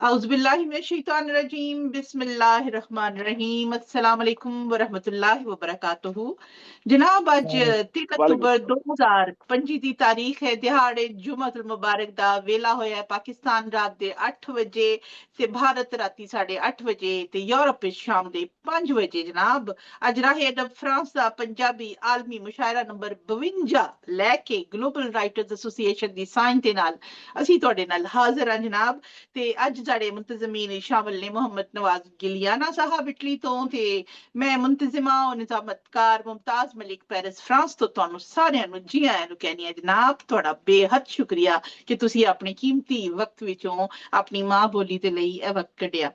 औज़ुबिल्लाहिमिनश्शैतानिर्रजीम बिस्मिल्लाहिर्रहमानिर्रहीम अस्सलाम वालेकुम व रहमतुल्लाहि व बरकातुहू। जनाब अज 3 वालेकुम अक्तूबर 2025 ਦੀ ਤਾਰੀਖ ਹੈ। ਦਿਹਾੜੇ ਜੁਮਅਤੁਲ ਮੁਬਾਰਕ ਦਾ ਵੇਲਾ ਹੋਇਆ ਹੈ। ਪਾਕਿਸਤਾਨ ਰਾਤ ਦੇ 8 ਵਜੇ ਤੇ ਭਾਰਤ ਰਾਤੀ 8:30 ਵਜੇ ਤੇ ਯੂਰਪ ਵਿੱਚ ਸ਼ਾਮ ਦੇ 5 ਵਜੇ। ਜਨਾਬ ਅੱਜ ਰਾਹੇ ਅਦਬ ਫਰਾਂਸ ਦਾ ਪੰਜਾਬੀ ਆਲਮੀ ਮੁਸ਼ਾਇਰਾ ਨੰਬਰ 52 ਲੈ ਕੇ ਗਲੋਬਲ ਰਾਈਟਰਸ ਐਸੋਸੀਏਸ਼ਨ ਦੀ ਸਾਈਨ ਦੇ ਨਾਲ ਅਸੀਂ ਤੁਹਾਡੇ ਨਾਲ ਹਾਜ਼ਰ ਹਾਂ ਜਨਾਬ। ਤੇ ਅੱਜ ਸਾਡੇ ਮੁੰਤਜ਼ਮੀਨ ਸ਼ਾਮਲ ਨੇ ਮੁਹੰਮਦ ਨਵਾਜ਼ ਗਿਲਿਆਨਾ ਸਾਹਿਬ ਇਟਲੀ ਤੋਂ ਤੇ ਮੈਂ ਮੁੰਤਜ਼ਮਾ ਔਰ ਨਿਜ਼ਾਮਤਕਾਰ ਮੁਮਤਾਜ਼ ਮਲਿਕ ਪੈਰਿਸ ਫਰਾਂਸ ਤੋਂ ਤੁਹਾਨੂੰ ਸਾਰਿਆਂ ਨੂੰ ਜੀ ਆਇਆਂ ਨੂੰ ਕਹਿੰਦੀ ਹਾਂ ਜਨਾਬ। ਤੁਹਾਡਾ ਬੇਹੱਦ ਸ਼ੁਕਰੀਆ ਕਿ ਤੁਸੀਂ ਆਪਣੇ ਕੀਮਤੀ ਵਕਤ ਵਿੱਚੋਂ ਆਪਣੀ ਮਾਂ ਬੋਲੀ ਦੇ ਲਈ ਇਹ ਵਕਤ ਕੱਢਿਆ।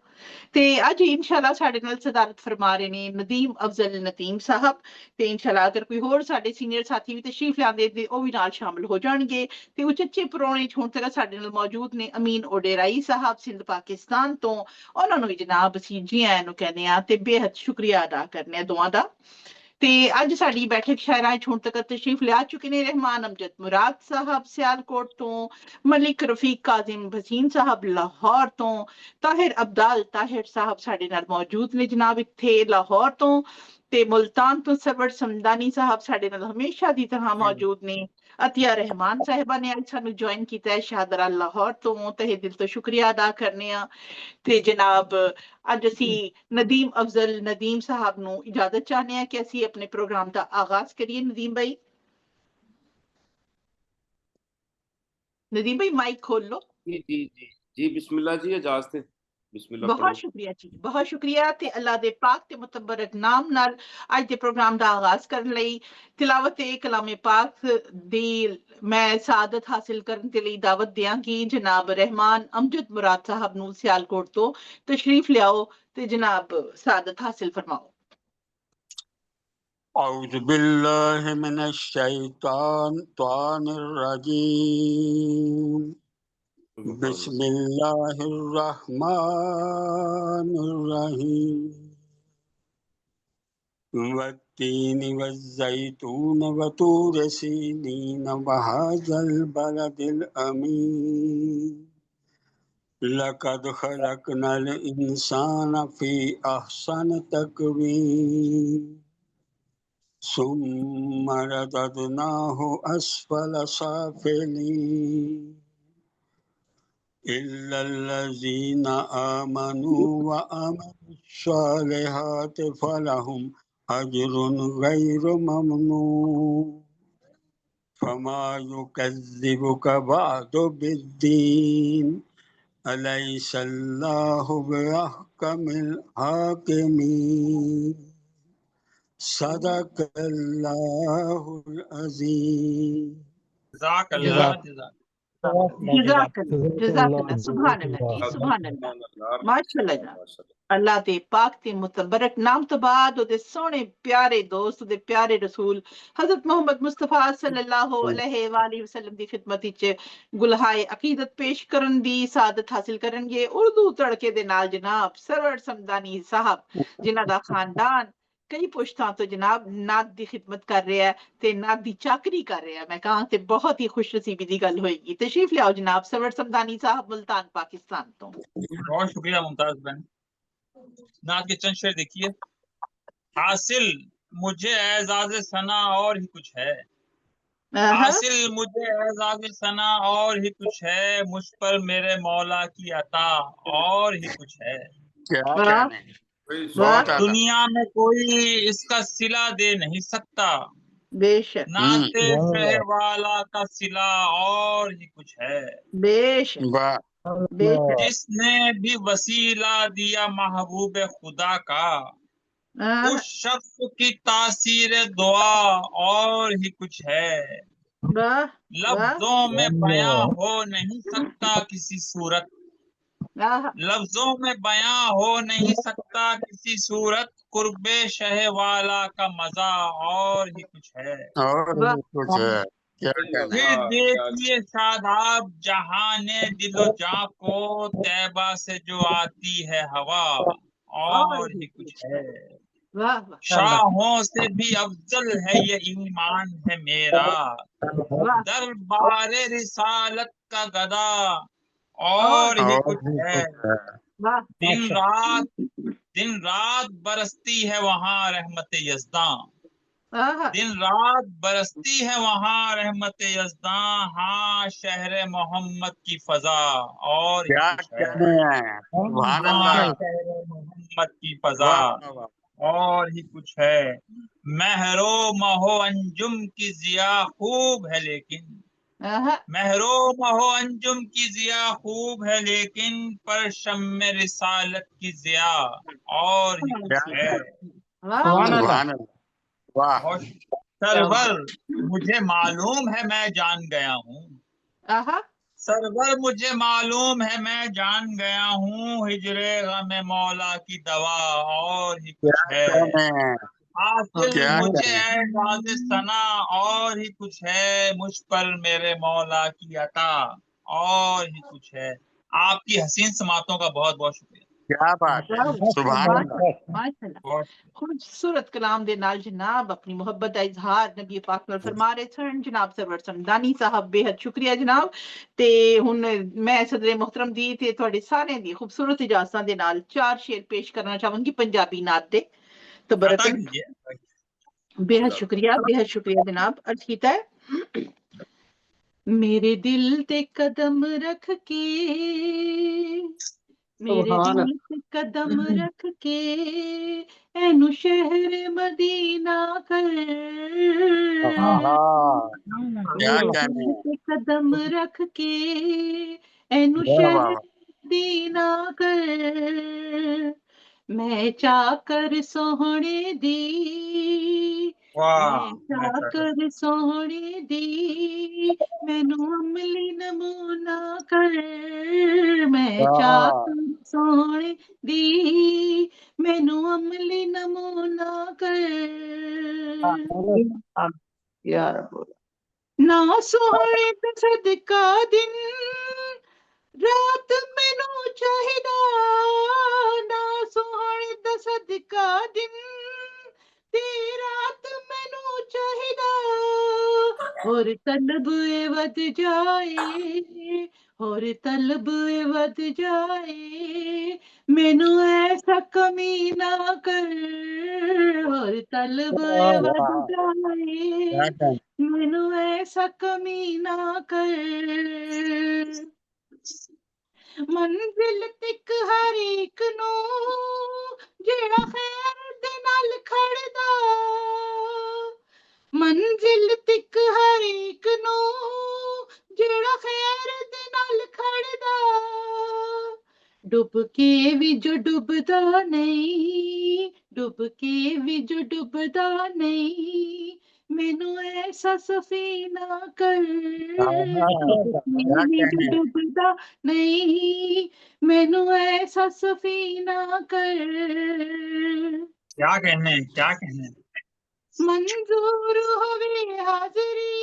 ਤੇ ਅੱਜ ਇਨਸ਼ਾਅੱਲਾ ਸਾਡੇ ਨਾਲ ਸਦਾਰਤ ਫਰਮਾ ਰਹੇ ਨੇ ਨਦੀਮ ਅਫਜ਼ਲ ਨਦੀਮ ਸਾਹਿਬ ਤੇ ਇਨਸ਼ਾਅੱਲਾ ਅਗਰ ਕੋਈ ਹੋਰ ਸਾਡੇ ਸੀਨੀਅਰ ਸਾਥੀ ਵੀ ਤਸ਼ਰੀਫ ਲਿਆਉਂਦੇ ਤੇ ਉਹ ਵੀ ਨਾਲ ਸ਼ਾਮਲ ਹੋ ਜਾਣਗੇ। ਤੇ ਉਚੇਚੇ ਪਰੌਣੇ ਹੁਣ ਤੱਕ ਸਾਡੇ ਨਾਲ ਮੌਜੂਦ ਨੇ ਅਮੀਨ ਓਡੇਰਾਈ ਸਾਹਿਬ ਸਿੰਧ ਪਾਕਿਸਤਾਨ ਤੋਂ। ਉਹਨਾਂ ਨੂੰ ਵੀ ਜਨਾਬ ਅਸੀਂ ਜੀ ਆਇਆਂ ਨੂੰ ਕਹਿੰਦੇ ਆ ਤੇ ਬੇਹੱਦ ਸ਼ੁਕਰੀਆ ਅਦਾ ਕਰਨੇ ਆ ਦੁਆ ਦਾ। ਤੇ ਅੱਜ ਸਾਡੀ ਬੈਠਕ ਸ਼ਾਇਰਾਂ ਚ ਹੁਣ ਤੱਕ ਤਸ਼ਰੀਫ ਲਿਆ ਚੁੱਕੇ ਨੇ ਰਹਿਮਾਨ ਅਮਜਦ ਮੁਰਾਦ ਸਾਹਿਬ ਸਿਆਲਕੋਟ ਤੋਂ, ਮਲਿਕ ਰਫੀਕ ਕਾਜ਼ਿਮ ਭਸੀਨ ਸਾਹਿਬ ਲਾਹੌਰ ਤੋਂ, ਤਾਹਿਰ ਅਬਦਾਲ ਤਾਹਿਰ ਸਾਹਿਬ ਸਾਡੇ ਨਾਲ ਮੌਜੂਦ ਨੇ ਜਨਾਬ ਇੱਥੇ ਲਾਹੌਰ ਤੋਂ, ਤੇ ਮੁਲਤਾਨ ਤੋਂ ਸਰਵਰ ਸਮਦਾਨੀ ਸਾਹਿਬ ਸਾਡੇ ਨਾਲ ਹਮੇਸ਼ਾ ਦੀ ਤਰ੍ਹਾਂ ਮੌਜੂਦ ਨੇ। ਅਤਿਆ ਰਹਿਮਾਨ ਸਾਹਿਬਾ ਨੇ ਅੱਜ ਸਾਨੂੰ ਜੁਆਇਨ ਕੀਤਾ ਹੈ ਸ਼ਾਹਦਰਾ ਲਾਹੌਰ ਤੋਂ, ਤਹਿ ਦਿਲ ਤੋਂ ਸ਼ੁਕਰੀਆ ਅਦਾ ਕਰਨੇ ਆ। ਤੇ ਜਨਾਬ ਅੱਜ ਅਸੀਂ ਨਦੀਮ ਅਫਜ਼ਲ ਨਦੀਮ ਸਾਹਿਬ ਨੂੰ ਇਜਾਜ਼ਤ ਚਾਹਨੇ ਆ ਕਿ ਅਸੀਂ ਆਪਣੇ ਪ੍ਰੋਗਰਾਮ ਦਾ ਆਗਾਜ਼ ਕਰੀਏ। नदीम भाई माइक खोल लो। जी जी जी जी बिस्मिल्लाह जी इजाजत है। बिस्मिल्लाह बहुत शुक्रिया जी, बहुत शुक्रिया ते अल्लाह दे पाक ते मुतबरक नाम नाल आज दे प्रोग्राम दा आगाज करन लई तिलावत कलामे पाक दी मैं सादत हासिल करन दे लई दावत दियांगी जनाब रहमान अमजद मुराद साहब नू सियालकोट तो तशरीफ लियाओ ते जनाब सादत हासिल फरमाओ। औज़ु बिल्लाहि मिनश शैतानिर रजीम बिस्मिल्लाहिर रहमानिर रहीम वत्तीनि वज़्ज़ैतून वतूर सीनीन वहाज़ल बलदिल अमीन लक़द ख़लक़नल इंसान फ़ी अहसन तक़वीम सुम्मा रददनाहु अस्फल साफ़िलीन इल्लल्लज़ीना आमनू व अमिलुस्सालिहाति फ़लहुम अज्रुन गैरु ममनून फमा युकज़्ज़िबुका बअदु बिद्दीन अलैहिस्सलाहु बिअहकमिल हाकिमीन सदक़ल्लाहुल अज़ीम। जज़ाकल्लाह सुभान अल्लाह जी सुभान अल्लाह माशाअल्लाह। अल्लाह दे पाक ते मुतबरक नाम तो बाद ओदे सोहने प्यारे दोस्त ओदे प्यारे रसूल हजरत मोहम्मद मुस्तफा सल्लल्लाहु अलैहि वसल्लम दी खिदमत विच गुलहाए अकीदत पेश करन दी सादत हासिल करनगे उर्दू तड़के दे नाल जनाब सरवर समदानी साहब जिन्हां दा खानदान कई पुश्तां तो जनाब नात दी खिदमत कर रहा है ते नात दी चाकरी कर रहा है। मैं कहा ते बहुत ही खुशनसीबी दी गल होएगी। तशरीफ लियाओ जनाब सरवर समदानी साहब मुल्तान पाकिस्तान तो। बहुत शुक्रिया मुमताज बहन। नात के चंद शेर देखिए। हासिल मुझे एजाज सना और ही कुछ है, हासिल मुझे एजाज सना और ही कुछ है, मुझ पर मेरे मौला की अता और ही कुछ है। दुनिया में कोई इसका सिला दे नहीं सकता, बेशक नाते शहर वाला का सिला और ही कुछ है। बेशक जिसने भी वसीला दिया महबूब खुदा का, उस शख्स की तासीर दुआ और ही कुछ है। लफ्जों में बयां हो नहीं सकता किसी सूरत, लफ्जों में बयां हो नहीं सकता किसी सूरत, कुर्बे शह वाला का मजा और ही कुछ है। फिर देखिए शादाब जहाने दिलो जां को, तैबा से जो आती है हवा और ही कुछ है। शाहों से भी अफजल है ये ईमान है मेरा, दरबार रिसालत का गदा और ही और कुछ भी है। कुछ है। वाह दिन रात बरसती है वहाँ रहमत यज़दां। आहा, दिन रात बरसती है वहाँ रहमत यज़दां। हाँ शहर मोहम्मद की फजा और ही क्या कुछ है। कहने हैं, सुभान हाँ अल्लाह, शहर मोहम्मद की फजा वाह वाह। और ही कुछ है। महरो महो अंजुम की जिया खूब है लेकिन, आहा, महरो महो अंजुम की जिया खूब है लेकिन, पर शम्मे रिसालत की जिया और ही क्या कुछ है। वाह वाह, सुभान अल्लाह, वाह। और सरवर मुझे मालूम है मैं जान गया हूँ। आहा, सरवर मुझे मालूम है मैं जान गया हूँ, हिजरे गम मौला की दवा और ही कुछ क्या है। कहने हैं, हासिल क्या मुझे कहने हैं। एजाज़ सना और ही कुछ है, मुझ पर मेरे मौला की अता और ही कुछ है। आपकी हसीन समातों का बहुत बहुत शुक्रिया। क्या बात है, वाह, सुभान अल्लाह। माशाअल्लाह। बहुत खूबसूरत कलाम दे नाल जनाब अपनी मोहब्बत का इजहार नबी पाक नाल फरमा रहे सन जनाब सरवर समदानी साहब बेहद शुक्रिया जनाब। ते हुन मैं सदरे मोहतरम दी ते तुहाडे सारे दी खूबसूरत इजाजतां दे नाल 4 शेर पेश करना चाहांगी पंजाबी नात दे। तो अता बरकन कीजिए। बेहद शुक्रिया जनाब। अर्ज कीता है मेरे दिल ते कदम रख के, मेरे दिल ते कदम रख के एनु शहर मदीना कर, हाँ, क्या मेरे कहने दिल हैं, ते कदम रख के एनु वाह शहर वाह। मदीना कर, मैं चाकर सोहणे दी, वाह मैं चाकर सोहणे दी मैनू अमली नमूना कर, मैं वाह, चाकर सोहणे दी मैनू अमली नमूना कर। यार ना सोहणे ते सदका दिन रात मैनू चाहिदा, ना सोहणे ते सदका दिन ते रात मैनू चाहिदा, और तलब ए वध जाए, और तलब ए वध जाए मैनू ऐसा कमी ना कर, और तलब ए वाह वध वाह। क्या जाए कहने, मैनू ऐसा कमी ना कर। मंजिल तिक हर एक नू जेड़ा खैर दे नाल खड़दा, मंजिल तिक हर एक नू जेड़ा खैर दे नाल खड़दा, डुब के भी जो डुबदा नहीं, डुब के भी जो डुबदा नहीं मैनू ऐसा सफीना कर, डुब के क्या भी जो कहने हैं, डुबदा नहीं मैनू ऐसा सफीना कर, क्या कहने क्या कहने। मंजूर होवे हाजरी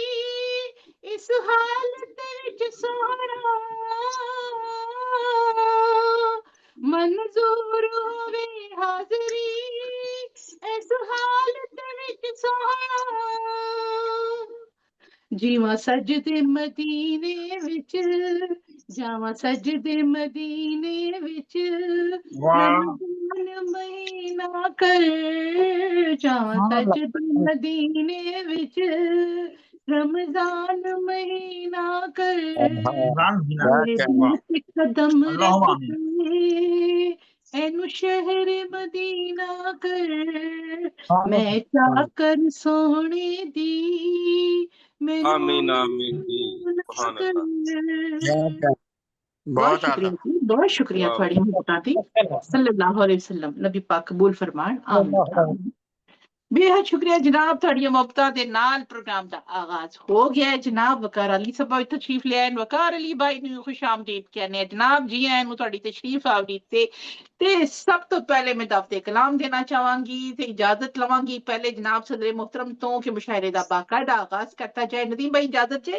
इस हालत विच सोहरा, मंजूर होवे हाजरी इस हालत विच सोहरा, जीवा सजदे मदीने विच, जावा सजदे मदीने विच वाह रमजान महीना कर, जावा सजदे मदीने विच रमजान महीना कर, हाँ, हीना क्या मेरे कहने दिल हैं, ते कदम अल्लाहुम्मा रख आमीन। के एनु शहर मदीना कर, मैं चाकर सोहणे दी मैनू आमीन अमली आमीन जी, नमूना सुभान कर। अल्लाह। क्या कहने, बहुत बहुत शुक्रिया आला, जी, बहुत शुक्रिया वाह थोड़ी मोहब्बत दी। सल्लल्लाहु अलैहि वसल्लम नबी पाक कबूल फरमान आमीन आमीन। बेहद शुक्रिया जनाब थोड़ी मोहब्बत दे नाल प्रोग्राम का आगाज हो गया है जनाब। वकार अली सब तशरीफ ले आए, वकार अली भाई ਨੂੰ खुश आमदीद कहने जनाब जी आए ਨੂੰ ਤੁਹਾਡੀ तशरीफ आवड़ी ते सब तो पहले मैं दावते कलाम देना चाहांगी ते इजाजत लवांगी पहले जनाब सदर मोहतरम तो कि मुशायरे दा बाकायदा आगाज करता जाए। नदीम भाई इजाजत जे।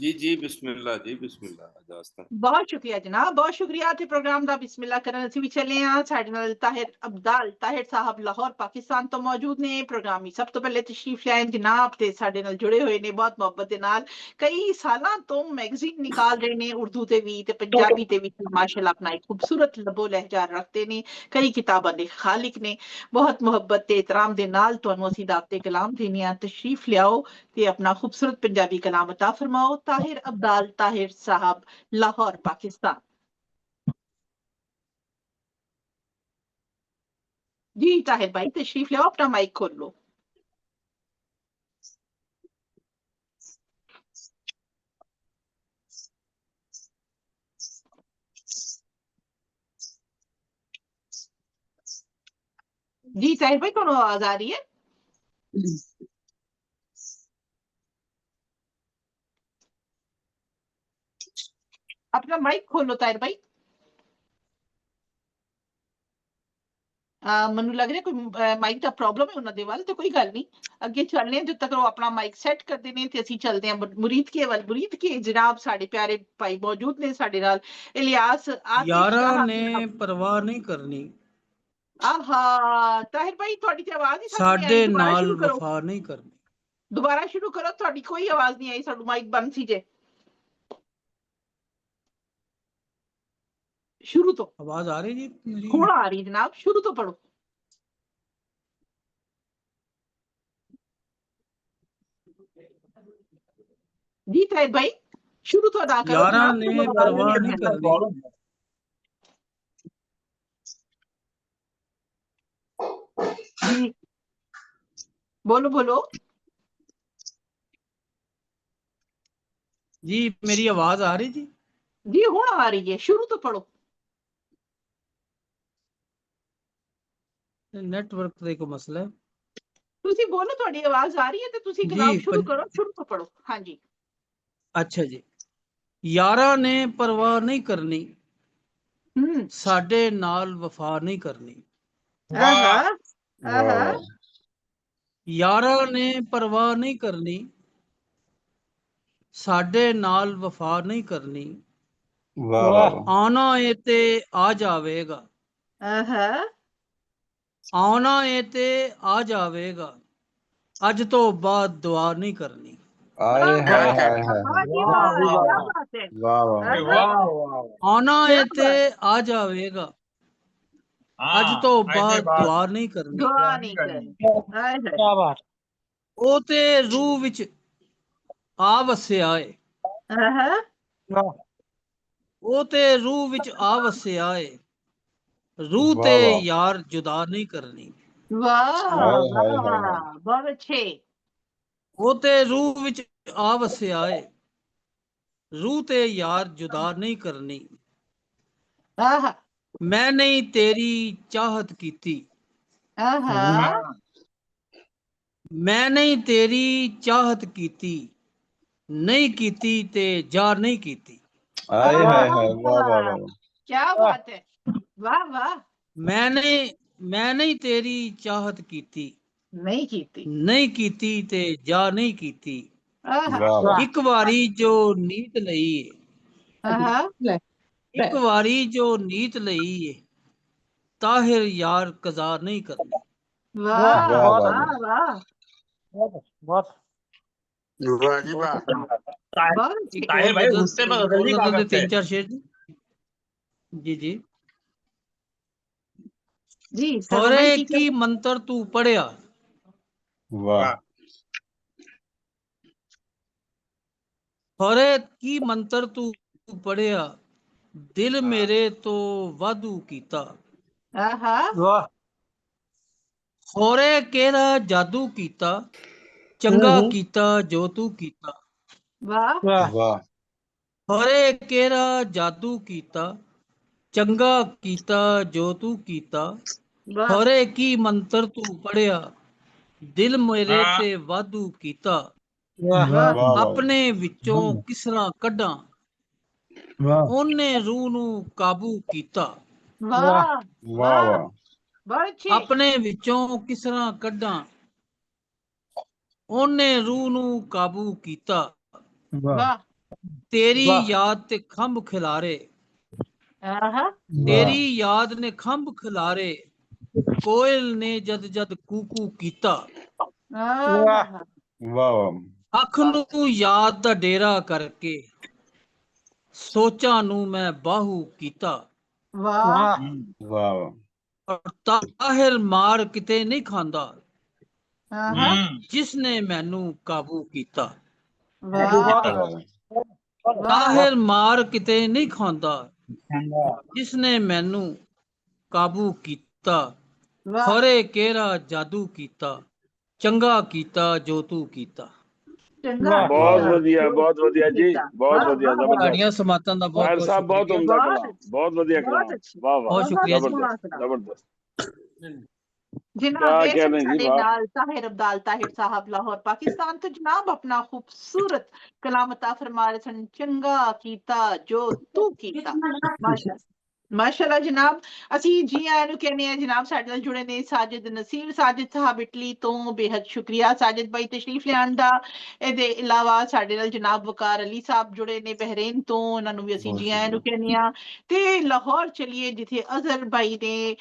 जी बिस्मिल्लाह इजाजत है। बहुत शुक्रिया जनाब, बहुत शुक्रिया। ते प्रोग्राम दा बिस्मिल्लाह करन ਅਸੀਂ ਵੀ ਚੱਲੇ ਆ। ਸਾਡੇ ਨਾਲ ਤਾਹਿਰ ਅਬਦਾਲ ਤਾਹਿਰ ਸਾਹਿਬ ਲਾਹੌਰ ਪਾਕਿਸਤਾਨ ਤੋਂ ਮੌਜੂਦ ਨੇ। ਪ੍ਰੋਗਰਾਮ ਵਿੱਚ ਸਭ ਤੋਂ ਪਹਿਲੇ ਤਸ਼ਰੀਫ ਲਿਆਏ ਜਨਾਬ ਤੇ ਸਾਡੇ ਨਾਲ ਜੁੜੇ ਹੋਏ ਨੇ ਬਹੁਤ ਮੁਹੱਬਤ ਦੇ ਨਾਲ। ਕਈ ਸਾਲਾਂ ਤੋਂ ਮੈਗਜ਼ੀਨ ਨਿਕਾਲ ਰਹੇ ਨੇ ਉਰਦੂ ਤੇ ਵੀ ਤੇ ਪੰਜਾਬੀ ਤੇ ਵੀ। ਮਾਸ਼ਾਅੱਲਾ ਆਪਣਾ ਇੱਕ ਖੂਬਸੂਰਤ ਲਬੋ ਲਹਿਜਾ ਰੱਖਦੇ ਨੇ। ਕਈ ਕਿਤਾਬਾਂ ਦੇ ਖਾਲਿਕ ਨੇ। ਬਹੁਤ ਮੁਹੱਬਤ ਤੇ ਇਤਰਾਮ ਦੇ ਨਾਲ ਤੁਹਾਨੂੰ ਅਸੀਂ ਦਾਵਤੇ ਕਲਾਮ ਦੇਣੇ ਆ। ਤਸ਼ਰੀਫ ਲਿਆਓ ਤੇ ਆਪਣਾ ਖੂਬਸੂਰਤ ਪੰਜਾਬੀ ਕਲਾਮ ਅਤਾ ਫਰਮਾਓ। ਤਾਹਿਰ ਅਬਦਾਲ ਤਾਹਿਰ ਸਾਹਿਬ लाहौर पाकिस्तान। जी ताहिर भाई तशरीफ लाओ, अपना माइक खोल लो। जी ताहिर भाई कौन आवाज आ रही है? अपना माइक खोलो ताहिर भाई। ਮੈਨੂੰ ਲੱਗ ਰਿਹਾ ਕੋਈ ਮਾਈਕ ਦਾ ਪ੍ਰੋਬਲਮ ਹੈ ਉਹਨਾਂ ਦੇ ਵੱਲ। ਤੇ ਕੋਈ ਗੱਲ ਨਹੀਂ, ਅੱਗੇ ਚੱਲਦੇ ਹਾਂ। ਜਦ ਤੱਕ ਉਹ ਆਪਣਾ ਮਾਈਕ ਸੈੱਟ ਕਰਦੇ ਨੇ ਤੇ ਅਸੀਂ ਚੱਲਦੇ ਹਾਂ ਮੁਰੀਦ ਕੇ ਵੱਲ। ਮੁਰੀਦ ਕੇ ਜਨਾਬ ਸਾਡੇ ਪਿਆਰੇ ਭਾਈ ਮੌਜੂਦ ਨੇ ਸਾਡੇ ਨਾਲ। ਇਲਿਆਸ ਆਤਿਸ਼ ਯਾਰਾਂ ਨੇ ਪਰਵਾਹ ਨਹੀਂ ਕਰਨੀ, ਆਹਾ ਤਾਹਿਰ ਭਾਈ ਤੁਹਾਡੀ ਤੇ ਆਵਾਜ਼ ਹੀ ਸਾਡੇ ਨਾਲ ਵਫਾ ਨਹੀਂ ਕਰਨੀ। ਦੁਬਾਰਾ ਸ਼ੁਰੂ ਕਰੋ, ਤੁਹਾਡੀ ਕੋਈ ਆਵਾਜ਼ ਨਹੀਂ ਆਈ। ਸਾਡਾ ਮਾਈਕ ਬੰਦ ਸੀ ਜੇ। शुरू तो आवाज आ रही जी? थोड़ा आ रही जनाब, शुरू तो पढ़ो। जी ताहिर भाई शुरू तो अदा करो। यारा ने परवाह नहीं करनी, जी बोलो बोलो जी। मेरी आवाज आ रही जी? जी हुण आ रही है, शुरू तो पढ़ो। ਨੈਟਵਰਕ ਦਾ ਇੱਕ ਮਸਲਾ ਹੈ। ਤੁਸੀਂ ਬੋਲੋ, ਤੁਹਾਡੀ ਆਵਾਜ਼ ਆ ਰਹੀ ਹੈ ਤੇ ਤੁਸੀਂ ਕਲਾਮ ਸ਼ੁਰੂ ਕਰੋ। ਸ਼ੁਰੂ ਤੋਂ ਪੜੋ। ਹਾਂਜੀ ਅੱਛਾ ਜੀ। ਯਾਰਾਂ ਨੇ ਪਰਵਾਹ ਨਹੀਂ ਕਰਨੀ, ਸਾਡੇ ਨਾਲ ਵਫਾ ਨਹੀਂ ਕਰਨੀ। ਯਾਰਾਂ ਨੇ ਪਰਵਾਹ ਨਹੀਂ ਕਰਨੀ, ਸਾਡੇ ਨਾਲ ਵਫਾ ਨਹੀਂ ਕਰਨੀ। ਆਉਣਾ ਏ ਤੇ ਆ ਜਾਵੇਗਾ, ਆਉਣਾ ਏ ਤੇ ਆ ਜਾਵੇਗਾ, ਅੱਜ ਤੋਂ ਬਾਅਦ ਦੁਆ ਨਹੀਂ ਕਰਨੀ। ਆਉਣਾ ਏ ਤੇ ਆ ਜਾਵੇਗਾ, ਅੱਜ ਤੋਂ ਬਾਅਦ ਦੁਆ ਨਹੀਂ ਕਰਨੀ। ਉਹ ਤੇ ਰੂਹ ਵਿੱਚ ਆ ਵਸਿਆ ਏ, ਉਹ ਤੇ ਰੂਹ ਵਿੱਚ ਆ ਵਸਿਆ ਏ, रूह ते यार जुदा नहीं करनी। वाह बहुत अच्छे। वो ते रूह विच आ वसिया है, रूह ते यार जुदा नहीं करनी। मैं नहीं तेरी चाहत कीती, मैं नहीं तेरी चाहत कीती, नहीं कीती ते जार नहीं कीती। क्या बात है, वाह वाह। मैं नहीं तेरी चाहत कीती, नहीं कीती ते जा नहीं कीती। एक वारी जो नीत लई है, एक वारी जो नीत लई है, ताहिर यार कज़ा नहीं करनी। वाह वाह वाह ताहिर भाई गुस्से में गजल नहीं गा सकते। 3-4 शेर जी जी। जी होरे की मंत्र तू पढ़िया, वाह। होरे की मंत्र तू पढ़िया, दिल मेरे तो वादू कीता। होरे केड़ा जादू कीता, चंगा कीता जो तू कीता। होरे केड़ा जादू कीता, चंगा कीता जो तू कीता। होरे की मंत्र तू पढ़िया, दिल मेरे ते वादू कीता। अपने विचों किसरा कड्डा, ओने रूह नू काबू कीता। अपने विचों किसरा कड्डा, ओने रूह नू काबू कीता। तेरी वाह। याद ते खंभ खिलारे, ਆਹਾ तेरी याद ने खंभ खिलारे, कोयल ने जद जद कूकू कीता, ਆਹਾ ਅੱਖ ਨੂੰ ਯਾਦ ਦਾ ਡੇਰਾ ਕਰਕੇ, ਸੋਚਾਂ ਨੂੰ ਮੈਂ ਬਾਹੂ ਕੀਤਾ, ਵਾਹ ਔਰ ਤਾਹਿਰ ਮਾਰ ਕਿਤੇ ਨਹੀਂ ਖਾਂਦਾ, ਆਹਾ ਜਿਸ ਨੇ ਮੈਨੂੰ ਕਾਬੂ ਕੀਤਾ। ਵਾਹ ਤਾਹਿਰ ਮਾਰ ਕਿਤੇ ਨਹੀਂ ਖਾਂਦਾ, ਜਿਸ ਨੇ ਮੈਨੂੰ ਕਾਬੂ ਕੀਤਾ, ਵਾਹ ਖਰੇ ਕਿਹੜਾ ਜਾਦੂ ਕੀਤਾ, ਚੰਗਾ ਕੀਤਾ ਜੋ ਤੂੰ ਕੀਤਾ। ਚੰਗਾ बहुत वधिया जी, बहुत वधिया, जबरदस्त। ਤੁਹਾਡੀਆਂ ਸਮਾਤਾਂ ਦਾ ਬਹੁਤ ताहिर ਬਹੁਤ साहब बहुत ਸ਼ੁਕਰੀਆ। उम्दा बहुत कलाम, बहुत वधिया बहुत कलाम, अच्छी। वाह वाह, बहुत शुक्रिया जी। जबरदस्त जबरदस्त। जनाब क्या ये कहने जी, वाह। नाल ताहिर अब्दाल ताहिर साहब लाहौर पाकिस्तान तो जनाब अपना खूबसूरत कलाम अता फरमा रहे सन, चंगा कीता जो तू कीता। माशाअल्लाह माशाअल्लाह जनाब। ਅਸੀਂ ਜੀ ਆਇਆਂ ਨੂੰ ਕਹਿੰਦੇ ਆ ਜਨਾਬ, ਸਾਡੇ ਨਾਲ ਜੁੜੇ ਨੇ ਸਾਜਿਦ ਨਸੀਰ ਸਾਜਿਦ ਸਾਹਿਬ ਇਟਲੀ ਤੋਂ, ਬੇहद ਸ਼ੁਕਰੀਆ ਸਾਜਿਦ ਭਾਈ ਤਸ਼ਰੀਫ ਲਿਆਉਣ ਦਾ। ਇਹਦੇ ਇਲਾਵਾ ਸਾਡੇ ਨਾਲ ਜਨਾਬ ਵਕਾਰ ਅਲੀ ਸਾਹਿਬ ਜੁੜੇ ਨੇ ਬਹਿਰੀਨ ਤੋਂ, ਉਹਨਾਂ ਨੂੰ ਵੀ ਅਸੀਂ ਜੀ ਆਇਆਂ ਨੂੰ ਕਹਿੰਦੇ ਆ। ਤੇ ਲਾਹੌਰ ਚਲੀਏ ਜਿੱਥੇ ਅਜ਼ਹਰ ਭਾਈ ਨੇ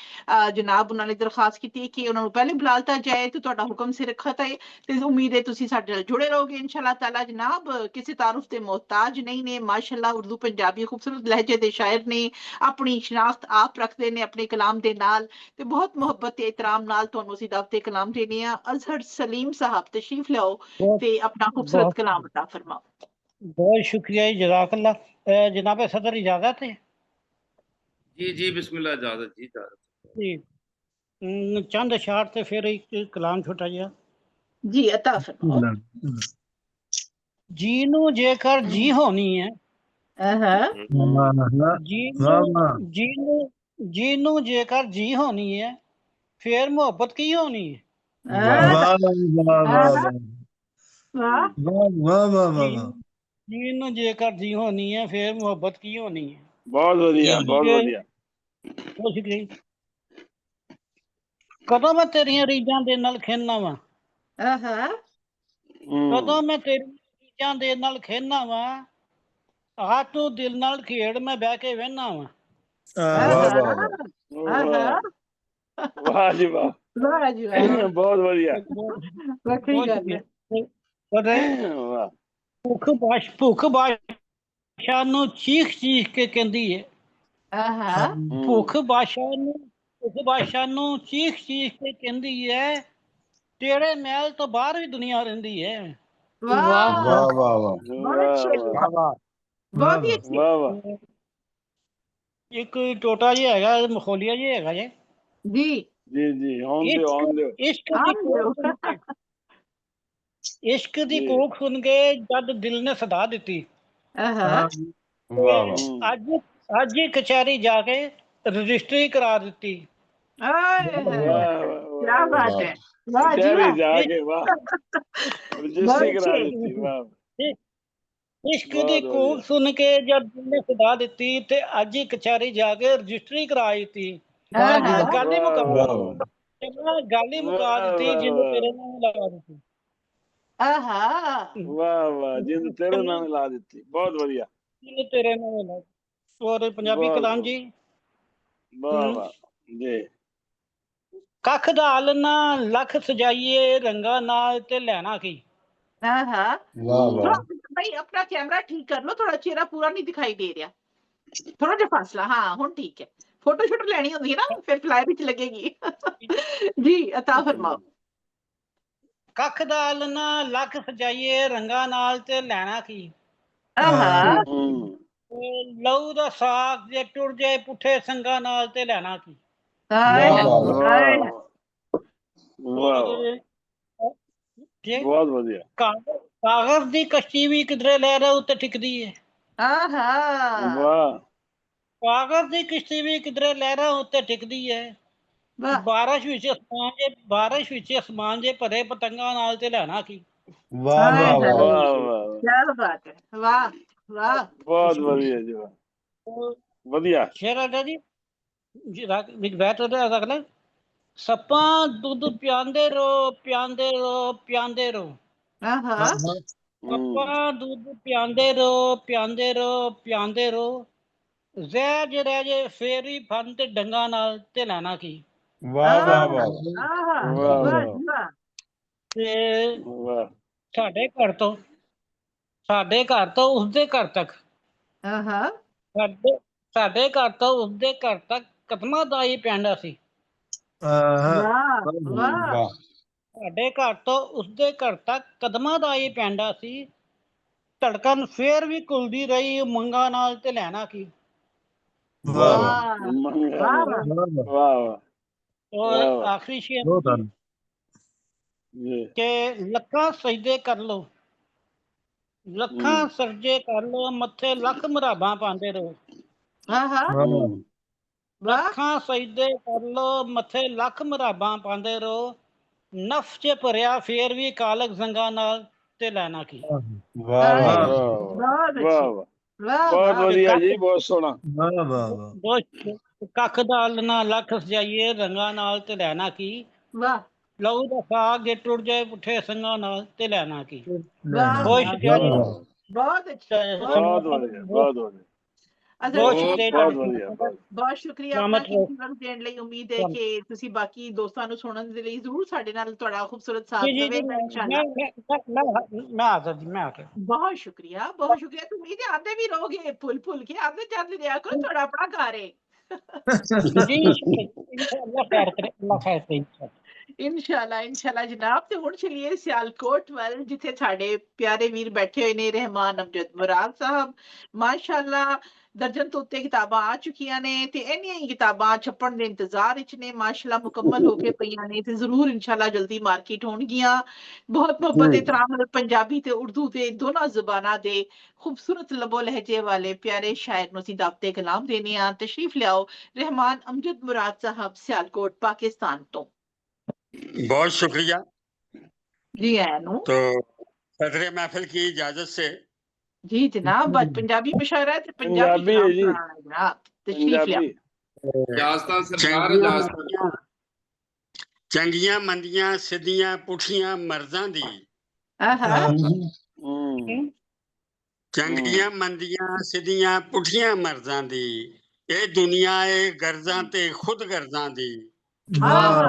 ਜਨਾਬ ਉਹਨਾਂ ਨੇ ਦਰਖਾਸਤ ਕੀਤੀ ਕਿ ਉਹਨਾਂ ਨੂੰ ਪਹਿਲੇ ਬੁਲਾ ਲਿੱਤਾ ਜਾਏ, ਤੇ ਤੁਹਾਡਾ ਹੁਕਮ ਸਿਰ ਖਤ ਹੈ ਤੇ ਉਮੀਦ ਹੈ ਤੁਸੀਂ ਸਾਡੇ ਨਾਲ ਜੁੜੇ ਰਹੋਗੇ ਇਨਸ਼ਾਅੱਲਾ ਤਾਲਾ। ਜਨਾਬ ਕਿਸੇ ਤਾਰਫ ਦੇ ਮੁਹਤਾਜ ਨਹੀਂ ਨੇ, ਮਾਸ਼ਾਅੱਲਾ ਉਰਦੂ ਪੰਜਾਬੀ ਖੂਬਸੂਰਤ ਲਹਿਜੇ ਦੇ ਸ਼ਾਇਰ ਨੇ, ਆਪਣੀ ਸ਼ਨਾਖਤ ਆਪ ਰੱਖਦੇ ਨੇ ਆਪਣੇ ਕਲਾਮ ਦੇ ਨਾਲ, ਤੇ ਬਹੁਤ ਮੁਹੱਬਤ ਤੇ ਇਤਰਾਮ ਨਾਲ ਤੁਹਾਨੂੰ ਅਸੀਂ ਦਾਵਤੇ ਕਲਾਮ ਦੇਨੇ ਆ। ਅਜ਼ਹਰ ਸਲੀਮ ਸਾਹਿਬ ਤਸ਼ਰੀਫ ਲਿਆਓ ਤੇ ਆਪਣਾ ਖੂਬਸੂਰਤ ਕਲਾਮ ਅਤਾ ਫਰਮਾਓ। बहुत शुक्रिया जज़ाकल्लाह। जनाब सदर इजाजत है जी जी बिस्मिल्लाह, इजाजत जी, इजाजत। जी चंद अशार ते फिर एक कलाम छोटा जिहा। जी अता फरमाओ। जी नू जेकर जी होनी है, जी नू जेकर जी होनी है, फिर मोहब्बत की होनी है। जी नू जेकर जी होनी है, फिर मोहब्बत की होनी है। बहुत वधिया, बहुत वधिया। बहुत शुक्रिया। कदों मैं तेरियां रीजां दे नाल खेलना वा, कदों मैं तेरियां रीजां दे नाल खेलना वा, आ तू दिल नाल खेड़ मैं बह के वेहना वा। वाह जी वाह, वाह जी वाह, बहुत वधिया। वखरी गल है। वाह। भुख बादशाह नू चीख चीख के कहंदी है, भुख बादशाह नू चीख चीख के कहंदी है, तेरे महल तो बाहर भी दुनिया रहिंदी है। वाह वाह वाह वाह, बहुत अच्छे, बहुत ही अच्छी। वाह वाह। एक टोटा जी हैगा मखोलिया जी हैगा जी जी जी जी, ऑन दो। इश्क दी कोख सुन के जद दिल ने सदा दिती, अज ही कचहरी जाके रजिस्ट्री करा दिती। क्या बात है, वाह जी कचहरी वाह, जाके वाह रजिस्ट्री करा दी, वाह। इश्क दी कोख सुन के जद दिल ने सदा दिती ते अज ही कचहरी जाके रजिस्ट्री कराई थी। गल ही मुका दी जिन्हें तेरे नाम लगा दी। वाह वाह, जिन्हें तेरे नाम ला दी, बहुत बढ़िया। जिन्हें तेरे नाम ला, और पंजाबी कलाम जी। वाह वाह जी। कख दा आलना लख सजाइए, रंगा नाल ते लैना की। भाई अपना कैमरा ठीक कर लो, थोड़ा चेहरा पूरा नहीं दिखाई दे रहा, थोड़ा जा फासला। हाँ हुन ठीक है, फोटो शोटो लेनी होगी ना फिर फ्लायर विच लगेगी। जी अता फरमाओ। कख दा आलना लख सजाइए, रंगा नाल ते लैना की। लहू दा साग जे टुर जाए पुठे संगा नाल ते लैना की। बहुत बढ़िया। कागज दी कश्ती भी किधरे लहरा उत्ते टिकदी है। वाह। कागज दी कश्ती भी किधरे लहरा उत्ते टिकदी है। बारिश विच आसमान जे भरे पतंगा नाल ते लैना की। वाह वाह वाह, क्या बात है, वाह वाह, बहुत बढ़िया जी, वाह बढ़िया। शेर आदा जी बैठ रहा सप्पां दुध प्यांदे रो प्यांदे रो प्यांदे रो, ਆਪਾਂ ਦੁੱਧ ਪਿਆਂਦੇ ਰਹੋ ਪਿਆਂਦੇ ਰਹੋ ਪਿਆਂਦੇ ਰਹੋ, ਜ਼ਹਿਰ ਰਹਿ ਜੇ ਫੇਰ ਵੀ ਫਨ ਤੇ ਡੰਗਾ ਨਾਲ ਤੇ ਲੈਣਾ ਕੀ। ਵਾਹ ਵਾਹ ਵਾਹ ਆਹਾ ਵਾਹ ਵਾਹ ਵਾਹ ਜੀ ਵਾਹ। ਤੇ ਵਾਹ ਸਾਡੇ ਘਰ ਤੋਂ ਉਸਦੇ ਘਰ ਤੱਕ, ਆਹਾ ਸਾਡੇ ਘਰ ਤੋਂ ਉਸਦੇ ਘਰ ਤੱਕ ਕਦਮਾਂ ਦਾ ਹੀ ਪੈਂਡਾ ਸੀ। ਵਾਹ ਵਾਹ। ਵਾਹ ਸਾਡੇ ਘਰ ਤੋਂ ਉਸਦੇ ਘਰ ਤੱਕ ਕਦਮਾਂ ਦਾ ਹੀ ਪੈਂਡਾ ਸੀ, ਧੜਕਣ ਫੇਰ ਵੀ ਘੁਲਦੀ ਰਹੀ ਮੰਗਾਂ ਨਾਲ ਤੇ ਲੈਣਾ ਕੀ। ਵਾਹ ਵਾਹ ਵਾਹ ਵਾਹ ਔਰ ਆਖਰੀ ਸ਼ੇਰ ਕਿ ਲੱਖਾਂ ਸਜਦੇ ਕਰ ਲੋ, ਲੱਖਾਂ ਸਰਜੇ ਕਰ ਲੋ, ਮੱਥੇ ਲੱਖ ਮੁਰਾਬਾਂ ਪਾਉਂਦੇ ਰਹੋ। ਆਹਾ ਵਾਹ ਲੱਖਾਂ ਸਜਦੇ ਕਰ ਲੋ, ਮੱਥੇ ਲੱਖ ਮੁਰਾਬਾਂ ਪਾਉਂਦੇ ਰਹੋ, ਨਫ ਚ ਭਰਿਆ ਫੇਰ ਵੀ ਕਾਲਕ ਜ਼ੰਗਾਂ ਨਾਲ ਤੇ ਲੈਣਾ ਕੀ। ਵਾਹ ਵਾਹ ਬਹੁਤ ਅੱਛੀ ਵਾਹ ਬਹੁਤ ਵਾਹ। ਵਧੀਆ ਜੀ, ਬਹੁਤ ਸੋਹਣਾ। ਕੱਖ ਦਾਲ ਨਾ ਲੱਖ ਸਜਾਈਏ ਰੰਗਾਂ ਨਾਲ ਤੇ ਲੈਣਾ ਕੀ। ਵਾਹ ਲਹੂ ਦਾ ਸਾਗ ਜੇ ਟੁੱਟ ਜਾਏ ਪੁੱਠੇ ਸੰਗਾਂ ਨਾਲ ਤੇ ਲੈਣਾ ਕੀ। ਵਾਹ ਬਹੁਤ ਵਾਹ, ਸ਼ੁਕਰੀਆ ਜੀ। ਬਹੁਤ ਅੱਛੀ ਬਹੁਤ ਵਧੀਆ ਬਹੁਤ ਵਧੀਆ ਬਹੁਤ ਸ਼ੁਕਰੀਆ ਬਹੁਤ ਤੁਹਾਡਾ। ਵਧੀਆ ਬਹੁਤ ਸ਼ੁਕਰੀਆ ਆਪਣਾ ਕੀਮਤੀ ਵਕਤ ਦੇਣ ਲਈ। ਉਮੀਦ ਹੈ ਕਿ ਤੁਸੀਂ ਬਾਕੀ ਦੋਸਤਾਂ ਨੂੰ ਸੁਣਨ ਦੇ ਲਈ ਜ਼ਰੂਰ ਸਾਡੇ ਨਾਲ ਤੁਹਾਡਾ ਖੂਬਸੂਰਤ ਸਾਥ ਦੇਵੇਗਾ ਇਨਸ਼ਾਅੱਲਾ। ਮੈਂ ਹਾਜ਼ਰ ਜੀ, ਮੈਂ ਹਾਜ਼ਰ। ਬਹੁਤ ਸ਼ੁਕਰੀਆ ਬਹੁਤ ਸ਼ੁਕਰੀਆ। ਤੁਸੀਂ ਉਮੀਦ ਹੈ ਆਂਦੇ ਵੀ ਰਹੋਗੇ, ਭੁੱਲ ਭੁੱਲ ਕੇ ਆਂਦੇ ਜਾਂਦੇ ਰਿਹਾ ਕਰੋ, ਤੁਹਾਡਾ ਆਪਣਾ ਘਰ ਹੈ। ਜੀ इंशाअल्लाह खैर करे, अल्लाह खैर करे इंशाअल्लाह। ਇਨਸ਼ਾਅੱਲਾ ਜਨਾਬ। ਤੇ ਹੁਣ ਚਲੀਏ ਸਿਆਲਕੋਟ ਵੱਲ, ਜਿੱਥੇ ਸਾਡੇ ਪਿਆਰੇ ਵੀਰ ਬੈਠੇ ਹੋਏ ਨੇ, ਰਹਿਮਾਨ ਅਮਜਦ ਮੁਰਾਦ ਸਾਹਿਬ। ਮਾਸ਼ਾਅੱਲਾ ਦਰਜਨ ਤੋਂ ਉੱਤੇ ਕਿਤਾਬਾਂ ਆ ਚੁੱਕੀਆਂ ਨੇ ਤੇ ਇੰਨੀਆਂ ਹੀ ਕਿਤਾਬਾਂ ਛਪਣ ਦੇ ਇੰਤਜ਼ਾਰ ਵਿੱਚ ਨੇ। ਮਾਸ਼ਾਅੱਲਾ ਮੁਕੰਮਲ ਹੋ ਕੇ ਪਈਆਂ ਨੇ ਤੇ ਜ਼ਰੂਰ ਇਨਸ਼ਾਅੱਲਾ ਜਲਦੀ ਮਾਰਕੀਟ ਹੋਣਗੀਆਂ। ਬਹੁਤ ਮੁਹੱਬਤ ਇਤਰਾਮ ਨਾਲ ਪੰਜਾਬੀ ਤੇ ਉਰਦੂ ਦੇ ਦੋਨਾਂ ਜ਼ੁਬਾਨਾਂ ਦੇ ਖੂਬਸੂਰਤ ਲਬੋ ਲਹਿਜੇ ਵਾਲੇ ਪਿਆਰੇ ਸ਼ਾਇਰ ਨੂੰ ਅਸੀਂ ਦਾਵਤੇ ਕਲਾਮ ਦੇਣੇ ਆ। ਤਸ਼ਰੀਫ ਲਿਆਓ ਰਹਿਮਾਨ ਅਮਜਦ ਮੁਰਾਦ ਸਾਹਿਬ, ਸਿਆਲਕੋਟ पाकिस्तान तो। बहुत शुक्रिया। जी आनू तो सदर महफिल की इजाजत से जी जनाब, पंजाबी मुशायरा है, पंजाबी है जी, जनाब तशरीफ लिया। इजाजतां सरकार इजाजतां। चंगियां मंदियां सिद्धियां पुठियां मर्जां दी, आहा चंगियां मंदियां सिद्धियां पुठियां मर्जां दी, ये दुनिया ए गर्जां ते खुद गर्जां दी। वाह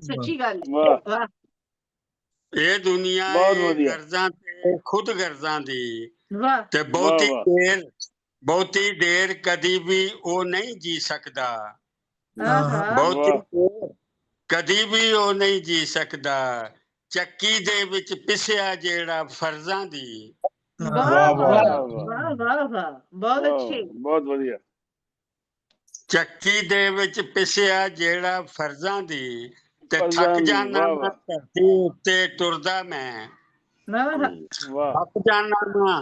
सच्ची गल वाह। ये दुनिया ए गर्जां ते खुद गर्जां दी, वाह ते बहुती देर कदी भी ओ नहीं जी सकदा, बहुती देर कदी भी ओ नहीं जी सकदा, ਚੱਕੀ ਦੇ ਵਿੱਚ ਪਿਸਿਆ ਜਿਹੜਾ ਫਰਜ਼ਾਂ ਦੀ। वाह वाह वाह वाह वाह बहुत अच्छे बहुत बढ़िया। ਚੱਕੀ ਦੇ ਵਿੱਚ ਪਿਸਿਆ ਜਿਹੜਾ ਫਰਜ਼ਾਂ ਦੀ, ਤੇ ਥੱਕ ਜਾਣਾ ਮੈਂ ਧਰਤੀ ਉੱਤੇ ਟੁਰਦਾ ਮੈਂ, ਥੱਕ ਜਾਣਾ ਮੈਂ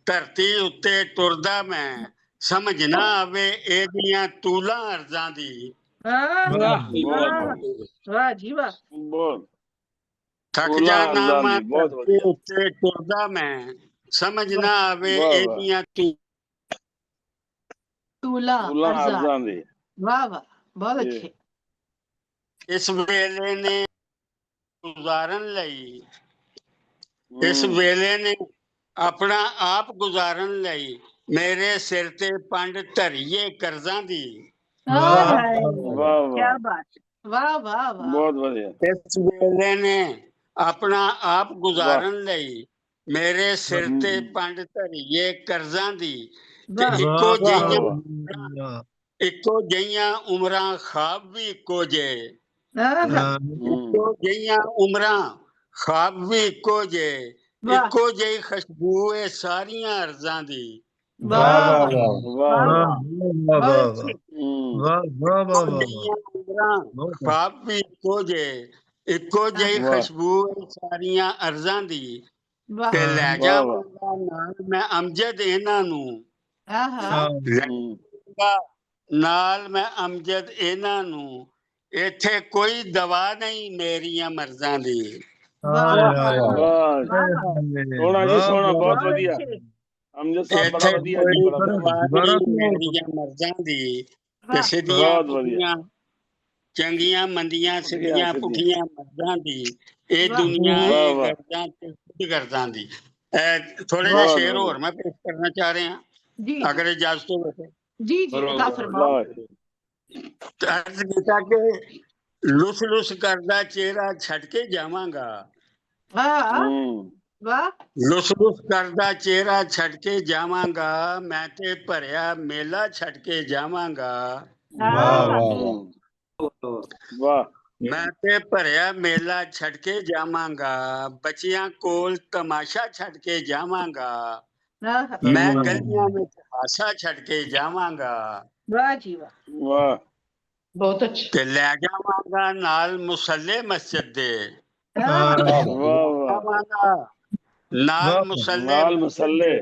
ਧਰਤੀ ਉੱਤੇ ਟੁਰਦਾ ਮੈਂ, ਸਮਝ ਨਾ ਆਵੇ ਇਹਦੀਆਂ ਤੂਲਾਂ ਅਰਜ਼ਾਂ ਦੀ। वाह जी वाह। ਥੱਕ ਜਾਣਾ ਮੈਂ ਧਰਤੀ ਉੱਤੇ ਟੁਰਦਾ ਮੈਂ, ਸਮਝ ਨਾ ਆਵੇ ਇਹਦੀਆਂ ਤੂਲਾਂ ਅਰਜ਼ਾਂ ਦੀ। ਵਾਹ ਵਾਹ ਬਹੁਤ ਅੱਛੇ। ਇਸ ਵੇਲੇ ਨੇ ਗੁਜ਼ਾਰਨ ਲਈ, ਇਸ ਵੇਲੇ ਨੇ ਆਪਣਾ ਆਪ ਗੁਜ਼ਾਰਨ ਲਈ, ਮੇਰੇ ਸਿਰ ਤੇ ਪੰਡ ਧਰੀਏ ਕਰਜ਼ਾਂ ਦੀ। क्या बात, वाह वाह वाह बहुत बढ़िया। ਇਸ ਵੇਲੇ ਨੇ ਆਪਣਾ ਆਪ ਗੁਜ਼ਾਰਨ ਲਈ, ਮੇਰੇ ਸਿਰ ਤੇ ਪੰਡ ਧਰੀਏ ਕਰਜ਼ਾਂ ਦੀ, ਤੇ ਇੱਕੋ ਜਿਹੀਆਂ ਉਮਰਾਂ ਖਾਬ ਵੀ ਇੱਕੋ ਜਿਹੇ, ਇੱਕੋ ਜਿਹੀਆਂ ਉਮਰਾਂ ਖਾਬ ਵੀ ਇੱਕੋ ਜਿਹੇ, ਇੱਕੋ ਜਿਹੀ ਖੁਸ਼ਬੂ ਏ ਸਾਰੀਆਂ ਅਰਜ਼ਾਂ ਦੀ। ਖਾਬ ਵੀ ਇੱਕੋ ਜਿਹੇ, ਇੱਕੋ ਜਿਹੀ ਖੁਸ਼ਬੂ ਏ ਸਾਰੀਆਂ ਅਰਜ਼ਾਂ ਦੀ, ਤੇ ਲੈ ਜਾਵਾਂਗਾ ਨਾਲ ਮੈਂ ਅਮਜਦ ਇਹਨਾਂ ਨੂੰ, ਨਾਲ ਮੈਂ ਅਮਜਦ ਇਹਨਾਂ ਨੂੰ, ਇੱਥੇ ਕੋਈ ਦਵਾ ਨਹੀਂ ਮੇਰੀਆਂ ਮਰਜ਼ਾਂ ਦੀ। ਸੋਹਣਾ ਜੀ ਸੋਹਣਾ, ਬਹੁਤ ਵਧੀਆ। ਅਮਜਦ ਸਾਹਿਬ ਬੜਾ ਵਧੀਆ ਜੀ, ਮੇਰੀਆਂ ਮਰਜ਼ਾਂ ਦੀ, ਤੇ ਸਿੱਧੀਆਂ ਪੁੱਠੀਆਂ ਚੰਗੀਆਂ ਮੰਦੀਆਂ ਸਿੱਧੀਆਂ ਪੁੱਠੀਆਂ ਮਰਜ਼ਾਂ ਦੀ, ਇਹ ਦੁਨੀਆ ਇਹ ਗਰਦਾਂ ਤੇ ਖੁਦਗਰਦਾਂ ਦੀ। ਥੋੜੇ ਜਿਹੇ ਸ਼ੇਰ ਹੋਰ ਮੈਂ ਪੇਸ਼ ਕਰਨਾ ਚਾਹ ਰਿਹਾ, ਅਗਰ ਇਜਾਜ਼ਤ ਹੋਵੇ। ਜੀ ਫਰਮਾਓ। ਅਰਜ਼ ਕੀਤਾ ਕਿ ਲੁਸ ਲੁਸ ਕਰਦਾ ਚਿਹਰਾ ਛੱਡ ਕੇ ਜਾਵਾਂਗਾ। ਲੁਸ ਲੁਸ ਕਰਦਾ ਚਿਹਰਾ ਛੱਡ ਕੇ ਜਾਵਾਂਗਾ, ਮੈਂ ਤੇ ਭਰਿਆ ਮੇਲਾ ਛੱਡ ਕੇ ਜਾਵਾਂਗਾ। ਮੈਂ ਤੇ ਭਰਿਆ ਮੇਲਾ ਛੱਡ ਕੇ ਜਾਵਾਂਗਾ, ਬੱਚਿਆਂ ਕੋਲ ਤਮਾਸ਼ਾ ਛੱਡ ਕੇ ਜਾਵਾਂਗਾ। ਮੈਂ ਗਲੀਆਂ ਵਿੱਚ ਹਾਸਾ ਛੱਡ ਕੇ ਜਾਵਾਂਗਾ। ਵਾਹ ਜੀ ਵਾਹ, ਬਹੁਤ ਅੱਛਾ। ਤੇ ਲੈ ਜਾਵਾਂਗਾ ਨਾਲ ਮੁਸੱਲੇ ਮਸਜਿਦ ਦੇ। ਨਾਲ ਮੁਸੱਲੇ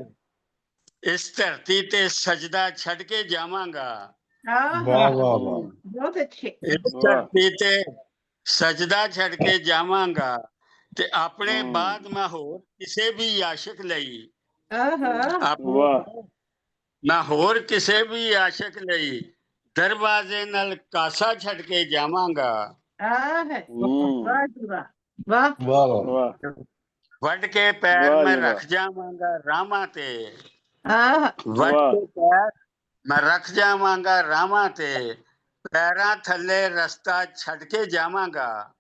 ਇਸ ਧਰਤੀ ਤੇ ਸਜਦਾ ਛੱਡ ਕੇ ਜਾਵਾਂਗਾ। ਬਹੁਤ ਅੱਛੇ। ਇਸ ਧਰਤੀ ਤੇ ਸਜਦਾ ਛੱਡ ਕੇ ਜਾਵਾਂਗਾ ਤੇ ਆਪਣੇ ਬਾਅਦ ਮੈਂ ਹੋਰ ਕਿਸੇ ਵੀ ਆਸ਼ਿਕ ਲਈ ਮੈਂ ਹੋਰ ਕਿਸੇ ਵੀ ਆਸ਼ਿਕ ਲਈ ਦਰਵਾਜ਼ੇ ਨਾਲ ਕਾਸਾ ਛੱਡ ਕੇ ਜਾਵਾਂਗਾ। ਵੱਢ ਕੇ ਪੈਰ ਮੈਂ ਰੱਖ ਜਾਵਾਂਗਾ ਰਾਹਾਂ ਤੇ। ਵੱਢ ਕੇ ਪੈਰ ਮੈਂ ਰੱਖ ਜਾਵਾਂਗਾ ਰਾਹਾਂ ਤੇ, ਪੈਰਾਂ ਥੱਲੇ ਰਸਤਾ ਛੱਡ ਕੇ ਜਾਵਾਂਗਾ।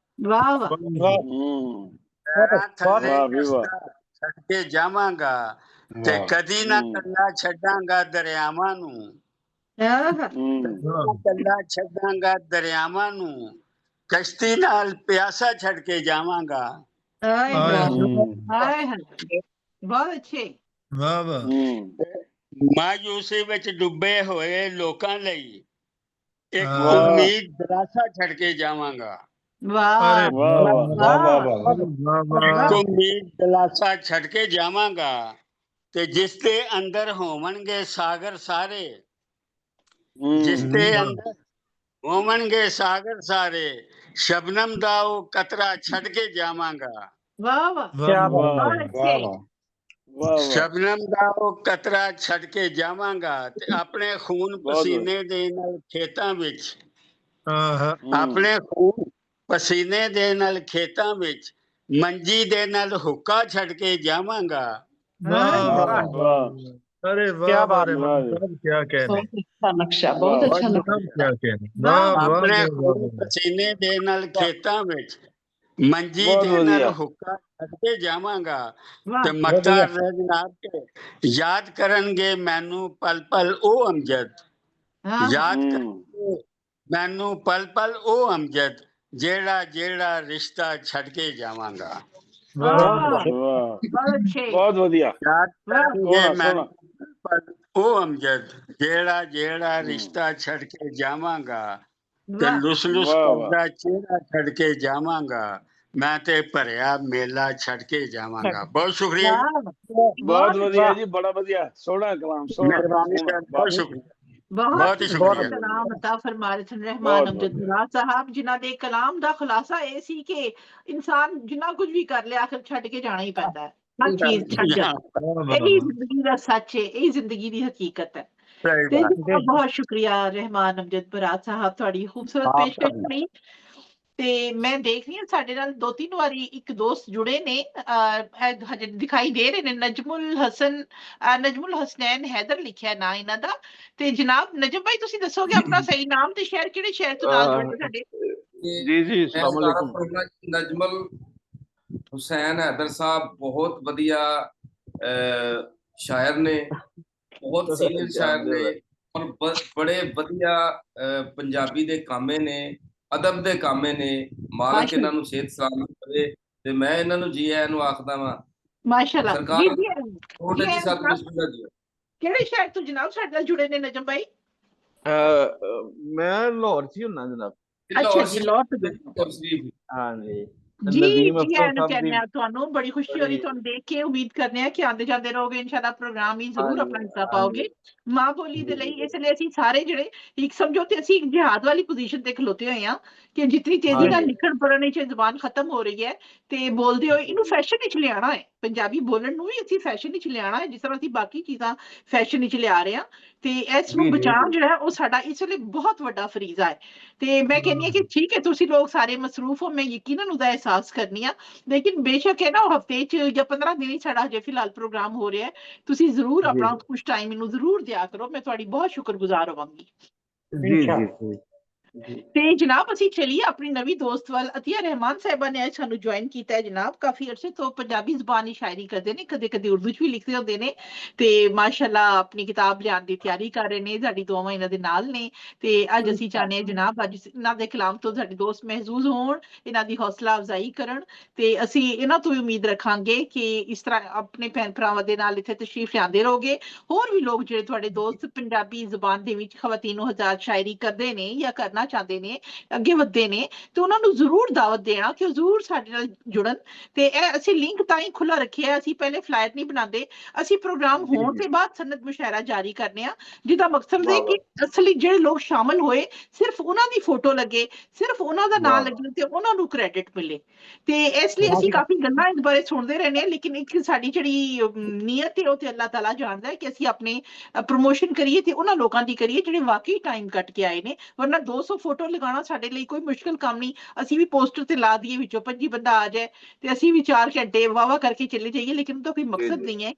ਪੈਰਾਂ ਥੱਲੇ ਰਸਤਾ ਛੱਡ ਕੇ ਜਾਵਾਂਗਾ ਤੇ ਕਦੀ ਨਾ ਕੱਲਾ ਛੱਡਾਂਗਾ ਦਰਿਆਵਾਂ ਨੂੰ। ਕੱਲਾ ਛੱਡਾਂਗਾ ਦਰਿਆਵਾਂ ਨੂੰ, ਕਸ਼ਤੀ ਨਾਲ ਪਿਆਸਾ ਛੱਡ ਕੇ ਜਾਵਾਂਗਾ। ਬਹੁਤ ਅੱਛੇ। ਮਾਯੂਸੀ ਵਿੱਚ ਡੁੱਬੇ ਹੋਏ ਲੋਕਾਂ ਲਈ ਇੱਕ ਉਮੀਦ ਦਿਲਾਸਾ ਛੱਡ ਕੇ ਜਾਵਾਂਗਾ। ਇੱਕ ਉਮੀਦ ਦਿਲਾਸਾ ਛੱਡ ਕੇ ਜਾਵਾਂਗਾ ਤੇ ਜਿਸ ਦੇ ਅੰਦਰ ਹੋਵਣਗੇ ਸਾਗਰ ਸਾਰੇ, ਜਿਸ ਦੇ ਅੰਦਰ ਹੋਵਣਗੇ ਸਾਗਰ ਸਾਰੇ, ਸ਼ਬਨਮ ਦਾ ਉਹ ਕਤਰਾ ਛੱਡ ਕੇ ਜਾਵਾਂਗਾ। ਸ਼ਬਨਮ ਦਾ ਉਹ ਕਤਰਾ ਛੱਡ ਕੇ ਜਾਵਾਂਗਾ ਤੇ ਆਪਣੇ ਖੂਨ ਪਸੀਨੇ ਦੇ ਨਾਲ ਖੇਤਾਂ ਵਿੱਚ, ਆਪਣੇ ਖੂਨ ਪਸੀਨੇ ਦੇ ਨਾਲ ਖੇਤਾਂ ਵਿੱਚ ਮੰਜੀ ਦੇ ਨਾਲ ਹੁੱਕਾ ਛੱਡ ਕੇ ਜਾਵਾਂਗਾ। अरे वाह क्या कहने, ਨਕਸ਼ਾ ਬਹੁਤ ਅੱਛਾ क्या कहने। ਆਪਣੇ ਖੂਨ ਪਸੀਨੇ ਦੇ ਨਾਲ ਖੇਤਾਂ ਵਿੱਚ ਮੰਜੀ ਦੇ ਨਾਲ ਹੁੱਕਾ ਛੱਡ ਕੇ ਜਾਵਾਂਗਾ ਤੇ ਮੱਤਾ ਜਨਾਬ ਕੇ ਯਾਦ ਕਰਨਗੇ ਮੈਨੂੰ ਪਲ ਪਲ ਉਹ ਅਮਜਦ, ਯਾਦ ਕਰਨਗੇ ਮੈਨੂੰ ਪਲ ਪਲ ਉਹ ਅਮਜਦ, ਜਿਹੜਾ ਜਿਹੜਾ ਰਿਸ਼ਤਾ ਛੱਡ ਕੇ ਜਾਵਾਂਗਾ। ਬਹੁਤ ਵਧੀਆ। ਯਾਦ ਕਰਨਗੇ ਮੈਨੂੰ ਉਹ ਅਮਜਦ, ਜਿਹੜਾ ਜਿਹੜਾ ਰਿਸ਼ਤਾ ਛੱਡ ਕੇ ਜਾਵਾਂਗਾ ਤੇ ਲੁਸ ਲੁਸ ਕਰਦਾ ਚਿਹਰਾ ਛੱਡ ਕੇ ਜਾਵਾਂਗਾ, ਮੈਂ ਤੇ ਭਰਿਆ ਮੇਲਾ ਛੱਡ ਕੇ ਜਾਵਾਂਗਾ। ਬਹੁਤ ਸ਼ੁਕਰੀਆ, ਬਹੁਤ ਵਧੀਆ ਜੀ, ਬੜਾ ਵਧੀਆ, ਸੋਹਣਾ ਕਲਾਮ, ਬਹੁਤ ਸ਼ੁਕਰੀਆ, ਬਹੁਤ ਹੀ ਸ਼ੁਕਰੀਆ। ਕਲਾਮ ਅਤਾ ਫਰਮਾ ਰਹੇ ਸਨ ਰਹਿਮਾਨ ਅਮਜਦ ਬਰਾੜ ਸਾਹਿਬ, ਜਿਨ੍ਹਾਂ ਦੇ ਕਲਾਮ ਦਾ ਖੁਲਾਸਾ ਇਹ ਸੀ ਕਿ ਇਨਸਾਨ ਜਿੰਨਾ ਕੁਝ ਵੀ ਕਰ ਲਿਆ ਆਖਿਰ ਛੱਡ ਕੇ ਜਾਣਾ ਹੀ ਪੈਂਦਾ ਹੈ। ਹਰ ਚੀਜ਼ ਛੱਡ ਜਾਣਾ, ਇਹੀ ਜ਼ਿੰਦਗੀ ਦਾ ਸੱਚ ਹੈ, ਇਹੀ ਜ਼ਿੰਦਗੀ ਦੀ ਹਕੀਕਤ ਹੈ। ਤੇ ਬਹੁਤ ਸ਼ੁਕਰੀਆ ਰਹਿਮਾਨ ਅਮਜਦ ਬਰਾੜ ਸਾਹਿਬ, ਤੁਹਾਡੀ ਖੂਬਸੂਰਤ ਪੇਸ਼ਕਸ਼ ਲਈ। ਤੇ ਮੈਂ ਦੇਖ ਰਹੀ ਹਾਂ ਸਾਡੇ ਨਾਲ 2-3 ਵਾਰੀ ਇੱਕ ਦੋਸਤ ਜੁੜੇ ਨੇ, ਹਜੇ ਦਿਖਾਈ ਦੇ ਰਹੇ ਨੇ, ਨਜਮੁਲ ਹਸਨੈਨ ਹੈਦਰ ਲਿਖਿਆ ਨਾ ਇਹਨਾਂ ਦਾ। ਤੇ ਜਨਾਬ ਨਜਮ ਭਾਈ ਤੁਸੀਂ ਦੱਸੋਗੇ ਆਪਣਾ ਸਹੀ ਨਾਮ ਤੇ ਸ਼ਹਿਰ, ਕਿਹੜੇ ਸ਼ਹਿਰ ਤੋਂ ਨਾਲ ਜੁੜੇ ਸਾਡੇ? ਜੀ अस्सलाम वालेकुम। ਨਜਮੁਲ ਹੁਸੈਨ ਹੈਦਰ ਸਾਹਿਬ ਬਹੁਤ ਵਧੀਆ ਸ਼ਾਇਰ ਨੇ, ਬਹੁਤ ਸੀਨੀਅਰ ਸ਼ਾਇਰ ਨੇ ਔਰ ਬੜੇ ਵਧੀਆ ਪੰਜਾਬੀ ਦੇ ਕਾਮੇ ਨੇ, ਅਦਬ ਦੇ ਕਾਮੇ ਨੇ। ਮਾਲਕ ਇਹਨਾਂ ਨੂੰ ਸਿਹਤ ਸਲਾਮਤ ਕਰੇ ਤੇ ਮੈਂ ਇਹਨਾਂ ਨੂੰ ਜੀ ਆਇਆਂ ਨੂੰ ਆਖਦਾ ਵਾਂ। ਮਾਸ਼ਾਅੱਲਾ। ਕਿਹੜੇ ਸ਼ਹਿਰ ਤੋਂ ਜਨਾਬ ਸਾਡੇ ਨਾਲ ਜੁੜੇ ਨੇ ਨਜਮ ਭਾਈ? ਮੈਂ ਲਾਹੌਰ ਚ ਹੀ ਹੁੰਨਾ ਜਨਾਬ। ਅੱਛਾ ਜੀ, ਲਾਹੌਰ ਤੋਂ। ਹਾਂਜੀ ਜੀ ਜੀ ਆਇਆਂ ਕਹਿੰਦੇ ਆ ਤੁਹਾਨੂੰ, ਬੜੀ ਖੁਸ਼ੀ ਹੋ ਰਹੀ ਤੁਹਾਨੂੰ ਦੇਖ ਕੇ। ਉਮੀਦ ਕਰਦੇ ਆ ਕਿ ਆਉਂਦੇ ਜਾਂਦੇ ਰਹੋਗੇ ਇਨਸ਼ਾਅੱਲਾ, ਪ੍ਰੋਗਰਾਮ ਵੀ ਜ਼ਰੂਰ ਆਪਣਾ ਹਿੱਸਾ ਪਾਓਗੇ ਮਾਂ ਬੋਲੀ ਦੇ ਲਈ। ਇਸ ਲਈ ਅਸੀਂ ਸਾਰੇ ਜਿਹੜੇ ਇੱਕ ਸਮਝੋ ਤੇ ਅਸੀਂ ਜਿਹਾਦ ਵਾਲੀ ਪੋਜੀਸ਼ਨ ਤੇ ਖਲੋਤੇ ਹੋਏ ਆ ਕਿ ਜਿਤਨੀ ਤੇਜ਼ੀ ਨਾਲ ਲਿਖਣ ਪੜ੍ਹਨ ਵਿੱਚ ਜ਼ੁਬਾਨ ਖਤਮ ਹੋ ਰਹੀ ਹੈ ਤੇ ਬੋਲਦੇ ਹੋਏ ਇਹਨੂੰ ਫੈਸ਼ਨ ਵਿੱਚ ਲਿਆਉਣਾ ਹੈ। ਪੰਜਾਬੀ ਬੋਲਣ ਨੂੰ ਵੀ ਅਸੀਂ ਫੈਸ਼ਨ ਵਿੱਚ ਲਿਆਉਣਾ ਹੈ, ਜਿਸ ਤਰ੍ਹਾਂ ਅਸੀਂ ਬਾਕੀ ਚੀਜ਼ਾਂ ਫੈਸ਼ਨ ਵਿੱਚ ਲਿਆ ਰਹੇ ਹਾਂ। ਤੇ ਇਸ ਨੂੰ ਬਚਾਉਣ ਜਿਹੜਾ ਉਹ ਸਾਡਾ ਇਸ ਵੇਲੇ ਬਹੁਤ ਵੱਡਾ ਫਰੀਜ਼ਾ ਹੈ। ਤੇ ਮੈਂ ਕਹਿੰਦੀ ਹਾਂ ਕਿ ਠੀਕ ਹੈ ਤੁਸੀਂ ਲੋਕ ਸਾਰੇ ਮਸਰੂਫ ਹੋ, ਮੈਂ ਯਕੀਨਨ ਉਹਦਾ ਅਹਿਸਾਸ ਕਰਨੀ ਆ। ਲੇਕਿਨ ਬੇਸ਼ੱਕ ਹੈ ਨਾ ਹਫਤੇ 'ਚ ਜਾਂ 15 ਦਿਨ ਹੀ ਸਾਡਾ ਹਜੇ ਫਿਲਹਾਲ ਪ੍ਰੋਗਰਾਮ ਹੋ ਰਿਹਾ ਹੈ, ਤੁਸੀਂ ਜ਼ਰੂਰ ਆਪਣਾ ਕੁਛ ਟਾਈਮ ਮੈਨੂੰ ਜ਼ਰੂਰ ਦਿਆ ਕਰੋ, ਮੈਂ ਤੁਹਾਡੀ ਬਹੁਤ ਸ਼ੁਕਰਗੁਜ਼ਾਰ ਹੋਵਾਂਗੀ। ਤੇ ਜਨਾਬ ਅਸੀਂ ਚਲੀਏ ਆਪਣੀ ਨਵੀਂ ਦੋਸਤ ਵੱਲ। ਅਤੀਆ ਰਹਿਮਾਨ ਸਾਹਿਬਾ ਨੇ ਅੱਜ ਸਾਨੂੰ ਜੁਆਇਨ ਕੀਤਾ ਹੈ ਜਨਾਬ। ਕਾਫੀ ਅਰਸੇ ਤੋਂ ਪੰਜਾਬੀ ਜ਼ਬਾਨ ਦੀ ਸ਼ਾਇਰੀ ਕਰਦੇ ਨੇ, ਕਦੇ ਕਦੇ ਉਰਦੂ 'ਚ ਵੀ ਲਿਖਦੇ ਹੁੰਦੇ ਨੇ ਤੇ ਮਾਸ਼ਾਅੱਲਾ ਆਪਣੀ ਕਿਤਾਬ ਲਿਆਉਣ ਦੀ ਤਿਆਰੀ ਕਰ ਰਹੇ ਨੇ। ਸਾਡੀ ਦੁਆਵਾਂ ਇਹਨਾਂ ਦੇ ਨਾਲ ਨੇ ਤੇ ਅੱਜ ਅਸੀਂ ਚਾਹੁੰਦੇ ਹਾਂ ਜਨਾਬ ਅੱਜ ਇਹਨਾਂ ਦੇ ਕਲਾਮ ਤੋਂ ਸਾਡੇ ਦੋਸਤ ਮਹਿਜ਼ੂਜ਼ ਹੋਣ, ਇਹਨਾਂ ਦੀ ਹੌਸਲਾ ਅਫਜ਼ਾਈ ਕਰਨ ਤੇ ਅਸੀਂ ਇਹਨਾਂ ਤੋਂ ਵੀ ਉਮੀਦ ਰੱਖਾਂਗੇ ਕਿ ਇਸ ਤਰ੍ਹਾਂ ਆਪਣੇ ਭੈਣ ਭਰਾਵਾਂ ਦੇ ਨਾਲ ਇੱਥੇ ਤਸ਼ਰੀਫ ਲਿਆਂਦੇ ਰਹੋਗੇ। ਹੋਰ ਵੀ ਲੋਕ ਜਿਹੜੇ ਤੁਹਾਡੇ ਦੋਸਤ ਪੰਜਾਬੀ ਜ਼ਬਾਨ ਦੇ ਵਿੱਚ ਖਵਾਤੀਨ ਹਜ਼ਾਰ ਸ਼ਾਇਰੀ ਕਰਦੇ ਨੇ ਜਾਂ ਕਰਨਾ ਚਾਹੁੰਦੇ ਨੇ, ਅੱਗੇ ਵਧਦੇ ਨੇ, ਤੇ ਉਹਨਾਂ ਨੂੰ ਜ਼ਰੂਰ ਦਾਵਤ ਦੇਣਾ ਕਿ ਉਹ ਜ਼ਰੂਰ ਸਾਡੇ ਨਾਲ ਜੁੜਨ। ਤੇ ਇਹ ਅਸੀਂ ਲਿੰਕ ਤਾਂ ਹੀ ਖੁੱਲਾ ਰੱਖਿਆ, ਅਸੀਂ ਪਹਿਲੇ ਫਲਾਇਰ ਨਹੀਂ ਬਣਾਉਂਦੇ, ਅਸੀਂ ਪ੍ਰੋਗਰਾਮ ਹੋਣ ਤੇ ਬਾਅਦ ਸਨਦ ਮੁਸ਼ਾਇਰਾ ਜਾਰੀ ਕਰਨੇ ਆ, ਜਿਹਦਾ ਮਕਸਦ ਹੈ ਕਿ ਅਸਲੀ ਜਿਹੜੇ ਲੋਕ ਸ਼ਾਮਲ ਹੋਏ ਸਿਰਫ ਉਹਨਾਂ ਦੀ ਫੋਟੋ ਲੱਗੇ, ਸਿਰਫ ਉਹਨਾਂ ਦਾ ਨਾਮ ਲੱਗੇ ਤੇ ਉਹਨਾਂ ਨੂੰ ਕ੍ਰੈਡਿਟ ਮਿਲੇ। ਤੇ ਇਸ ਲਈ ਅਸੀਂ ਕਾਫੀ ਗੱਲਾਂ ਇਸ ਬਾਰੇ ਸੁਣਦੇ ਰਹਿੰਦੇ ਹਾਂ, ਲੇਕਿਨ ਇੱਕ ਸਾਡੀ ਜਿਹੜੀ ਨੀਅਤ ਹੈ ਉਹ ਤੇ ਅੱਲਾਹ ਤਾਲਾ ਜਾਣਦਾ ਹੈ ਕਿ ਅਸੀਂ ਆਪਣੇ ਪ੍ਰਮੋਸ਼ਨ ਕਰੀਏ ਤੇ ਉਹਨਾਂ ਲੋਕਾਂ ਦੀ ਕਰੀਏ ਜਿਹੜੇ ਵਾਕਈ ਟਾਈਮ ਕੱਟ ਕੇ ਆਏ ਨੇ। ਵਰਨਾ 200 ਫੋਟੋ ਲਗਾਉਣਾ ਸਾਡੇ ਲਈ ਕੋਈ ਮੁਸ਼ਕਿਲ ਕੰਮ ਨਹੀਂ। ਅਸੀਂ ਵੀ ਪੋਸਟਰ ਤੇ ਲਾ ਦਈਏ, ਵਿੱਚੋਂ 25 ਬੰਦਾ ਆ ਜਾਏ ਤੇ ਅਸੀਂ ਵੀ 4 ਘੰਟੇ ਵਾਵਾ ਕਰਕੇ ਚਲੇ ਜਾਈਏ, ਲੇਕਿਨ ਉਹਦਾ ਕੋਈ ਮਕਸਦ ਨਹੀਂ ਹੈ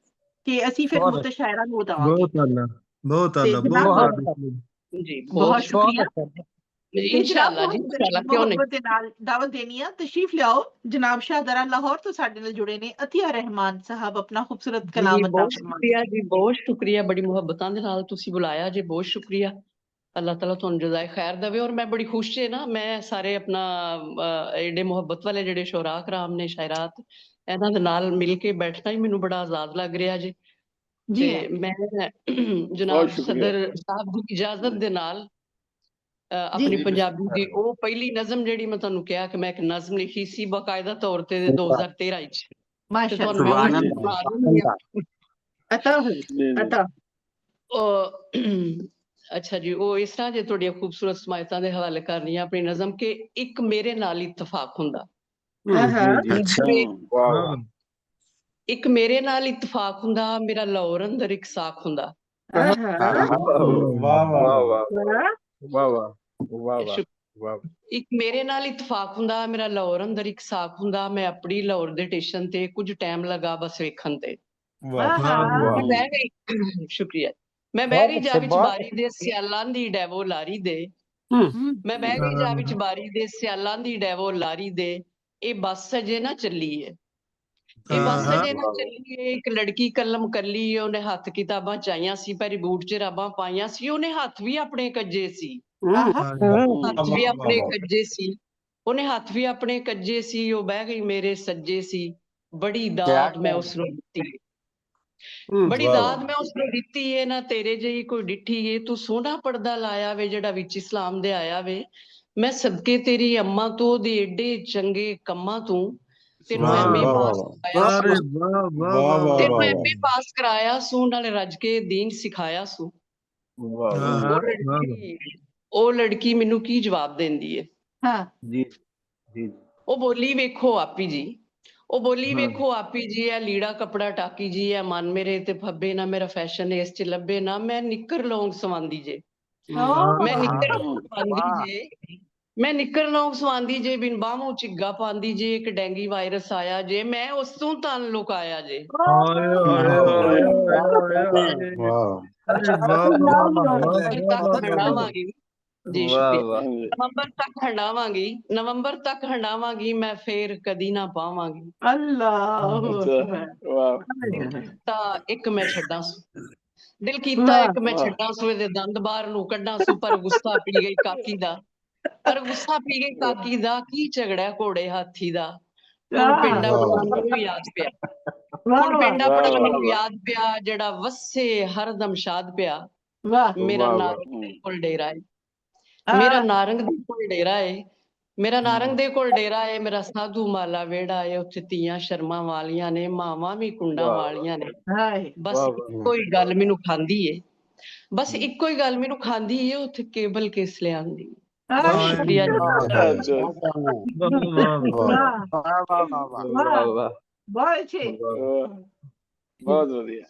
ਕਿ ਅਸੀਂ ਫਿਰ ਮੁਤਸ਼ਾਇਰਾ ਨੂੰ ਉਦਾਵਾਂਗੇ। ਬਹੁਤ ਆਲਾ ਜੀ ਬਹੁਤ ਸ਼ੁਕਰੀਆ। इंशाल्लाह जी, इंशाल्लाह, क्यों नहीं। ਮੁਹੱਬਤ ਦੇ ਨਾਲ ਦਾਵਤ ਦੇਣੀ ਆ, ਤਸ਼ਰੀਫ ਲਿਆਓ। ਜਨਾਬ ਸ਼ਾਹਦਰਾ ਲਾਹੌਰ ਤੋਂ ਸਾਡੇ ਨਾਲ ਜੁੜੇ ਨੇ ਅਤੀਆ ਰਹਿਮਾਨ ਸਾਹਿਬ, ਆਪਣਾ ਖੂਬਸੂਰਤ ਕਲਾਮ ਅਤਾ ਬਹੁਤ ਸ਼ੁਕਰੀਆ ਜੀ, ਬਹੁਤ ਸ਼ੁਕਰੀਆ, ਬੜੀ ਮੁਹੱਬਤਾਂ ਦੇ ਨਾਲ ਤੁਸੀਂ ਬੁਲਾਇਆ ਜੀ, ਬਹੁਤ ਸ਼ੁਕਰੀਆ। ਅੱਲਾਹ ਤਾਲਾ ਤੁਹਾਨੂੰ ਜਜ਼ਾਏ ਖੈਰ ਦੇਵੇ। ਔਰ ਮੈਂ ਬੜੀ ਖੁਸ਼ ਹੈ ਨਾ, ਮੈਂ ਸਾਰੇ ਆਪਣਾ ਏਡੇ ਮੁਹੱਬਤ ਵਾਲੇ ਜਿਹੜੇ ਸ਼ੋਰਾ ਕਰਾਮ ਨੇ, ਸ਼ਾਇਰਾਤ, ਇਹਨਾਂ ਦੇ ਨਾਲ ਮਿਲ ਕੇ ਬੈਠਣਾ ਹੀ ਮੈਨੂੰ ਬੜਾ ਆਜ਼ਾਦ ਲੱਗ ਰਿਹਾ ਜੀ। ਤੇ ਮੈਂ ਜਨਾਬ ਸਦਰ ਸਾਹਿਬ ਦੀ ਇਜਾਜ਼ਤ ਦੇ ਨਾਲ ਆਪਣੀ ਪੰਜਾਬੀ ਦੀ ਉਹ ਪਹਿਲੀ ਨਜ਼ਮ ਜਿਹੜੀ ਮੈਂ ਤੁਹਾਨੂੰ ਕਿਹਾ ਕਿ ਮੈਂ ਇੱਕ ਨਜ਼ਮ ਲਿਖੀ ਸੀ ਬਾਕਾਇਦਾ ਤੌਰ ਤੇ 2013 ਵਿੱਚ, ਅੱਛਾ ਜੀ, ਉਹ ਇਸ ਤਰ੍ਹਾਂ ਜੇ ਤੁਹਾਡੀਆਂ ਖੂਬਸੂਰਤ ਸਮਾਇਤਾਂ ਦੇ ਹਵਾਲੇ ਕਰਨੀ ਆ ਆਪਣੀ ਨਜ਼ਮ ਕਿ ਇੱਕ ਮੇਰੇ ਨਾਲ ਇਤਫਾਕ ਹੁੰਦਾ। ਇੱਕ ਮੇਰੇ ਨਾਲ ਇਤਫਾਕ ਹੁੰਦਾ, ਮੇਰਾ ਲਾਹੌਰ ਅੰਦਰ ਇੱਕ ਸਾਖ ਹੁੰਦਾ। ਇੱਕ ਮੇਰੇ ਨਾਲ ਇਤਫਾਕ ਹੁੰਦਾ, ਮੇਰਾ ਲਾਹੌਰ ਅੰਦਰ ਇੱਕ ਸਾਖ ਹੁੰਦਾ। ਮੈਂ ਆਪਣੀ ਲਾਹੌਰ ਦੇ ਸਟੇਸ਼ਨ ਤੇ ਕੁਝ ਟਾਈਮ ਲਗਾ ਬਸ ਵੇਖਣ ਤੇ। ਸ਼ੁਕਰੀਆ। ਮੈਂ ਬਹਿ ਗਈ ਜਾ ਵਿੱਚ ਬਾਰੀ ਦੇ ਸਿਆਲਾਂ ਦੀ ਡੈਵੋ ਲਾਰੀ ਦੇ, ਮੈਂ ਬਹਿ ਗਈ ਜਾ ਵਿੱਚ ਬਾਰੀ ਦੇ ਸਿਆਲਾਂ ਦੀ ਡੈਵੋ ਲਾਰੀ ਦੇ। ਇਹ ਬੱਸ ਅਜੇ ਨਾ ਚੱਲੀ ਏ, ਇਹ ਬੱਸ ਅਜੇ ਨਾ ਚੱਲੀ ਏ। ਇੱਕ ਲੜਕੀ ਕਲਮ ਕੱਲੀ, ਉਹਨੇ ਹੱਥ ਕਿਤਾਬਾਂ ਚਾਹੀਆਂ ਸੀ, ਪੈਰੀ ਬੂਟ ਚ ਰਾਬਾਂ ਪਾਈਆਂ ਸੀ। ਉਹਨੇ ਹੱਥ ਵੀ ਆਪਣੇ ਕੱਜੇ ਸੀ, ਹੱਥ ਵੀ ਆਪਣੇ ਕੱਜੇ ਸੀ, ਉਹਨੇ ਹੱਥ ਵੀ ਆਪਣੇ ਕੱਜੇ ਸੀ। ਉਹ ਬਹਿ ਗਈ ਮੇਰੇ ਸੱਜੇ ਸੀ, ਬੜੀ ਦਾਤ ਮੈਂ ਉਸਨੂੰ ਦਿੱਤੀ, ਬੜੀ ਦਾਤ ਮੈਂ ਉਸਨੂੰ ਦਿੱਤੀ ਏ। ਨਾ ਤੇਰੇ ਜਿਹੀ ਕੋਈ ਡਿੱਠੀ ਏ, ਤੂੰ ਸੋਹਣਾ ਪਰਦਾ ਲਾਇਆ ਵੇ ਜਿਹੜਾ ਵਿੱਚ ਇਸਲਾਮ ਦੇ ਆਇਆ ਵੇ। ਮੈਂ ਸਦਕੇ ਤੇਰੀ ਅੰਮਾ ਤੋਂ, ਉਹਦੇ ਏਡੇ ਚੰਗੇ ਕੰਮਾਂ ਤੋਂ ਤੈਨੂੰ ਐਮਏ ਪਾਸ ਕਰਾਇਆ ਸੂ, ਨਾਲੇ ਰੱਜ ਕੇ ਦੀਨ ਸਿਖਾਇਆ ਸੂ। ਉਹ ਲੜਕੀ ਮੈਨੂੰ ਕੀ ਜਵਾਬ ਦਿੰਦੀ ਏ? ਉਹ ਬੋਲੀ ਵੇਖੋ ਆਪੀ ਜੀ, ਉਹ ਬੋਲੀ ਵੇਖੋ ਆਪੀ ਜੀ, ਇਹ ਲੀੜਾ ਕੱਪੜਾ ਟਾਕੀ ਜੀ, ਇਹ ਮਨ ਮੇਰੇ ਤੇ ਫੱਬੇ ਨਾ, ਮੇਰਾ ਫੈਸ਼ਨ ਇਸ ਚ ਲੱਭੇ ਨਾ। ਮੈਂ ਨਿੱਕਰ ਲੌਂਗ ਸਵਾਂਦੀ ਜੇ, ਮੈਂ ਨਿੱਕਰ ਸਵਾਂਦੀ ਜੇ, ਮੈਂ ਨਿੱਕਰ ਲੌਂਗ ਸਵਾਂਦੀ ਜੇ, ਬਿਨ ਬਾਹੋਂ ਝਿੱਗਾ ਪਾਉਂਦੀ ਜੇ। ਇੱਕ ਡੈਂਗੀ ਵਾਇਰਸ ਆਇਆ ਜੇ, ਮੈਂ ਉਸ ਤੋਂ ਤਨ ਲੁਕਾਇਆ ਜੇ। ਜੀ ਸ਼ੁਕਰੀਆ। ਨਵੰਬਰ ਤੱਕ ਹੰਡਾਵਾਂਗੀ, ਨਵੰਬਰ ਤੱਕ ਹੰਡਾਵਾਂਗੀ, ਮੈਂ ਫੇਰ ਕਦੀ ਨਾ ਪਾਵਾਂਗੀ। ਤਾਂ ਇੱਕ ਮੈਂ ਛੱਡਾਂ ਸੂ, ਦਿਲ ਕੀਤਾ ਇੱਕ ਮੈਂ ਛੱਡਾਂ ਸੂ, ਇਹਦੇ ਦੰਦ ਬਾਹਰ ਨੂੰ ਕੱਢਾਂ ਸੂ। ਪਰ ਗੁੱਸਾ ਪੀ ਗਈ ਕਾਕੀ ਦਾ, ਪਰ ਗੁੱਸਾ ਪੀ ਗਈ ਕਾਕੀ ਦਾ। ਕੀ ਝਗੜਾ ਘੋੜੇ ਹਾਥੀ ਦਾ, ਹੁਣ ਪਿੰਡ ਆਪਣਾ ਮੈਨੂੰ ਯਾਦ ਪਿਆ, ਹੁਣ ਪਿੰਡ ਆਪਣਾ ਮੈਨੂੰ ਯਾਦ ਪਿਆ, ਜਿਹੜਾ ਵਸੇ ਹਰਦਮ ਸ਼ਾਦ ਪਿਆ। ਮੇਰਾ ਨਾਰੰਗ ਦੇ ਕੋਲ ਡੇਰਾ ਏ, ਮੇਰਾ ਨਾਰੰਗ ਦੇ ਕੋਲ ਡੇਰਾ ਏ, ਮੇਰਾ ਨਾਰੰਗ ਦੇ ਕੋਲ ਡੇਰਾ ਏ। ਮੇਰਾ ਸਾਧੂ ਮਾਲਾ ਵਿਹੜਾ ਏ, ਉੱਥੇ ਧੀਆਂ ਸ਼ਰਮਾਂ ਵਾਲੀਆਂ ਨੇ, ਮਾਵਾਂ ਵੀ ਕੁੰਡਾਂ ਵਾਲੀਆਂ ਨੇ। ਬਸ ਇੱਕੋ ਹੀ ਗੱਲ ਮੈਨੂੰ ਖਾਂਦੀ ਏ, ਬਸ ਇੱਕੋ ਹੀ ਗੱਲ ਮੈਨੂੰ ਖਾਂਦੀ ਏ, ਉੱਥੇ ਕੇਬਲ ਕਿਸ ਲਿਆਂਦੀ। ਬਹੁਤ ਸ਼ੁਕਰੀਆ ਜੀ, ਬਹੁਤ ਵਧੀਆ।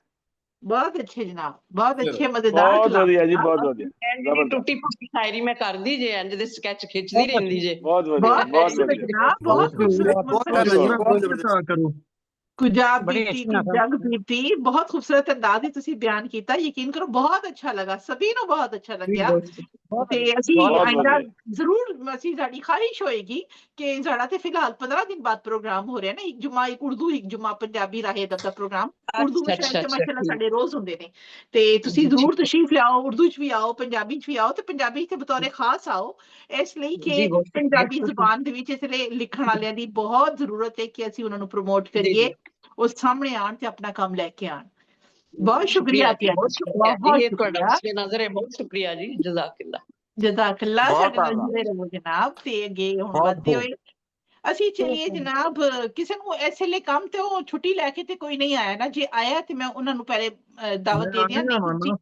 ਬਹੁਤ ਅੱਛੇ ਜਨਾਬ, ਬਹੁਤ ਅੱਛੇ ਮਜ਼ੇਦਾਰ ਬਹੁਤ ਕਲਾਮ। ਵਧੀਆ ਜੀ, ਬਹੁਤ ਵਧੀਆ, ਜਿਹੜੀ ਟੁੱਟੀ ਫੁੱਟੀ ਸ਼ਾਇਰੀ ਮੈਂ ਕਰਦੀ ਜੇ ਇੰਜ ਦੇ ਸਕੈਚ ਖਿੱਚਦੀ ਰਹਿੰਦੀ ਜੇ। ਬਹੁਤ ਵਧੀਆ, ਬਹੁਤ ਬਹੁਤ ਅੱਛੇ ਵਧੀਆ। ਜਨਾਬ, ਬਹੁਤ ਖੂਬਸੂਰਤ ਬਹੁਤ ਤਾਂ ਕਰੋ। गुजाब बड़ी बीती अच्छी की नकल। जंग बीती, बहुत खूबसूरत अंदाज ਵਿੱਚ ਤੁਸੀਂ ਬਿਆਨ ਕੀਤਾ। ਯਕੀਨ ਕਰੋ ਬਹੁਤ ਅੱਛਾ ਲੱਗਾ, ਸਭੀ ਨੂੰ ਬਹੁਤ ਅੱਛਾ ਲੱਗਿਆ। ਤੇ ਅਸੀਂ ਬਹੁਤ ਆਇੰਦਾ ਵਧੀਆ। ਜ਼ਰੂਰ, ਅਸੀਂ ਸਾਡੀ ਖਾਹਿਸ਼ ਹੋਏਗੀ ਕਿ ਸਾਡਾ ਤੇ ਫਿਲਹਾਲ 15 ਦਿਨ ਬਾਅਦ ਪ੍ਰੋਗਰਾਮ ਹੋ ਰਿਹਾ ਨਾ, ਇੱਕ ਜੁਮਾ ਇੱਕ ਉਰਦੂ, ਇੱਕ ਜੁਮਾ ਪੰਜਾਬੀ ਰਾਹੇ ਦਾ ਪ੍ਰੋਗਰਾਮ। ਉਰਦੂ ਵਿੱਚ ਅੱਛਾ ਤੇ ਅੱਛਾ ਮਾਸ਼ਾਅੱਲਾ ਠੀਕ ਸਾਡੇ ਰੋਜ਼ ਹੁੰਦੇ ਨੇ, ਤੇ ਤੁਸੀਂ ਜ਼ਰੂਰ ਤਸ਼ਰੀਫ ਲਿਆਓ। ਉਰਦੂ ਚ ਵੀ ਆਓ, ਪੰਜਾਬੀ ਚ ਵੀ ਆਓ, ਤੇ ਪੰਜਾਬੀ ਤੇ ਬਤੌਰੇ ਖਾਸ ਆਓ, ਇਸ ਲਈ ਜੀ ਕਿ ਬਹੁਤ ਪੰਜਾਬੀ ਜ਼ੁਬਾਨ ਦੇ ਵਿੱਚ ਇਸ ਲਈ ਲਿਖਣ ਵਾਲਿਆਂ ਦੀ ਬਹੁਤ ਜ਼ਰੂਰਤ ਹੈ ਕਿ ਅਸੀਂ ਉਹਨਾਂ ਨੂੰ ਪ੍ਰਮੋਟ ਕਰੀਏ, ਉਹ ਸਾਹਮਣੇ ਆਣ ਤੇ ਆਪਣਾ ਕੰਮ ਲੈ ਕੇ ਆਣ। ਬਹੁਤ ਸ਼ੁਕਰੀਆ ਜੀ, ਬਹੁਤ ਸ਼ੁਕਰੀਆ ਬਹੁਤ ਜੀ, ਇਹ ਤੁਹਾਡਾ ਸ਼ੁਕਰੀਆ, ਉਸਵੇ ਨਜ਼ਰ ਹੈ, ਬਹੁਤ ਸ਼ੁਕਰੀਆ ਜੀ, ਜਜ਼ਾਕਿल्ला। ਜਜ਼ਾਕੱਲਾ। ਬਹੁਤ ਸਾਡੇ ਨਾਲ ਆਲਾ। ਜੁੜੇ ਰਹੋ ਜਨਾਬ, ਤੇ ਅੱਗੇ ਹੁਣ ਬਹੁਤ ਵਧਦੇ ਬਹੁਤ ਹੋਏ ਅਸੀਂ ਚਲੀਏ ਜਨਾਬ। ਕਿਸੇ ਨੂੰ ਇਸ ਵੇਲੇ ਕੰਮ ਤੇ ਉਹ ਛੁੱਟੀ ਲੈ ਕੇ ਤੇ ਕੋਈ ਨਹੀਂ ਆਇਆ ਨਾ, ਜੇ ਆਇਆ ਤੇ ਮੈਂ ਉਹਨਾਂ ਨੂੰ ਪਹਿਲੇ ਦਾਵਤ ਦੇ ਦਿਆਂ। ਮੈਂ ਆਇਆ ਜੀ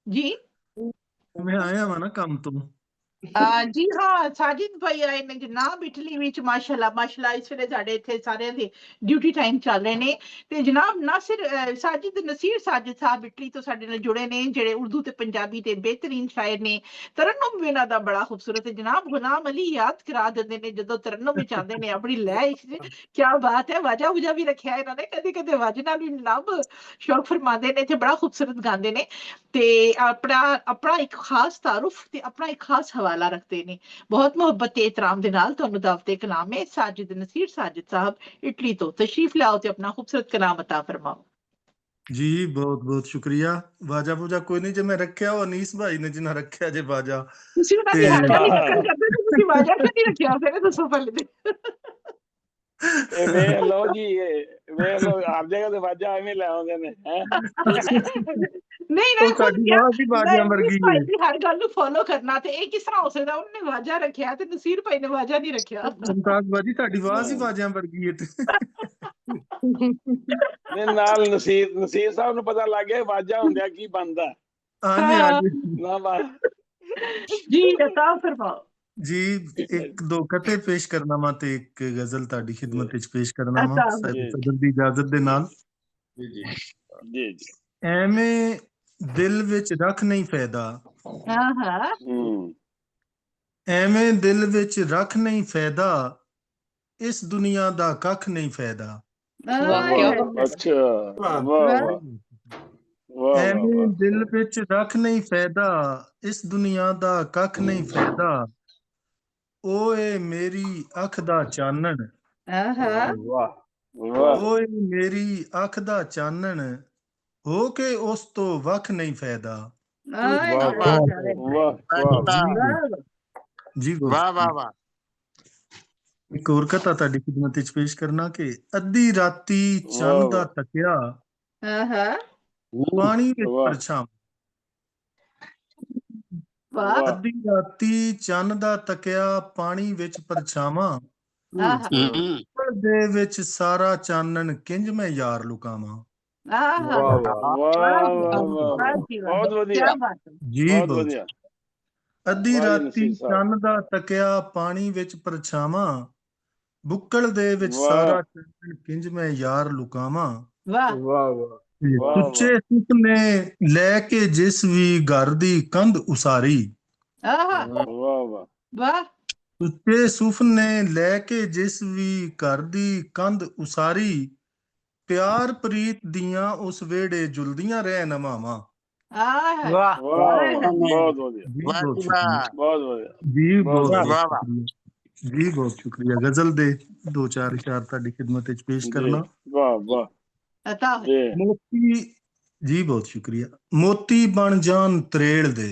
ਜੀ ਮੈਂ ਆਇਆ ਵਾ ਨਾ ਕੰਮ ਤੋਂ। ਜੀ ਹਾਂ, ਸਾਜਿਦ ਭਾਈ ਆਏ ਨੇ ਜਨਾਬ ਇਟਲੀ ਵਿੱਚ। ਮਾਸ਼ਾਅੱਲਾ ਮਾਸ਼ਾਅੱਲਾ, ਇਸ ਵੇਲੇ ਸਾਡੇ ਇੱਥੇ ਸਾਰਿਆਂ ਦੇ ਡਿਊਟੀ ਟਾਈਮ ਚੱਲ ਰਹੇ ਨੇ। ਤੇ ਜਨਾਬ ਨਾਸਿਰ ਸਾਜਿਦ ਨਸੀਰ ਸਾਜਿਦ ਸਾਹਿਬ ਇਟਲੀ ਤੋਂ ਸਾਡੇ ਨਾਲ ਜੁੜੇ ਨੇ, ਜਿਹੜੇ ਉਰਦੂ ਤੇ ਪੰਜਾਬੀ ਦੇ ਬਿਹਤਰੀਨ ਸ਼ਾਇਰ ਨੇ। ਤਰਨਮ ਵੀ ਇਹਨਾਂ ਦਾ ਬੜਾ ਖੂਬਸੂਰਤ ਹੈ ਜਨਾਬ। ਗੁਲਾਮ ਅਲੀ ਯਾਦ ਕਰਾ ਦਿੰਦੇ ਨੇ ਜਦੋਂ ਤਰਨਮ ਵਿੱਚ ਆਉਂਦੇ ਨੇ ਆਪਣੀ ਲੈਅ ਚ। ਕਿਆ ਬਾਤ ਹੈ, ਵਾਜਾ ਵੂਜਾ ਵੀ ਰੱਖਿਆ ਇਹਨਾਂ ਨੇ, ਕਦੇ ਕਦੇ ਵਾਜੇ ਨਾਲ ਵੀ ਜਨਾਬ ਸ਼ੌਕ ਫਰਮਾਉਂਦੇ ਨੇ, ਤੇ ਬੜਾ ਖੂਬਸੂਰਤ ਗਾਉਂਦੇ ਨੇ। ਤੇ ਆਪਣਾ ਇੱਕ ਖਾਸ ਤਾਰੁਫ ਤੇ ਆਪਣਾ ਇੱਕ ਖਾਸ ਹਵਾਲਾ ਰੱਖਦੇ ਨੇ। ਬਹੁਤ ਮੁਹੱਬਤ ਤੇ ਇਤਰਾਮ ਦੇ ਨਾਲ ਤੁਹਾਨੂੰ ਦਾਵਤ ਕਲਾਮ ਹੈ ਸਾਜਿਦ ਨਸੀਰ ਸਾਜਿਦ ਸਾਹਿਬ ਇਟਲੀ ਤੋਂ। ਤਸ਼ਰੀਫ ਲਿਆਓ ਤੇ ਆਪਣਾ ਖੂਬਸੂਰਤ ਕਲਾਮ ਅਤਾ ਫਰਮਾਓ। ਜੀ ਬਹੁਤ ਬਹੁਤ ਸ਼ੁਕਰੀਆ। ਵਾਜਾ ਬੂਜਾ ਕੋਈ ਨਹੀਂ, ਜੇ ਮੈਂ ਰੱਖਿਆ ਉਹ ਅਨੀਸ ਭਾਈ ਨੇ ਜਿੰਨਾ ਰੱਖਿਆ ਜੇ ਵਾਜਾ। ਤੁਸੀਂ ਉਹਨਾਂ ਦੀ ਹਰ ਗੱਲ ਨਕਲ ਕਰਦੇ ਹੋ, ਤੁਸੀਂ ਵਾਜਾ ਕਿਉਂ ਨਹੀਂ ਰੱਖਿਆ ਫਿਰ ਦੱਸੋ ਪਹਿਲੇ ਤੇ। ਇਹ ਵੇਖ ਲਓ ਜੀ, ਇਹ ਵੇਖ ਲਓ ਹਰ ਜਗ੍ਹਾ ਤੇ ਵਾਜਾ ਐਵੇਂ ਲੈ ਆਉਂਦੇ ਨੇ ਹੈ। ਨਹੀਂ ਉਹ ਸਾਡੀ ਆਵਾਜ਼ ਹੀ ਵਾਜਿਆਂ ਵਰਗੀ ਭਾਈ ਹੈ। ਦੀ ਹਰ ਗੱਲ ਨੂੰ ਫੋਲੋ ਕਰਨਾ, ਤੇ ਇਹ ਕਿਸ ਤਰ੍ਹਾਂ ਹੋ ਸਕਦਾ ਉਹਨੇ ਵਾਜਾ ਰੱਖਿਆ ਤੇ ਨਸੀਰ ਭਾਈ ਨੇ ਵਾਜਾ ਨਹੀਂ ਰੱਖਿਆ। ਮੁਮਤਾਜ਼ ਬਾਜੀ ਸਾਡੀ ਆਵਾਜ਼ ਹੀ ਵਾਜਿਆਂ ਵਰਗੀ ਹੈ। ਨੇ ਨਾਲ ਨਸੀਰ ਸਾਹਿਬ ਨੂੰ ਪਤਾ ਲੱਗ ਗਿਆ ਵਾਜਾ ਹੁੰਦਿਆ ਕੀ ਬਣਦਾ। ਹਾਂਜੀ ਹਾਂਜੀ ਨਾ ਜੀ ਅਤਾ ਫਰਮਾਓ ਜੀ। ਇੱਕ ਦੋ ਕਤੇ ਪੇਸ਼ ਕਰਨਾ ਵਾ ਤੇ ਇੱਕ ਗਜ਼ਲ ਤੁਹਾਡੀ ਖਿਦਮਤ ਵਿੱਚ ਪੇਸ਼ ਕਰਨਾ ਵਾ ਸਦਰ ਦੀ ਇਜਾਜ਼ਤ ਦੇ ਨਾਲ। ਜੀ ਜੀ ਜੀ। ਐਵੇਂ ਦਿਲ ਵਿੱਚ ਰੱਖ ਨਹੀਂ ਫਾਇਦਾ, ਐਵੇਂ ਦਿਲ ਵਿੱਚ ਰੱਖ ਨਹੀਂ ਫਾਇਦਾ, ਇਸ ਦੁਨੀਆ ਦਾ ਕੱਖ ਨਹੀਂ ਫਾਇਦਾ। ਐਵੇਂ ਦਿਲ ਵਿੱਚ ਰੱਖ ਨਹੀਂ ਫਾਇਦਾ, ਇਸ ਦੁਨੀਆ ਦਾ ਕੱਖ ਨਹੀਂ ਫਾਇਦਾ, ਓਏ ਮੇਰੀ ਅੱਖ ਦਾ ਚਾਨਣ, ਓਏ ਮੇਰੀ ਅੱਖ ਦਾ ਚਾਨਣ, ਹੋ ਕੇ ਉਸ ਤੋਂ ਵੱਖ ਨਹੀਂ ਫਾਇਦਾ। ਜੀ ਵਾਹ ਵਾਹ ਵਾਹ। ਇੱਕ ਹੋਰ ਕਥਾ ਤੁਹਾਡੀ ਖਿਦਮਤ ਵਿੱਚ ਪੇਸ਼ ਕਰਨਾ ਕਿ ਅੱਧੀ ਰਾਤੀ ਚੰਨ ਦਾ ਤਕਿਆ ਪਾਣੀ ਵਿੱਚ ਪਰਛਾਵਾਂ। ਅੱਧੀ ਰਾਤੀ ਚੰਨ ਦਾ ਤਕਿਆ ਪਾਣੀ ਵਿੱਚ ਪਰਛਾਵਾਂ, ਦੇ ਵਿੱਚ ਸਾਰਾ ਚਾਨਣ ਕਿੰਜ ਮੈਂ ਯਾਰ ਲੁਕਾਵਾਂ। ਬਹੁਤ ਵਧੀਆ ਜੀ ਬਹੁਤ ਵਧੀਆ। ਅੱਧੀ ਰਾਤੀ ਚੰਨ ਦਾ ਤਕਿਆ ਪਾਣੀ ਵਿੱਚ ਪਰਛਾਵਾਂ, ਬੁੱਕਲ ਦੇ ਵਿੱਚ ਸਾਰਾ ਚਾਨਣ ਕਿੰਜ ਮੈਂ ਯਾਰ ਲੁਕਾਵਾਂ। ਸੁੱਚੇ ਸੁਪਨੇ ਲੈ ਕੇ ਜਿਸ ਵੀ ਘਰ ਦੀ ਕੰਧ ਉਸਾਰੀ, ਸੁੱਚੇ ਸੁਪਨੇ ਲੈ ਕੇ ਜਿਸ ਵੀ ਘਰ ਦੀ ਕੰਧ ਉਸਾਰੀ, ਪਿਆਰ ਪ੍ਰੀਤ ਦੀਆਂ ਉਸ ਵੇੜੇ ਜੁਲਦੀਆਂ ਰਹਿ ਨਵਾਵਾਂ। ਵਾਹ ਬਹੁਤ ਵਧੀਆ ਜੀ ਬਹੁਤ ਬਹੁਤ ਵਧੀਆ ਜੀ ਜੀ ਬਹੁਤ ਸ਼ੁਕਰੀਆ। ਗਜ਼ਲ ਦੇ ਦੋ ਚਾਰ ਇਸ਼ਾਰ ਤੁਹਾਡੀ ਖਿਦਮਤ ਵਿੱਚ ਪੇਸ਼ ਕਰਨਾ। ਵਾਹ ਵਾਹ। ਮੋਤੀ ਜੀ ਬਹੁਤ ਸ਼ੁਕਰੀਆ। ਮੋਤੀ ਬਣ ਜਾਣ ਤਰੇਲ ਦੇ,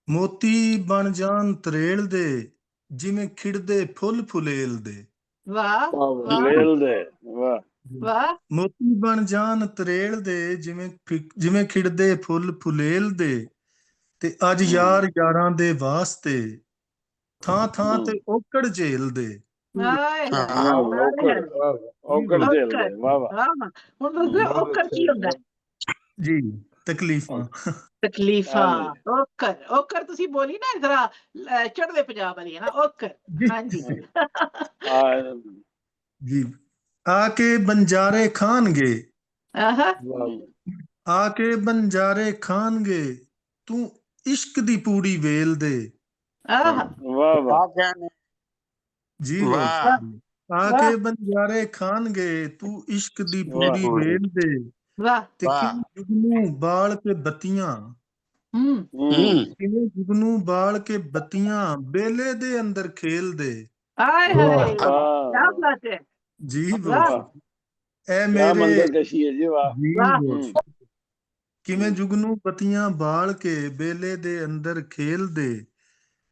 ਮੋਤੀ ਬਣ ਜਾਣ ਤਰੇਲ ਦੇ, ਜਿਵੇਂ ਖਿੜਦੇ ਫੁੱਲ ਫੁਲੇਲ ਦੇ। ਮੋਤੀ ਬਣ ਜਾਣ ਤਰੇਲ ਦੇ, ਜਿਵੇਂ ਖਿੜਦੇ ਫੁੱਲ ਫੁਲੇਲ ਦੇ, ਤੇ ਅੱਜ ਯਾਰ ਯਾਰਾਂ ਦੇ ਵਾਸਤੇ ਥਾਂ ਥਾਂ ਤੇ ਔਕੜ ਝੇਲ ਦੇ। ਜੀ ਤਕਲੀਫਾਂ ਔਕਰ ਤੁਸੀਂ ਬੋਲੀ ਨਾ ਜਰਾ ਚੜ੍ਹਦੇ ਪੰਜਾਬ ਵਾਲੀ ਹੈ ਨਾ ਔਕਰ। ਹਾਂਜੀ ਜੀ। ਆ ਕੇ ਬੰਜਾਰੇ ਖਾਣਗੇ, ਆ ਕੇ ਬੰਜਾਰੇ ਖਾਣਗੇ ਤੂੰ ਇਸ਼ਕ ਦੀ ਪੂੜੀ ਵੇਲ ਦੇ। ਵਾਹ ਵਾਹ ਜੀ ਆ ਕੇ ਬੰਜਾਰੇ ਖਾਣਗੇ ਤੂੰ ਇਸ਼ਕ ਦੀ ਪੂੜੀ ਵੇਲ ਦੇ। ਤੇ ਕਿਵੇਂ ਜੁਗਨੂ ਬਾਲ ਕੇ ਬੱਤੀਆਂ, ਕਿਵੇਂ ਜੁਗਨੂ ਬਾਲ ਕੇ ਬੱਤੀਆਂ ਬੇਲੇ ਦੇ ਅੰਦਰ ਖੇਲਦੇ। ਜੀ ਐ ਮੇਰੇ ਕਿਵੇਂ ਜੁਗਨੂ ਬੱਤੀਆਂ ਬਾਲ ਕੇ ਬੇਲੇ ਦੇ ਅੰਦਰ ਖੇਲਦੇ।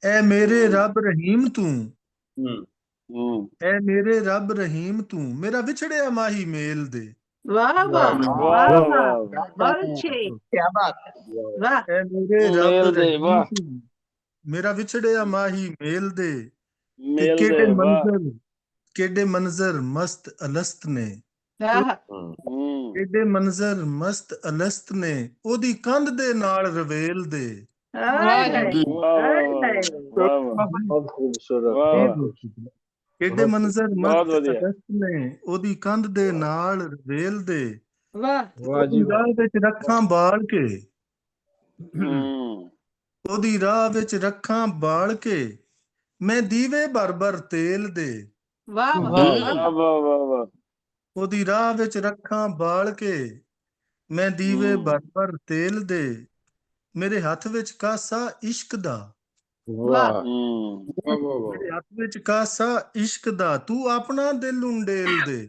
ਐ ਮੇਰੇ ਰੱਬ ਰਹੀਮ ਤੂੰ, ਐ ਮੇਰੇ ਰੱਬ ਰਹੀਮ ਤੂੰ ਮੇਰਾ ਵਿਛੜਿਆ ਮਾਹੀ ਮੇਲ ਦੇ। ਵਾਹ ਵਾਹ ਵਾਹ ਬਹੁਤ ਅੱਛੀ, ਕੀ ਬਾਤ ਹੈ। ਐ ਮੇਰੇ ਰੱਬ ਰਹੀਮ ਤੂੰ ਮੇਰਾ ਵਿਛੜਿਆ ਮਾਹੀ ਮੇਲ ਦੇ। ਤੇ ਕਿਹੜੇ ਮੰਜ਼ਰ ਮਸਤ ਅਲਸਤ ਨੇ, ਕਿਹੜੇ ਮੰਜ਼ਰ ਮਸਤ ਅਲਸਤ ਨੇ ਉਹਦੀ ਕੰਧ ਦੇ ਨਾਲ ਰਵੇਲ ਦੇ। ਕਿਹੜੇ ਮੰਜ਼ਰ ਮਸਤ ਅਲਸਤ ਨੇ ਉਹਦੀ ਕੰਧ ਦੇ ਨਾਲ ਰਵੇਲ ਦੇ। ਉਹਦੀ ਰਾਹ ਵਿੱਚ ਰੱਖਾਂ ਬਾਲ ਕੇ, ਉਹਦੀ ਰਾਹ ਵਿੱਚ ਰੱਖਾਂ ਬਾਲ ਕੇ ਮੈਂ ਦੀਵੇ ਭਰ ਤੇਲ ਦੇ। ਉਹਦੀ ਰਾਹ ਵਿੱਚ ਰੱਖਾਂ ਬਾਲ ਕੇ ਮੈਂ ਦੀਵੇ ਭਰ ਤੇਲ ਦੇ। ਮੇਰੇ ਹੱਥ ਵਿੱਚ ਕਾਸਾ ਇਸ਼ਕ ਦਾ, ਮੇਰੇ ਹੱਥ ਵਿੱਚ ਕਾਸਾ ਇਸ਼ਕ ਦਾ ਤੂੰ ਆਪਣਾ ਦਿਲ ਉਂਡੇਲ ਦੇ।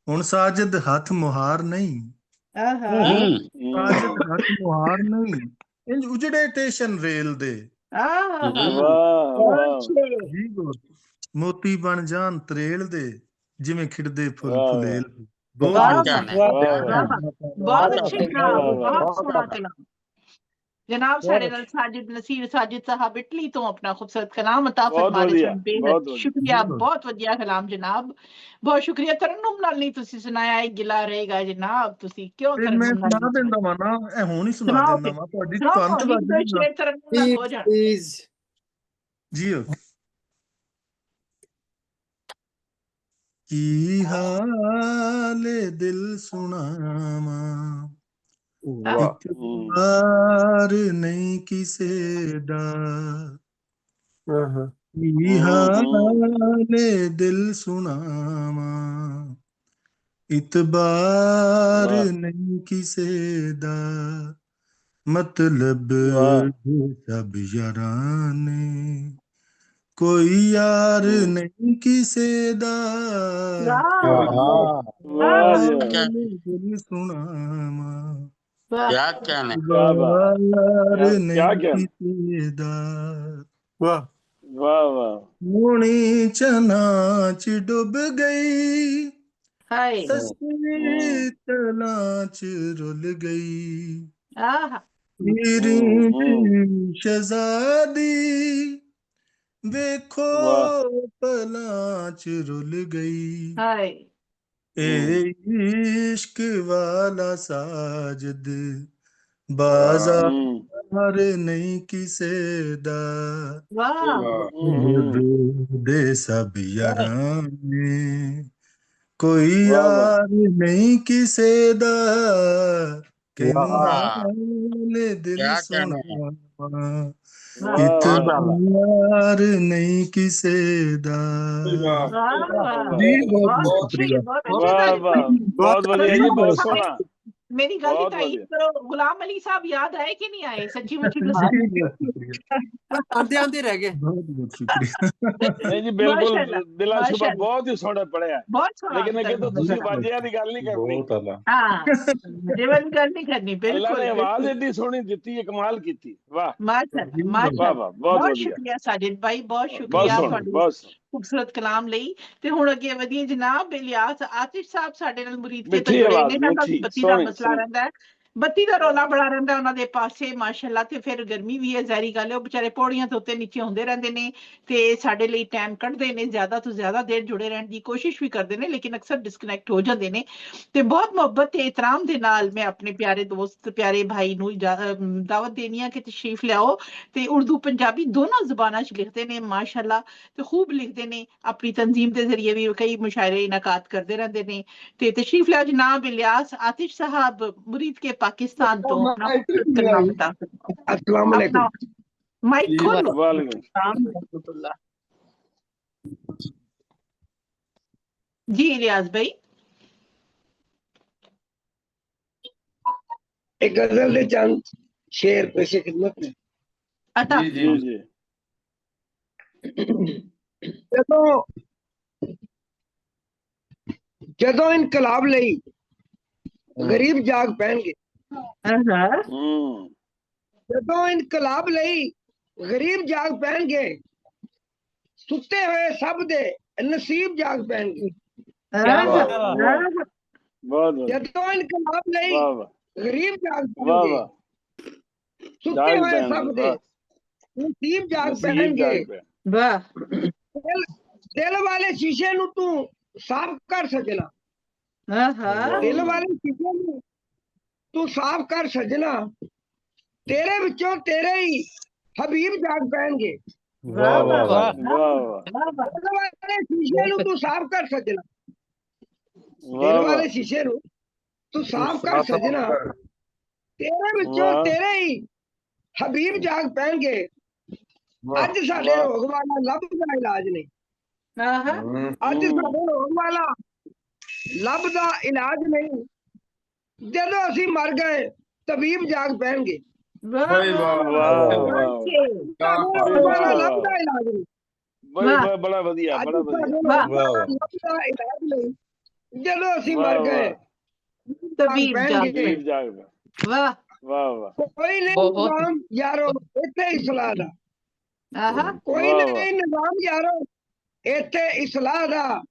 ਹੁਣ ਸਾਜਿਦ ਹੱਥ ਮੁਹਾਰ ਨਹੀਂ, ਸਾਜਿਦ ਹੱਥ ਮੁਹਾਰ ਨਹੀਂ ਇੰਜ ਉਜੜੇ ਟੇਸ਼ਨ ਰੇਲ ਦੇ। ਮੋਤੀ ਬਣ ਜਾਣ ਤਰੇਲ ਦੇ ਜਿਵੇਂ ਖਿੜਦੇ ਫੁੱਲ ਫੁਲੇਲ। ਬਹੁਤ ਅੱਛੇ ਕਲਾਮ, ਬਹੁਤ ਸੋਹਣਾ ਕਲਾਮ ਜਨਾਬ। ਸਾਡੇ ਨਾਲ ਸਾਜਿਦ ਨਸੀਰ ਸਾਜਿਦ ਸਾਹਿਬ ਇਟਲੀ ਤੋਂ ਆਪਣਾ ਖੂਬਸੂਰਤ ਕਲਾਮ ਅਤਾ ਫਰਮਾਏ ਸਨ। ਬੇਹੱਦ ਸ਼ੁਕਰੀਆ, ਬਹੁਤ ਵਧੀਆ ਕਲਾਮ ਜਨਾਬ, ਬਹੁਤ ਸ਼ੁਕਰੀਆ। ਤਰਨੁਮ ਨਾਲ ਨਹੀਂ ਤੁਸੀਂ ਸੁਣਾਇਆ, ਇਹ ਗਿਲਾ ਰਹੇਗਾ ਜਨਾਬ, ਤੁਸੀਂ ਕਿਉਂ ਮੈਂ ਸੁਣਾ ਦਿੰਦਾ ਵਾ ਨਾ, ਇਹ ਹੁਣ ਹੀ ਸੁਣਾ ਦਿੰਦਾ ਵਾ ਤੁਹਾਡੀ ਜੀ। ਕੀ ਹਾਲੇ ਦਿਲ ਸੁਣਾਵਾਂ ਇੱਕ ਵਾਰ ਨਹੀਂ ਕਿਸੇ ਦਾ। ਕੀ ਹਾਲੇ ਦਿਲ ਸੁਣਾਵਾਂ ਇਤਬਾਰ ਨਹੀਂ ਕਿਸੇ ਦਾ। ਮਤਲਬ ਸਭ ਯਾਰਾਂ ਨੇ ਕੋਈ ਯਾਰ ਨਹੀਂ ਕਿਸੇ ਦਾ। ਦਿਲ ਸੁਣਾਵਾਂ ਯਾਰ ਨਹੀਂ ਕਿਸੇ ਦਾ। ਸੋਹਣੀ ਚਨਾ ਚ ਡੁੱਬ ਗਈ ਸਸਤੀ ਤਲਾਂ ਚ ਰੁਲ ਗਈ। ਮੇਰੀ ਸ਼ਹਿਜ਼ਾਦੀ ਵੇਖੋ ਪਲਾਂ ਚ ਰੁਲ ਗਈ। ਏ ਇਸ਼ਕ ਵਾਲਾ ਸਾਜਦ ਬਾਜ਼ਾਰ ਨਹੀਂ ਕਿਸੇ ਦਾ। ਦੇ ਸਭ ਯਾਰਾਂ ਨੇ ਕੋਈ ਯਾਰ ਨਹੀਂ ਕਿਸੇ ਦਾ। ਹਾਲੇ ਦਿਲ ਸੁਣਾਵਾਂ ਇਤਬਾਰ ਨਹੀਂ ਕਿਸੇ ਦਾ। ਬਹੁਤ ਵਧੀਆ ਜੀ, ਬਹੁਤ ਸੋਹਣਾ। मेरी गल की तारीफ करो। गुलाम अली साहब याद आए कि नहीं आए? सच्ची मुच्ची आंदे आंदे रह गए। बहुत शुक्रिया। नहीं जी बिल्कुल दिलाशुबा बहुत ही सोहना पढ़िया, लेकिन अगे तो तुसी बाजियां दी गल नहीं करनी। हां जीवन गल नहीं करनी। बिल्कुल अल्लाह ने आवाज इतनी सोहनी दी है, कमाल कीती। वाह माशाअल्लाह, बहुत शुक्रिया साजिद भाई, बहुत शुक्रिया ਤੁਹਾਡੀ खूबसूरत कलाम ਲਈ। ਤੇ ਹੁਣ ਅੱਗੇ ਵਧੀਏ ਜਨਾਬ। ਇਲਿਆਸ ਆਤਿਸ਼ ਸਾਹਿਬ ਸਾਡੇ ਨਾਲ ਮੁਰੀਦ ਕੇ ਤੋਂ ਜੁੜੇ ਨੇ। ਬਤੀ ਦਾ ਮਸਲਾ ਰਹਿੰਦਾ ਹੈ ਬੱਤੀ ਦਾ ਰੌਲਾ ਬੜਾ ਰਹਿੰਦਾ ਉਹਨਾਂ ਦੇ ਪਾਸੇ ਮਾਸ਼ਾਅੱਲਾ। ਤੇ ਫਿਰ ਗਰਮੀ ਵੀ ਹੈ, ਜ਼ਾਹਿਰੀ ਗੱਲ ਹੈ, ਉਹ ਵਿਚਾਰੇ ਪੌੜੀਆਂ ਤੋਂ ਉੱਤੇ ਨੀਚੇ ਹੁੰਦੇ ਰਹਿੰਦੇ ਨੇ ਤੇ ਸਾਡੇ ਲਈ ਟਾਈਮ ਕੱਢਦੇ ਨੇ, ਜ਼ਿਆਦਾ ਤੋਂ ਜ਼ਿਆਦਾ ਦੇਰ ਜੁੜੇ ਰਹਿਣ ਦੀ ਕੋਸ਼ਿਸ਼ ਵੀ ਕਰਦੇ ਨੇ, ਲੇਕਿਨ ਅਕਸਰ ਡਿਸਕਨੈਕਟ ਹੋ ਜਾਂਦੇ ਨੇ। ਤੇ ਬਹੁਤ ਮੁਹੱਬਤ ਤੇ ਇਤਰਾਮ ਦੇ ਨਾਲ ਮੈਂ ਆਪਣੇ ਪਿਆਰੇ ਦੋਸਤ ਪਿਆਰੇ ਭਾਈ ਨੂੰ ਦਾਵਤ ਦੇਣੀ ਆ ਕਿ ਤਸ਼ਰੀਫ ਲਿਆਓ। ਤੇ ਉਰਦੂ ਪੰਜਾਬੀ ਦੋਨੋਂ ਜ਼ੁਬਾਨਾਂ 'ਚ ਲਿਖਦੇ ਨੇ ਮਾਸ਼ਾਅੱਲਾ, ਤੇ ਖੂਬ ਲਿਖਦੇ ਨੇ। ਆਪਣੀ ਤਨਜ਼ੀਮ ਦੇ ਜ਼ਰੀਏ ਵੀ ਕਈ ਮੁਸ਼ਾਇਰੇ ਇਨਾਕਾਤ ਕਰਦੇ ਰਹਿੰਦੇ ਨੇ। ਤੇ ਤਸ਼ਰੀਫ ਲਿਆਓ ਜਨਾਬ ਇਲਿयास आतिश साहब, मुरीद के पाकिस्तान तो अपना कलमा बता सकते हैं। अस्सलाम वालेकुम। माइक खोलो। जी इलियास भाई, एक गजल दे चंद शेर पेशे खिदमत में। अता जी जी ਜਦੋਂ ਇਨਕਲਾਬ ਲਈ ਗਰੀਬ ਜਾਗ ਪੈਣਗੇ, ਜਦੋਂ ਇਨਕਲਾਬ ਲਈ ਗਰੀਬ ਜਾਗ ਪੈਣਗੇ, ਸੁੱਤੇ ਹੋਏ ਸਭ ਦੇ ਨਸੀਬ ਜਾਗ ਪੈਣਗੇ। ਜਦੋਂ ਇਨਕਲਾਬ ਲਈ ਗਰੀਬ ਜਾਗ ਪੈਣਗੇ, ਸੁੱਤੇ ਹੋਏ ਸਭ ਦੇ ਨਸੀਬ ਜਾਗ ਪੈਣਗੇ। ਦਿਲ ਵਾਲੇ ਸ਼ੀਸ਼ੇ ਨੂੰ ਤੂੰ ਸਾਫ਼ ਕਰ ਸਜਣਾ, ਦਿਲ ਵਾਲੇ ਸ਼ੀਸ਼ੇ ਨੂੰ ਤੂੰ ਸਾਫ਼ ਕਰ ਸਜਣਾ, ਤੇਰੇ ਵਿੱਚੋਂ ਤੇਰੇ ਹੀ ਹਬੀਬ ਜਾਗ ਪੈਣਗੇ। ਦਿਲ ਵਾਲੇ ਸ਼ੀਸ਼ੇ ਨੂੰ ਤੂੰ ਸਾਫ਼ ਕਰ ਸਜਣਾ, ਦਿਲ ਵਾਲੇ ਸ਼ੀਸ਼ੇ ਨੂੰ ਤੂੰ ਸਾਫ਼ ਕਰ ਸਜਣਾ, ਤੇਰੇ ਵਿੱਚੋਂ ਤੇਰੇ ਹੀ ਹਬੀਬ ਜਾਗ ਪੈਣਗੇ। ਅੱਜ ਸਾਡੇ ਰੋਗ ਵਾਲਾ ਲੱਭਦਾ ਇਲਾਜ ਨਹੀਂ, ਅੱਜ ਸਾਡੇ ਰੋਗ ਵਾਲਾ ਲੱਭਦਾ ਇਲਾਜ ਨਹੀਂ, ਜਦੋਂ ਅਸੀਂ ਮਰ ਗਏ ਤਬੀਬ ਜਾਗ ਪੈਣਗੇ। ਲੱਭਦਾ ਇਲਾਜ ਨਹੀਂ, ਬੜਾ ਵਧੀਆ, ਬੜਾ ਵਧੀਆ। ਲੱਭਦਾ ਇਲਾਜ ਨਹੀਂ, ਜਦੋਂ ਅਸੀਂ ਮਰ ਗਏ ਤਬੀਬ ਜਾਗ ਪੈਣਗੇ। ਕੋਈ ਨਹੀਂ ਨਿਜ਼ਾਮ ਯਾਰੋ ਇੱਥੇ ਇਸਲਾਹ ਦਾ, ਕੋਈ ਨਹੀਂ ਨਿਜ਼ਾਮ ਯਾਰੋ ਇੱਥੇ ਇਸਲਾਹ ਦਾ,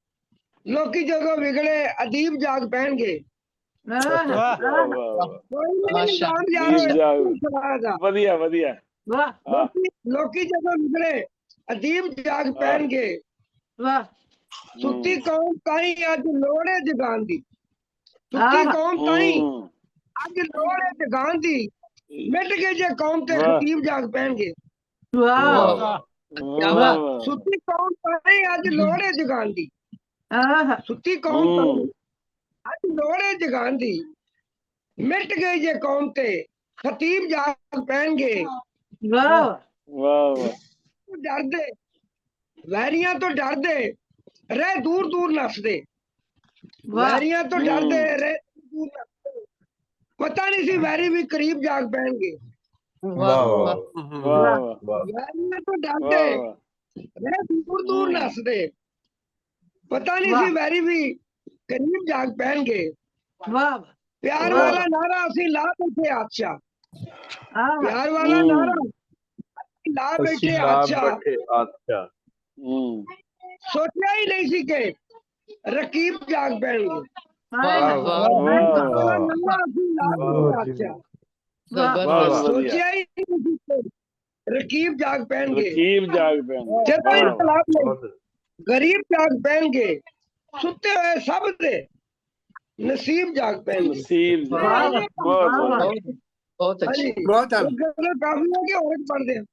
ਲੋਕੀ ਜਦੋਂ ਵਿਗੜੇ ਅਦੀਬ ਜਾਗ ਪੈਣਗੇ। ਵਧੀਆ ਵਧੀਆ। ਲੋਕੀ ਜਦੋਂ ਵਿਗੜੇ ਅਦੀਬ ਜਾਗ ਪੈਣਗੇ, ਸੁੱਤੀ ਕੌਮ ਤਾਈ ਅੱਜ ਲੋੜੇ ਜਗਾਉਣ ਦੀ, ਸੁੱਤੀ ਕੌਮ ਤਾਈ ਅੱਜ ਲੋੜੇ ਜਗਾਉਣ ਦੀ, ਮਿਟ ਗਏ ਜੇ ਕੌਮ ਤੇ ਖਤੀਬ ਜਾਗ ਪੈਣਗੇ। ਸੁੱਤੀ ਕੌਮ ਤਾਈ ਅੱਜ ਲੋੜੇ ਜਗਾਉਣ ਦੀ, ਸੁੱਤੀ ਕੌਮ ਤਾਈ ਅੱਜ ਲੋੜੇ ਜਗਾਉਣ ਦੀ, ਮਿਟ ਗਈ ਜੇ ਕੌਮ ਤੇ ਖਤੀਬ ਜਾਗ ਪੈਣਗੇ। ਡਰਦੇ ਵੈਰੀਆਂ ਤੋਂ ਡਰਦੇ ਰਹਿ ਦੂਰ ਦੂਰ ਨੱਸਦੇ, ਵੈਰੀਆਂ ਤੋਂ ਡਰਦੇ ਰਹਿ ਦੂਰ ਨੱਸਦੇ, ਪਤਾ ਨਹੀਂ ਸੀ ਵੈਰੀ ਵੀ ਕਰੀਬ ਜਾਗ ਪੈਣਗੇ। ਵੈਰੀਆਂ ਤੋਂ ਡਰਦੇ ਰਹਿ ਦੂਰ ਦੂਰ ਨੱਸਦੇ, ਪਤਾ ਨਹੀਂ ਸੀ ਵੈਰੀ ਵੀ ਕਰੀਬ ਜਾਗ ਪੈਣਗੇ। ਪਿਆਰ ਵਾਲਾ ਨਾਰਾ ਅਸੀਂ ਲਾ ਬੈਠੇ ਆਤਸ਼ਾ, ਪਿਆਰ ਵਾਲਾ ਨਾਰਾ ਲਾ ਬੈਠੇ ਆਤਸ਼ਾ, ਸੋਚਿਆ ਹੀ ਨਹੀਂ ਸੀ ਕਿ ਰਕੀਬ ਜਾਗ ਪੈਣਗੇ। ਸੋਚਿਆ ਹੀ ਨਹੀਂ ਸੀ ਕਿ ਰਕੀਬ ਜਾਗ ਪੈਣਗੇ। ਜਦੋਂ ਇਨਕਲਾਬ ਲਈ ਗਰੀਬ ਜਾਗ ਪੈਣਗੇ, ਸੁੱਤੇ ਹੋਏ ਸਭ ਦੇ ਨਸੀਬ ਜਾਗ ਪੈਣਗੇ। ਕਾਫੀ ਹੋ ਗਿਆ, ਹੋਰ पढ़ते हैं।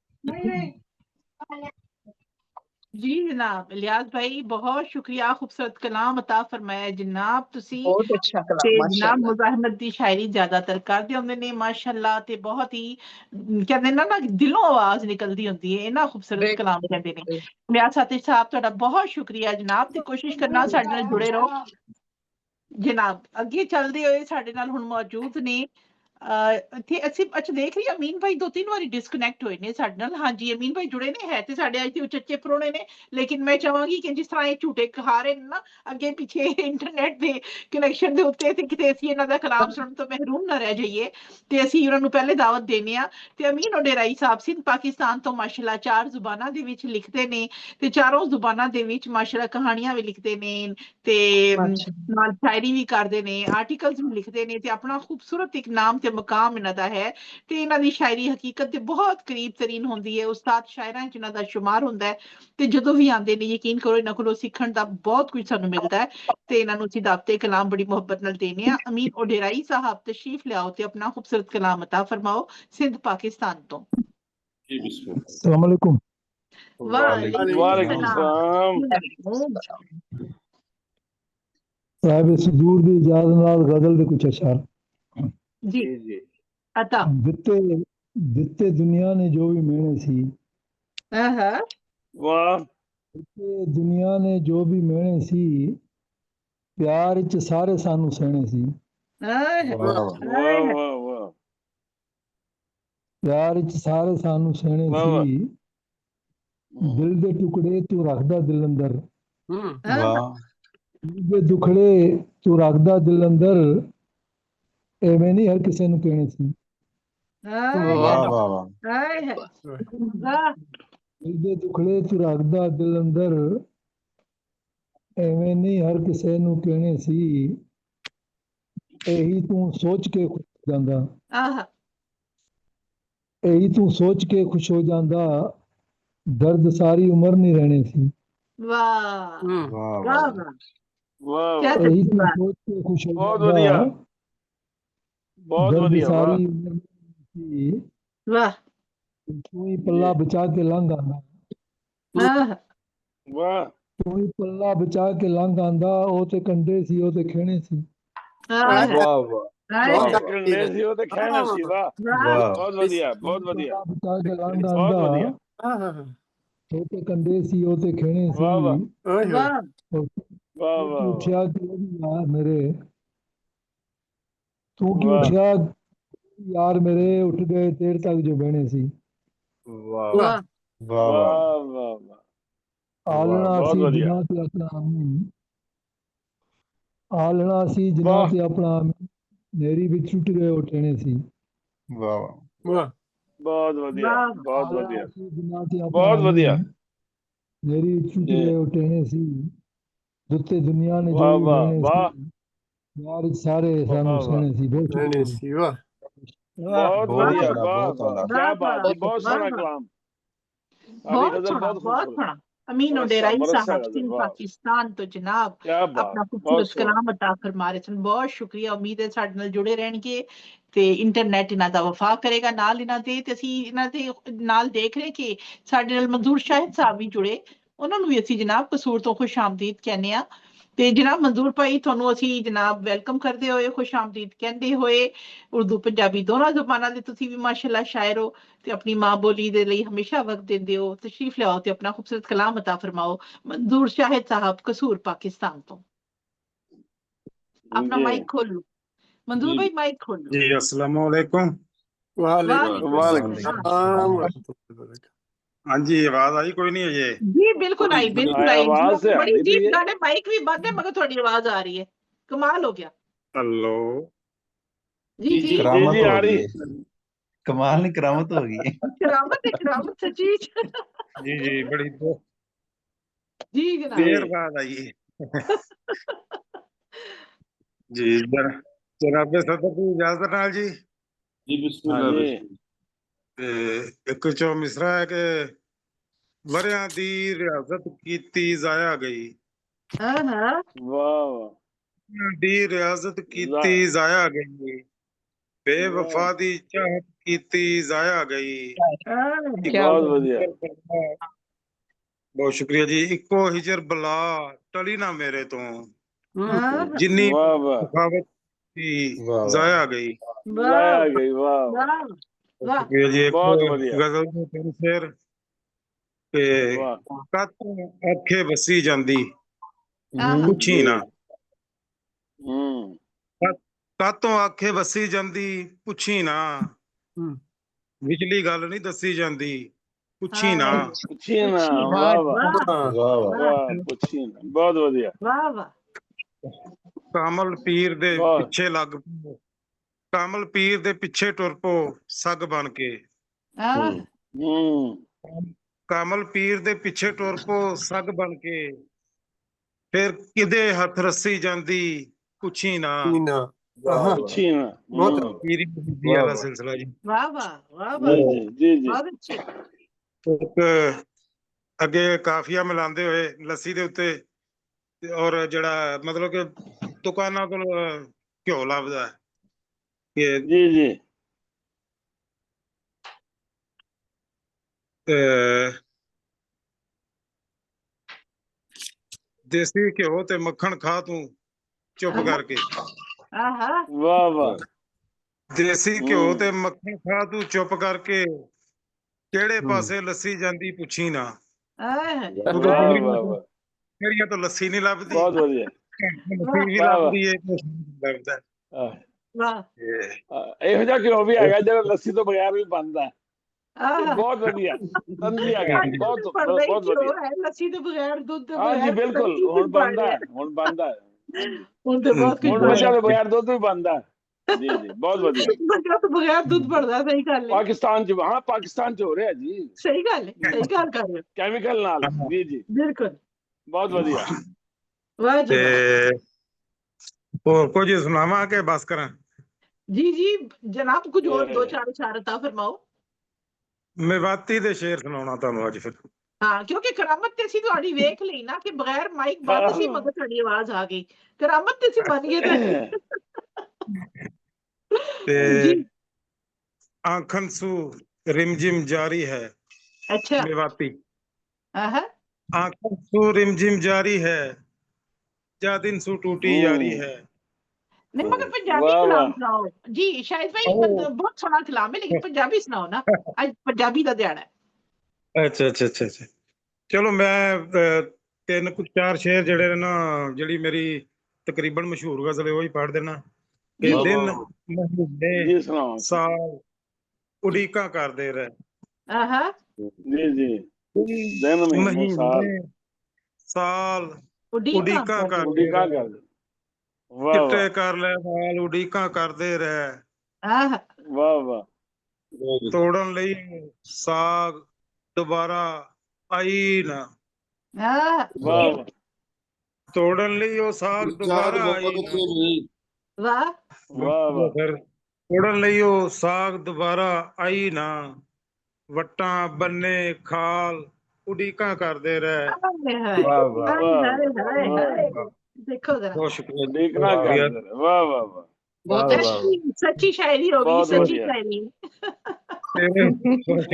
जी जनाब इलियास भाई, बहुत शुक्रिया, खूबसूरत कलाम अता फरमाया जनाब तुसी। बहुत अच्छा कलाम जनाब माशाअल्लाह। मुजाहमत दी शायरी ज्यादातर करदे हुंदे ने माशाअल्लाह, ते बहुत ही कहंदे ना दिलों आवाज निकलदी हुंदी है, इन्ना खूबसूरत कलाम कहंदे ने। इलियास आतिश साहब तुहाडा बहुत शुक्रिया जनाब, ते कोशिश करना साडे नाल जुड़े रहो जनाब। अगे चलदे होए साडे नाल हुण मौजूद ने अच्छा देख रही अमीन भाई 2-3 ਵਾਰੀ डिस्कनैक्ट ਹੋਏ ਨੇ ਸਾਡੇ ਨਾਲ। ਹਾਂਜੀ ਅਮੀਨ ਭਾਈ ਜੁੜੇ ਨੇ, ਹੈ ਤੇ ਸਾਡੇ ਅੱਜ ਦੇ ਉਚੱਚੇ ਪਰੋਣੇ ਨੇ, ਲੇਕਿਨ ਮੈਂ ਚਾਹਾਂਗੀ ਕਿ ਜਿਸ ਤਰ੍ਹਾਂ ਇਹ ਝੂਟੇ ਖਾ ਰਹੇ ਨੇ ਨਾ ਅੱਗੇ ਪਿੱਛੇ ਇੰਟਰਨੈਟ ਦੇ ਕਨੈਕਸ਼ਨ ਦੇ ਉੱਤੇ, ਤੇ ਕਿਤੇ ਅਸੀਂ ਇਹਨਾਂ ਦਾ ਕਲਾਮ ਸੁਣਨ ਤੋਂ ਮਹਿਰੂਮ ਨਾ ਰਹਿ ਜਾਈਏ, ਤੇ ਅਸੀਂ ਉਹਨਾਂ ਨੂੰ ਪਹਿਲੇ ਦਾਵਤ ਦੇਣੇ ਆ। ਤੇ ਅਮੀਨ ਓਡੇਰਾਈ ਸਾਹਿਬ ਸਿੰਧ ਪਾਕਿਸਤਾਨ ਤੋਂ ਮਾਸ਼ਾਅੱਲਾ 4 ਜ਼ੁਬਾਨਾਂ ਦੇ ਵਿੱਚ ਲਿਖਦੇ ਨੇ, ਤੇ ਚਾਰੋਂ ਜ਼ੁਬਾਨਾਂ ਦੇ ਵਿੱਚ ਮਾਸ਼ਾਅੱਲਾ ਕਹਾਣੀਆਂ ਵੀ ਲਿਖਦੇ ਨੇ, ਤੇ ਨਾਲ ਸ਼ਾਇਰੀ ਵੀ ਕਰਦੇ ਨੇ, ਆਰਟੀਕਲਸ ਵੀ ਲਿਖਦੇ ਨੇ, ਤੇ ਆਪਣਾ ਖੂਬਸੂਰਤ ਇੱਕ ਨਾਮ ਤੇ ਮੁਕਾਮ ਇਹਨਾਂ ਦਾ ਹੈ ਤੇ ਇਹਨਾਂ ਦੀ ਸ਼ਾਇਰੀ ਹਕੀਕਤ ਦੇ ਬਹੁਤ ਕਰੀਬ ਤਰੀਨ ਹੁੰਦੀ ਹੈ। ਉਸਤਾਦ ਸ਼ਾਇਰਾਂ 'ਚ ਇਹਨਾਂ ਦਾ ਸ਼ੁਮਾਰ ਹੁੰਦਾ ਹੈ ਤੇ ਜਦੋਂ ਵੀ ਆਉਂਦੇ ਨੇ ਯਕੀਨ ਕਰੋ ਇਹਨਾਂ ਕੋਲੋਂ ਸਿੱਖਣ ਦਾ ਬਹੁਤ ਕੁਝ ਸਾਨੂੰ ਮਿਲਦਾ ਹੈ ਤੇ ਇਹਨਾਂ ਨੂੰ ਅਸੀਂ ਦਾਵਤੇ ਕਲਾਮ ਬੜੀ ਮੁਹੱਬਤ ਨਾਲ ਦੇਣੇ ਆ। ਅਮੀਨ ਉਡੇਰਾਈ ਸਾਹਿਬ ਤਸ਼ਰੀਫ ਲਿਆਓ ਤੇ ਆਪਣਾ ਖੂਬਸੂਰਤ ਕਲਾਮ ਅਤਾ ਫਰਮਾਓ ਸਿੰਧ ਪਾਕਿਸਤਾਨ ਤੋਂ। अस्सलाम वालेकुम। वालेकुम सलाम। साहिब सदूर दी इजाजत नाल गजल दे कुछ अशार जी अता। ਦਿੱਤੇ ਦੁਨੀਆ ਨੇ ਜੋ ਵੀ ਮਿਹਣੇ ਸੀ। वाह। ਦਿੱਤੇ ਦੁਨੀਆ ਨੇ ਜੋ ਵੀ ਮਿਹਣੇ ਸੀ ਪਿਆਰ ਵਿੱਚ ਸਾਰੇ ਸਾਨੂੰ ਸਹਿਣੇ ਸੀ। वाह वाह वाह। ਪਿਆਰ ਵਿੱਚ ਸਾਰੇ ਸਾਨੂੰ ਸਹਿਣੇ ਸੀ। ਦਿਲ ਦੇ ਟੁਕੜੇ ਤੂੰ ਰੱਖਦਾ ਦਿਲ ਅੰਦਰ। वाह। ਦਿਲ ਦੇ ਦੁਖੜੇ ਤੂੰ ਰੱਖਦਾ ਦਿਲ ਅੰਦਰ ਐਵੇਂ ਨਹੀਂ ਹਰ ਕਿਸੇ ਨੂੰ ਕਹਿਣੇ ਸੀ। वाह वाह। ਦਿਲ ਦੇ ਦੁਖੜੇ ਤੂੰ ਰੱਖਦਾ ਦਿਲ ਅੰਦਰ ਐਵੇਂ ਨਹੀਂ ਹਰ ਕਿਸੇ ਨੂੰ ਕਹਿਣੇ ਸੀ। ਇਹੀ ਤੂੰ ਸੋਚ ਕੇ ਖੁਸ਼ ਹੋ ਜਾਂਦਾ। ਇਹੀ ਤੂੰ ਸੋਚ ਕੇ ਖੁਸ਼ ਹੋ ਜਾਂਦਾ ਦਰਦ ਸਾਰੀ ਉਮਰ ਨਹੀਂ ਰਹਿਣੇ ਸੀ। ਵਾਹ वाह ਵਾਹ वाह। ਇਹੀ ਤੂੰ ਸੋਚ ਕੇ ਖੁਸ਼ ਹੋ बहुत ਜਾਂਦਾ बढ़िया बहुत ਦਰਦ बढ़िया। वाह ਸਾਰੀ ਉਮਰ ਨਹੀਂ ਸੀ। ਵਾਹ ਤੂੰ ਹੀ ਪੱਲਾ ਬਚਾ ਕੇ ਲੰਘ ਆਂਦਾ। वाह। ਤੂੰ ਹੀ ਪੱਲਾ ਬਚਾ ਕੇ ਲੰਘ ਆਂਦਾ ਉਹ ਤੇ ਕੰਡੇ ਸੀ ਉਹ ਤੇ ਖੇਣੇ ਸੀ। वाह वाह। करने सी वो तो कहना सी। वाह बहुत बढ़िया बहुत बढ़िया ਪੱਲਾ ਬਚਾ ਕੇ ਲੰਘ बहुत ਆਂਦਾ बढ़िया। ਉਹ ਤੇ ਕੰਡੇ ਸੀ ਉਹ ਤੇ ਖੇਣੇ ਸੀ। वाह वाह ਵਾਹ वाह ਤੂੰ वाह। ਉੱਠਿਆ ਕਿ ਯਾਰ ਮੇਰੇ ਤੂੰ ਕੀ वाह ਉੱਠਿਆ ਯਾਰ ਮੇਰੇ ਉੱਠ ਗਏ ਦੇਰ ਤੱਕ ਜੋ ਬਹਿਣੇ ਸੀ। वाह वाह ਵਾਹ वाह वाह। ਆਲਣਾ बहुत ਸੀ बढ़िया। ਜਿਨ੍ਹਾਂ ਤੇ ਆਪਣਾ ਆਮੀਨ। ਆਲਣਾ ਸੀ ਜਿਨ੍ਹਾਂ वाह ਤੇ ਆਪਣਾ ਆਮੀਨ ਨੇਰੀ ਵਿੱਚ ਟੁੱਟ ਗਏ ਉਹ ਟਹਿਣੇ ਸੀ। वाह वाह बहुत बढ़िया ਵਾਹ बहुत ਆਲਣਾ बढ़िया ਸੀ ਜਿਨ੍ਹਾਂ ਤੇ ਆਪਣਾ बहुत बढ़िया। ਆਮੀਨ ਨੇਰੀ ਵਿੱਚ ਟੁੱਟ जी ਗਏ ਉਹ ਟਹਿਣੇ ਸੀ। ਦਿੱਤੇ ਦੁਨੀਆ ਨੇ ਜੋ वाह ਵੀ वाह ਮਿਹਣੇ वाह ਸੀ ਪਿਆਰ ਵਿੱਚ ਸਾਰੇ वाह ਸਾਨੂੰ वाह। ਸਹਿਣੇ ਸੀ। ਬਹੁਤ ਸ਼ੁਕਰੀਆ। बहुत ਵਾਹ बढ़िया ਵਾਹ वाह वाह क्या बात है। बहुत ਵਾਹ सोना ਵਾਹ कलाम। आपकी ਬਹੁਤ गजल ਸੋਹਣਾ बहुत ਬਹੁਤ खूबसूरत। ਸੋਹਣਾ। ਅਮੀਨ बरसा ਉਡੇਰਾਈ बरसा ਸਾਹਿਬ गजल। ਸਿੰਧ वाह ਪਾਕਿਸਤਾਨ ਤੋਂ ਜਨਾਬ क्या बात ਆਪਣਾ बहुत ਖੂਬਸੂਰਤ सोना। ਕਲਾਮ ਅਤਾ ਫਰਮਾ ਰਹੇ ਸਨ। ਬਹੁਤ ਸ਼ੁਕਰੀਆ। ਉਮੀਦ ਹੈ ਸਾਡੇ ਨਾਲ ਜੁੜੇ ਰਹਿਣਗੇ ਤੇ ਇੰਟਰਨੈਟ ਇਹਨਾਂ ਦਾ ਵਫਾ ਕਰੇਗਾ ਨਾਲ ਇਹਨਾਂ ਦੇ ਤੇ ਅਸੀਂ ਇਹਨਾਂ ਦੇ ਨਾਲ ਦੇਖ ਰਹੇ ਕਿ ਸਾਡੇ ਨਾਲ ਮਨਜ਼ੂਰ ਸ਼ਾਹਿਦ ਸਾਹਿਬ ਵੀ ਜੁੜੇ। ਉਹਨਾਂ ਨੂੰ ਵੀ ਅਸੀਂ ਜਨਾਬ ਕਸੂਰ ਤੋਂ ਖੁਸ਼ ਆਮਦੀਦ ਕਹਿੰਦੇ ਆ ਤੇ ਜਨਾਬ ਮਨਜ਼ੂਰ ਭਾਈ ਤੁਹਾਨੂੰ ਅਸੀਂ ਜਨਾਬ ਵੈਲਕਮ ਕਰਦੇ ਹੋਏ ਖੁਸ਼ ਆਮਦੀਦ ਕਹਿੰਦੇ ਹੋਏ ਉਰਦੂ ਪੰਜਾਬੀ ਦੋਨਾਂ ਜ਼ੁਬਾਨਾਂ ਦੇ ਤੁਸੀਂ ਵੀ ਮਾਸ਼ਾਅੱਲਾ ਸ਼ਾਇਰ ਹੋ ਤੇ ਆਪਣੀ ਮਾਂ ਬੋਲੀ ਦੇ ਲਈ ਹਮੇਸ਼ਾ ਵਕਤ ਦਿੰਦੇ ਹੋ। ਤਸ਼ਰੀਫ ਲਿਆਓ ਤੇ ਆਪਣਾ ਖੂਬਸੂਰਤ ਕਲਾਮ ਅਤਾ ਫਰਮਾਓ। ਮਨਜ਼ੂਰ ਸ਼ਾਹਿਦ ਸਾਹਿਬ ਕਸੂਰ ਪਾਕਿਸਤਾਨ ਤੋਂ। अपना जी माइक खोल लो मंजूर भाई माइक खोल लो। जी अस्सलाम वालेकुम। वालेकुम वालेकुम सलाम। हाँ जी आवाज आई कोई नहीं है ये। जी बिल्कुल आई बिल्कुल आई। आवाज से बड़ी आनी जीप भी है। गाने माइक भी बंद है मगर थोड़ी आवाज आ रही है। कमाल हो गया। हेलो जी जी करामत जी हो आ रही गई है। कमाल नहीं करामत हो गई है। करामत सच्ची। जी जी बड़ी जी जनाब। देर बाद आई है। जी जनाब सदर की इजाजत नाल जी। जी बिस्मिल्लाह जी बिस्मिल्लाह। ਤੇ ਇੱਕ ਚੋਂ ਮਿਸਰਾ ਹੈ ਕਿ ਵਰਿਆਂ ਦੀ ਰਿਆਜ਼ਤ ਕੀਤੀ ਜ਼ਾਇਆ ਗਈ। हाँ हाँ वाह वाह ਵਰਿਆਂ ਦੀ ਰਿਆਜ਼ਤ जा- ਕੀਤੀ ਜ਼ਾਇਆ ਗਈ। वाह ਬੇਵਫਾ ਦੀ ਚਾਹਤ ਕੀਤੀ ਜ਼ਾਇਆ ਗਈ। हाँ, क्या बहुत बात बढ़िया। ਬਹੁਤ ਸ਼ੁਕਰੀਆ ਜੀ। ਇੱਕੋ ਹਿਜਰ ਬਲਾ ਟਲੀ ਨਾ ਮੇਰੇ ਤੋਂ हाँ, ਜਿੰਨੀ वाह वाह ਸਖਾਵਤ ਸੀ वाह वाह। ਜ਼ਾਇਆ ਗਈ। जाया वाह गई। वाह वाह वाह वाह ਸ਼ੁਕਰੀਆ ਜੀ। ਇੱਕ बहुत बढ़िया। ਗਜ਼ਲ ਦੇ ਤਿੰਨ ਸ਼ੇਰ ਤੇ वाह ਕਾਤੋਂ ਅੱਖੇ ਵਸੀ ਜਾਂਦੀ हाँ ਪੁੱਛੀ जी ਨਾ। हम्म ਕਾਤੋਂ ਆਖੇ ਵਸੀ ਜਾਂਦੀ ਪੁੱਛੀ ਨਾ। ਵਿਚਲੀ ਗੱਲ ਨਹੀਂ ਦੱਸੀ ਜਾਂਦੀ ਪੁੱਛੀ ਨਾ। हाँ पूछिए ना। पूछिए वाह वाह वाह वाह वाह। वाह वाह पूछिए ना। बहुत बढ़िया। वाह वाह ਕਾਮਲ ਪੀਰ ਦੇ वाह ਪਿੱਛੇ ਲੱਗ ਪਓ। ਕਾਮਲ ਪੀਰ ਦੇ ਪਿੱਛੇ ਟੁਰ ਪੋ ਸੱਗ ਬਣ ਕੇ। हाँ ਕਾਮਲ ਪੀਰ ਦੇ ਪਿੱਛੇ ਟੁਰ ਪੋ ਸੱਗ ਬਣ ਕੇ। ਫਿਰ ਕਿਦੇ ਹੱਥ ਰੱਸੀ ਜਾਂਦੀ ਪੁੱਛੀ ਨਾ। ਪੁੱਛੀ ਨਾ। ਪੀਰੀ ਬੀਬੀ ਵਾਲਾ ਸਿਲਸਿਲਾ ਜੀ। ਵਾਹ ਵਾਹ ਵਾਹ ਵਾਹ, ਬਹੁਤ ਅੱਛੇ। ਇੱਕ ਅੱਗੇ ਕਾਫੀਆ ਮਿਲਾਉਂਦੇ ਹੋਏ ਲੱਸੀ ਦੇ ਉੱਤੇ, ਔਰ ਜਿਹੜਾ ਮਤਲਬ ਕਿ ਦੁਕਾਨਾਂ ਕੋਲ ਘਿਓ ਲੱਭਦਾ ਕਿ ਜੀ ਜੀ ਦੇਸੀ ਘਿਓ ਤੇ ਮੱਖਣ ਖਾ ਤੂੰ ਚੁੱਪ ਕਰਕੇ। ਵਾਹ ਵਾਹ। ਦੇਸੀ ਘਿਓ ਤੇ ਮੱਖਣ ਖਾ ਤੂੰ ਚੁੱਪ ਕਰਕੇ, ਕਿਹੜੇ ਪਾਸੇ ਲੱਸੀ ਜਾਂਦੀ ਪੁੱਛੀ ਨਾ। ਮੇਰੀਆਂ ਤਾਂ ਲੱਸੀ ਨਹੀਂ ਲੱਭਦੀ। ਬਹੁਤ ਵਧੀਆ। ਲੱਸੀ ਵੀ ਲੱਭਦੀ ਹੈ, ਲੱਭਦਾ। ਇਹੋ ਜਿਹਾ ਘਿਓ ਵੀ ਹੈਗਾ ਜਿਹੜਾ ਲੱਸੀ ਤੋਂ ਬਗੈਰ ਵੀ ਬਣਦਾ। ਬਹੁਤ ਵਧੀਆ ਤੰਦੀ ਹੈਗਾ, ਬਹੁਤ ਬਹੁਤ ਵਧੀਆ। ਲੱਸੀ ਤੋਂ ਬਗੈਰ, ਦੁੱਧ ਤੋਂ ਹਾਂ ਜੀ ਬਿਲਕੁਲ, ਹੁਣ ਬਣਦਾ ਹੁਣ ਬਣਦਾ। ਹੁਣ ਤੇ ਬਹੁਤ ਕੁਝ ਮੱਝਾਂ ਤੋਂ ਬਗੈਰ ਦੁੱਧ ਵੀ ਬਣਦਾ। ਜੀ ਜੀ ਬਹੁਤ ਵਧੀਆ। ਮੱਝਾਂ ਤੋਂ ਬਗੈਰ ਦੁੱਧ ਬਣਦਾ, ਸਹੀ ਗੱਲ ਹੈ। ਪਾਕਿਸਤਾਨ ਚ, ਹਾਂ ਪਾਕਿਸਤਾਨ ਚ ਹੋ ਰਿਹਾ ਜੀ। ਸਹੀ ਗੱਲ ਹੈ, ਸਹੀ ਗੱਲ ਕਰ ਰਹੇ ਹੋ। ਕੈਮੀਕਲ ਨਾਲ। ਜੀ ਜੀ ਬਿਲਕੁਲ ਬਹੁਤ ਵਧੀਆ। ਵਾਹ ਜੀ ਹੋਰ ਕੁਝ ਸੁਣਾਵਾਂ ਕਿ ਬਸ ਕਰਾਂ? ਜੀ ਜੀ ਜਨਾਬ, ਕੁਝ ਹੋਰ ਦੋ ਚਾਰ ਇਸ਼ਾਰਤਾਂ ਫਰਮਾਓ। ਮੇਵਾਤੀ ਦੇ ਸ਼ੇਰ ਸੁਣਾਉਣਾ ਤੁਹਾਨੂੰ ਅੱਜ ਫਿਰ। ਹਾਂ, ਕਿਉਂਕਿ ਕਰਾਮਤ ਤੇ ਅਸੀਂ ਤੁਹਾਡੀ ਵੇਖ ਲਈ ਨਾ ਕਿ ਬਗੈਰ ਮਾਈਕ ਬੰਦ ਸੀ ਮਗਰ ਸਾਡੀ ਆਵਾਜ਼ ਆ ਗਈ। ਕਰਾਮਤ ਤੇ ਅਸੀਂ ਬਣ ਗਏ ਤੇ ਆਂਖਨ ਸੂ ਰਿਮਝਿਮ ਜਾਰੀ ਹੈ। ਅੱਛਾ ਮੇਵਾਤੀ। आंखों सू रिमझिम जारी है, जा दिन सू टूटी यारी है। नहीं मगर पंजाबी कलाम सुनाओ जी शाहिद भाई, बहुत सोहना कलाम है, लेकिन पंजाबी सुनाओ ना, आज पंजाबी दा दिहाड़ा है। अच्छा अच्छा अच्छा अच्छा, चलो मैं ਤਿੰਨ ਕੁ ਚਾਰ ਸ਼ੇਰ ਜਿਹੜੇ ਨੇ ਨਾ, ਜਿਹੜੀ ਮੇਰੀ ਤਕਰੀਬਨ ਮਸ਼ਹੂਰ ਗਜ਼ਲ ਹੈ ਉਹੀ ਪੜ੍ਹ ਦੇਣਾ। ਕਿ ਦਿਨ ਮਹੀਨੇ ਸਾਲ ਉਡੀਕਾਂ ਕਰਦੇ ਰਹੇ। ਜੀ ਜੀ ਦਿਨ ਮਹੀਨੇ ਸਾਲ ਉਡੀਕਾਂ ਕਰਦੇ ਰਹੇ, ਚਿੱਟੇ ਕਰ ਲੈ ਵਾਲ ਉਡੀਕਾਂ ਕਰਦੇ ਰਹੇ। ਵਾਹ ਵਾਹ। ਤੋੜਨ ਲਈ ਸਾਗ ਦੁਬਾਰਾ ਆਈ ਨਾ। ਵਾਹ। ਤੋੜਨ ਲਈ ਉਹ ਸਾਗ ਦੁਬਾਰਾ ਆਈ ਨਾ। ਵਾਹ ਵਾਹ। ਤੋੜਨ ਲਈ ਉਹ ਸਾਗ ਦੁਬਾਰਾ ਆਈ ਨਾ, ਵੱਟਾਂ ਬੰਨੇ ਖਾਲ ਉਡੀਕਾਂ ਕਰਦੇ ਰਹੇ। ਵਾਹ ਵਾਹ। ਦੇਖੋ ਜਰਾ, ਬਹੁਤ ਸ਼ੁਕਰੀਆ। ਦੇਖਣਾ ਕਰਦੇ ਰਹੇ। ਵਾਹ ਵਾਹ ਵਾਹ। ਬਹੁਤ ਸੱਚੀ ਸ਼ਾਇਰੀ ਹੋ ਗਈ, ਸੱਚੀ ਸ਼ਾਇਰੀ।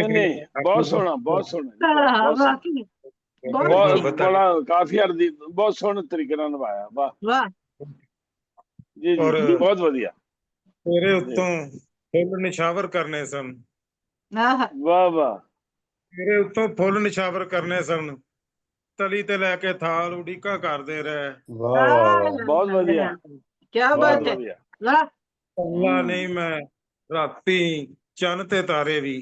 ਨਹੀਂ ਬਹੁਤ ਸੋਹਣਾ, ਬਹੁਤ ਸੋਹਣਾ। ਵਾਕਈ ਬਹੁਤ ਬੜਾ ਕਾਫੀ ਅਰਦੀ ਬਹੁਤ ਸੋਹਣੇ ਤਰੀਕੇ ਨਾਲ ਨਿਭਾਇਆ। ਵਾਹ ਵਾਹ ਜੀ ਜੀ ਬਹੁਤ ਵਧੀਆ। ਤੇਰੇ ਉੱਤੋਂ ਫੁੱਲ ਨਿਸ਼ਾਵਰ ਕਰਨੇ ਸਨ। ਵਾਹ ਵਾਹ। ਤੇਰੇ ਉੱਤੋਂ ਫੁੱਲ ਨਿਸ਼ਾਵਰ ਕਰਨੇ ਸਨ, ਤਲੀ ਤੇ ਲੈ ਕੇ ਥਾਲ ਉਡੀਕਾਂ ਕਰਦੇ ਰਹੇ। ਬਹੁਤ ਵਧੀਆ। ਕੀ ਬਾਤ ਹੈ। ਵਾਹ। ਕੱਲਾ ਨਹੀਂ ਮੈਂ ਰਾਤੀ ਚੰਨ ਤੇ ਤਾਰੇ ਵੀ।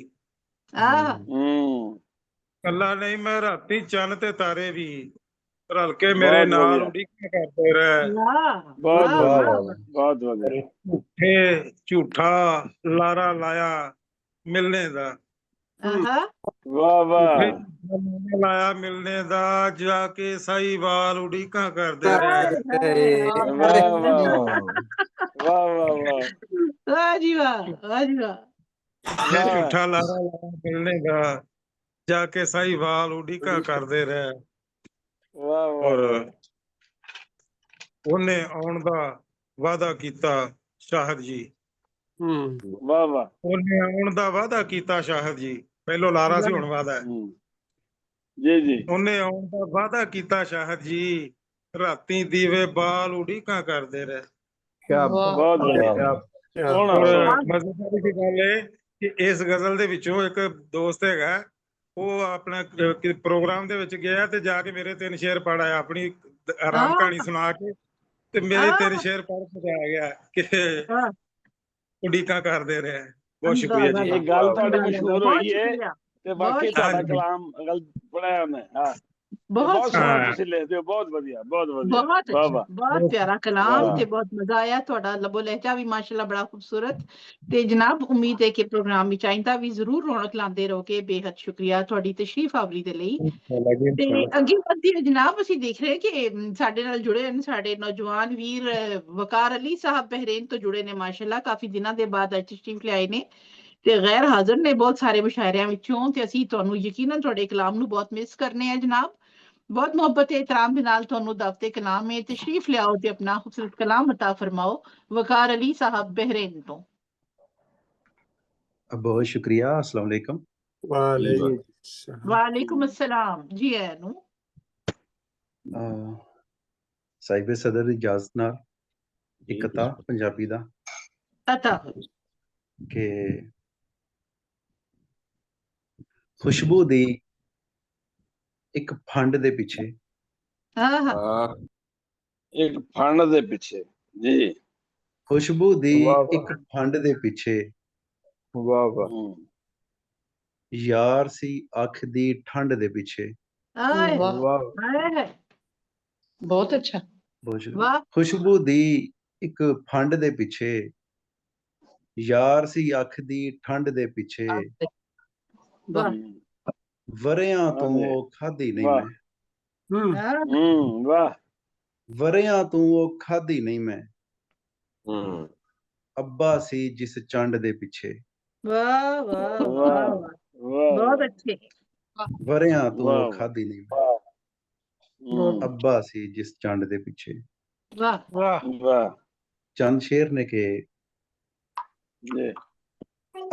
ਕੱਲਾ ਨਹੀਂ ਮੈਂ ਰਾਤੀ ਚੰਨ ਤੇ ਤਾਰੇ ਵੀ, ਰਲ ਕੇ ਮੇਰੇ ਨਾਲ ਉਡੀਕਾਂ ਕਰਦੇ ਰਹੇ। ਬਹੁਤ ਬਹੁਤ ਵਧੀਆ। ਝੂਠੇ ਝੂਠਾ ਲਾਰਾ ਲਾਇਆ ਮਿਲਨੇ ਦਾ। ਵਾਹ ਵਾਹ। ਲਾਇਆ ਮਿਲਨੇ ਦਾ, ਜਾ ਕੇ ਸਾਈਵਾਲ ਉਡੀਕਾਂ ਕਰਦੇ ਰਹੇ। ਵਾਹ ਵਾਹ ਵਾਹ ਵਾਹ। ਵਾਹ ਜੀ ਵਾਹ, ਵਾਹ ਜੀ ਵਾਹ। ਝੂਠਾ ਲਾਰਾ ਲਾਇਆ ਮਿਲਨੇ ਦਾ, ਜਾ ਕੇ ਸਾਈਵਾਲ ਉਡੀਕਾਂ ਕਰਦੇ ਰਹੇ। ਔਰ ਉਹਨੇ ਆਉਣ ਦਾ ਵਾਅਦਾ ਕੀਤਾ ਸ਼ਾਹਦ ਜੀ। ਵਾਹ ਵਾਹ। ਉਹਨੇ ਆਉਣ ਦਾ ਵਾਅਦਾ ਕੀਤਾ ਸ਼ਾਹਦ ਜੀ। ਪਹਿਲੋਂ ਲਾਰਾ ਸੀ, ਹੁਣ ਵਾਅਦਾ ਹੈ। ਜੀ ਜੀ ਉਹਨੇ ਆਉਣ ਦਾ ਵਾਅਦਾ ਕੀਤਾ ਸ਼ਾਹਦ ਜੀ, ਰਾਤੀ ਦੀਵੇ ਬਾਲ ਉਡੀਕਾਂ ਕਰਦੇ ਰਹੇ। ਬਹੁਤ ਵਧੀਆ। ਮਜ਼ੇਦਾਰੀ ਦੀ ਗੱਲ ਹੈ ਕਿ ਇਸ ਗਜ਼ਲ ਦੇ ਵਿੱਚੋਂ ਇੱਕ ਦੋਸਤ ਹੈਗਾ, ਉਹ ਆਪਣਾ ਪ੍ਰੋਗਰਾਮ ਦੇ ਵਿੱਚ ਗਿਆ ਤੇ ਜਾ ਕੇ ਮੇਰੇ 3 ਸ਼ੇਰ ਪੜ੍ਹ ਆਇਆ, ਆਪਣੀ ਆਰਾਮ ਕਹਾਣੀ ਸੁਣਾ ਕੇ, ਤੇ ਮੇਰੇ 3 ਸ਼ੇਰ ਪੜ੍ਹ ਕੇ ਆ ਗਿਆ ਕਿ ਉਡੀਕਾਂ ਕਰਦੇ ਰਹੇ। ਬਹੁਤ ਸ਼ੁਕਰੀਆ ਜੀ। ਇਹ ਗੱਲ ਤੁਹਾਡੀ ਮਸ਼ਹੂਰ ਹੋਈ ਹੈ ਤੇ ਬਾਕੀ ਤੁਹਾਡਾ ਕਲਾਮ ਪੜਿਆ ਉਹਨੇ। ਬਹੁਤ ਸੋਹਣਾ ਤੁਸੀਂ ਲਿਖਦੇ ਹੋ, ਬਹੁਤ ਵਧੀਆ, ਬਹੁਤ ਵਧੀਆ। ਬਹੁਤ ਵਾਹ ਅੱਛਾ, ਵਾਹ ਬਹੁਤ ਪਿਆਰਾ ਕਲਾਮ ਤੇ ਬਹੁਤ ਮਜ਼ਾ ਆਇਆ। ਤੁਹਾਡਾ ਲਬੋ ਲਹਿਜਾ ਵੀ ਮਾਸ਼ਾਅੱਲਾ ਬੜਾ ਖੂਬਸੂਰਤ। ਤੇ ਜਨਾਬ ਉਮੀਦ ਹੈ ਕਿ ਪ੍ਰੋਗਰਾਮ ਵਿੱਚ ਆਇੰਦਾ ਵੀ ਜ਼ਰੂਰ ਰੌਣਕ ਲਾਉਂਦੇ ਰਹੋਗੇ। ਬੇਹੱਦ ਸ਼ੁਕਰੀਆ ਤੁਹਾਡੀ ਤਸ਼ਰੀਫ ਆਵਰੀ ਦੇ ਲਈ। ਤੇ ਅੱਗੇ ਵਧਦੀ ਹੈ ਜਨਾਬ, ਅਸੀਂ ਦੇਖ ਰਹੇ ਕਿ ਸਾਡੇ ਨਾਲ ਜੁੜੇ ਨੇ ਸਾਡੇ ਨੌਜਵਾਨ ਵੀਰ ਵਕਾਰ ਅਲੀ ਸਾਹਿਬ ਬਹਿਰੇਨ ਤੋਂ ਜੁੜੇ ਨੇ ਮਾਸ਼ਾਅੱਲਾ। ਕਾਫੀ ਦਿਨਾਂ ਦੇ ਬਾਅਦ ਤਸ਼ਰੀਫ ਲਿਆਏ ਨੇ ਤੇ ਗੈਰ ਹਾਜ਼ਰ ਨੇ ਬਹੁਤ ਸਾਰੇ ਮੁਸ਼ਾਇਰਿਆਂ ਵਿੱਚੋਂ। ਤੇ ਅਸੀਂ ਤੁਹਾਨੂੰ ਯਕੀਨਨ ਤੁਹਾਡੇ ਕਲਾਮ ਨੂੰ ਬਹੁਤ ਮਿਸ ਕਰਨੇ ਆ ਜਨਾਬ। ਬਹੁਤ ਮੁਹੱਬਤ ਤੇ ਇਤਰਾਮ ਦੇ ਨਾਲ ਤੁਹਾਨੂੰ ਦਾਵਤੇ ਕਲਾਮ में तशरीफ लियाओ ਤੇ अपना खूबसूरत कलाम अता फरमाओ। वकार अली साहब बहरीन तो। बहुत शुक्रिया। अस्सलाम वालेकुम। वालेकुम अस्सलाम जी आनू। साहिब सदर ਦੀ ਇਜਾਜ਼ਤ ਨਾਲ ਇੱਕ ਅਤਾ ਪੰਜਾਬੀ ਦਾ अता ਕਿ ਖੁਸ਼ਬੂ ਦੀ ਇੱਕ ਫੰਡ ਦੇ ਪਿੱਛੇ ਇੱਕ ਫੰਡ ਦੇ ਪਿੱਛੇ ਜੀ, ਖੁਸ਼ਬੂ ਦੀ ਇੱਕ ਫੰਡ ਦੇ ਪਿੱਛੇ ਵਾਹ ਵਾਹ ਯਾਰ ਸੀ ਅੱਖ ਦੀ ਠੰਡ ਦੇ ਪਿੱਛੇ। ਬਹੁਤ ਅੱਛਾ। ਖੁਸ਼ਬੂ ਦੀ ਇੱਕ ਫੰਡ ਦੇ ਪਿੱਛੇ ਯਾਰ ਸੀ ਅੱਖ ਦੀ ਠੰਡ ਦੇ ਪਿੱਛੇ। ਵਰਿਆਂ ਤੋਂ ਉਹ ਖਾਧੀ ਨਹੀਂ ਮੈਂ। ਵਾਹ ਵਰਿਆਂ ਤੋਂ ਉਹ ਖਾਧੀ ਨਹੀਂ ਮੈਂ। ਅੱਬਾ ਸੀ ਜਿਸ ਚੰਡ ਦੇ ਪਿੱਛੇ। ਵਾਹ ਵਾਹ ਵਾਹ ਬਹੁਤ ਅੱਛੇ। ਵਰਿਆਂ ਤੋਂ ਉਹ ਖਾਧੀ ਨਹੀਂ ਮੈਂ। ਅੱਬਾ ਸੀ ਜਿਸ ਚੰਡ ਦੇ ਪਿੱਛੇ। ਵਾਹ ਵਾਹ ਵਾਹ। ਚੰਦ ਸ਼ੇਰ ਨੇ ਕਿ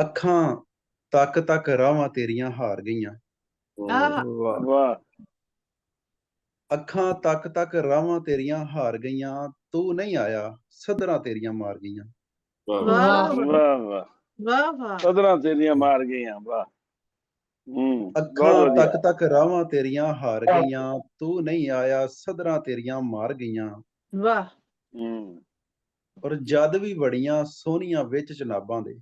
ਅੱਖਾਂ ਤੱਕ ਤੱਕ ਰਾਵਾਂ ਤੇਰੀਆਂ ਹਾਰ ਗਈਆਂ। ਵਾਹ। ਅੱਖਾਂ ਤੱਕ ਤੱਕ ਰਾਵਾਂ ਤੇਰੀਆਂ ਹਾਰ ਗਈਆਂ, ਤੂੰ ਨਹੀਂ ਆਇਆ ਸਦਰਾਂ ਤੇਰੀਆਂ ਮਾਰ ਗਈਆਂ। ਵਾਹ ਵਾਹ ਵਾਹ ਵਾਹ। ਸਦਰਾਂ ਤੇਰੀਆਂ ਮਾਰ ਗਈਆਂ। ਵਾਹ। ਅੱਖਾਂ ਤੱਕ ਤੱਕ ਰਾਵਾਂ ਤੇਰੀਆਂ ਹਾਰ ਗਈਆਂ, ਤੂੰ ਨਹੀਂ ਆਇਆ ਸਦਰਾਂ ਤੇਰੀਆਂ ਮਾਰ ਗਈਆਂ। ਵਾਹ। ਔਰ ਜਦ ਵੀ ਬੜੀਆਂ ਸੋਹਣੀਆਂ ਵਿੱਚ ਜਨਾਬਾਂ ਦੇ।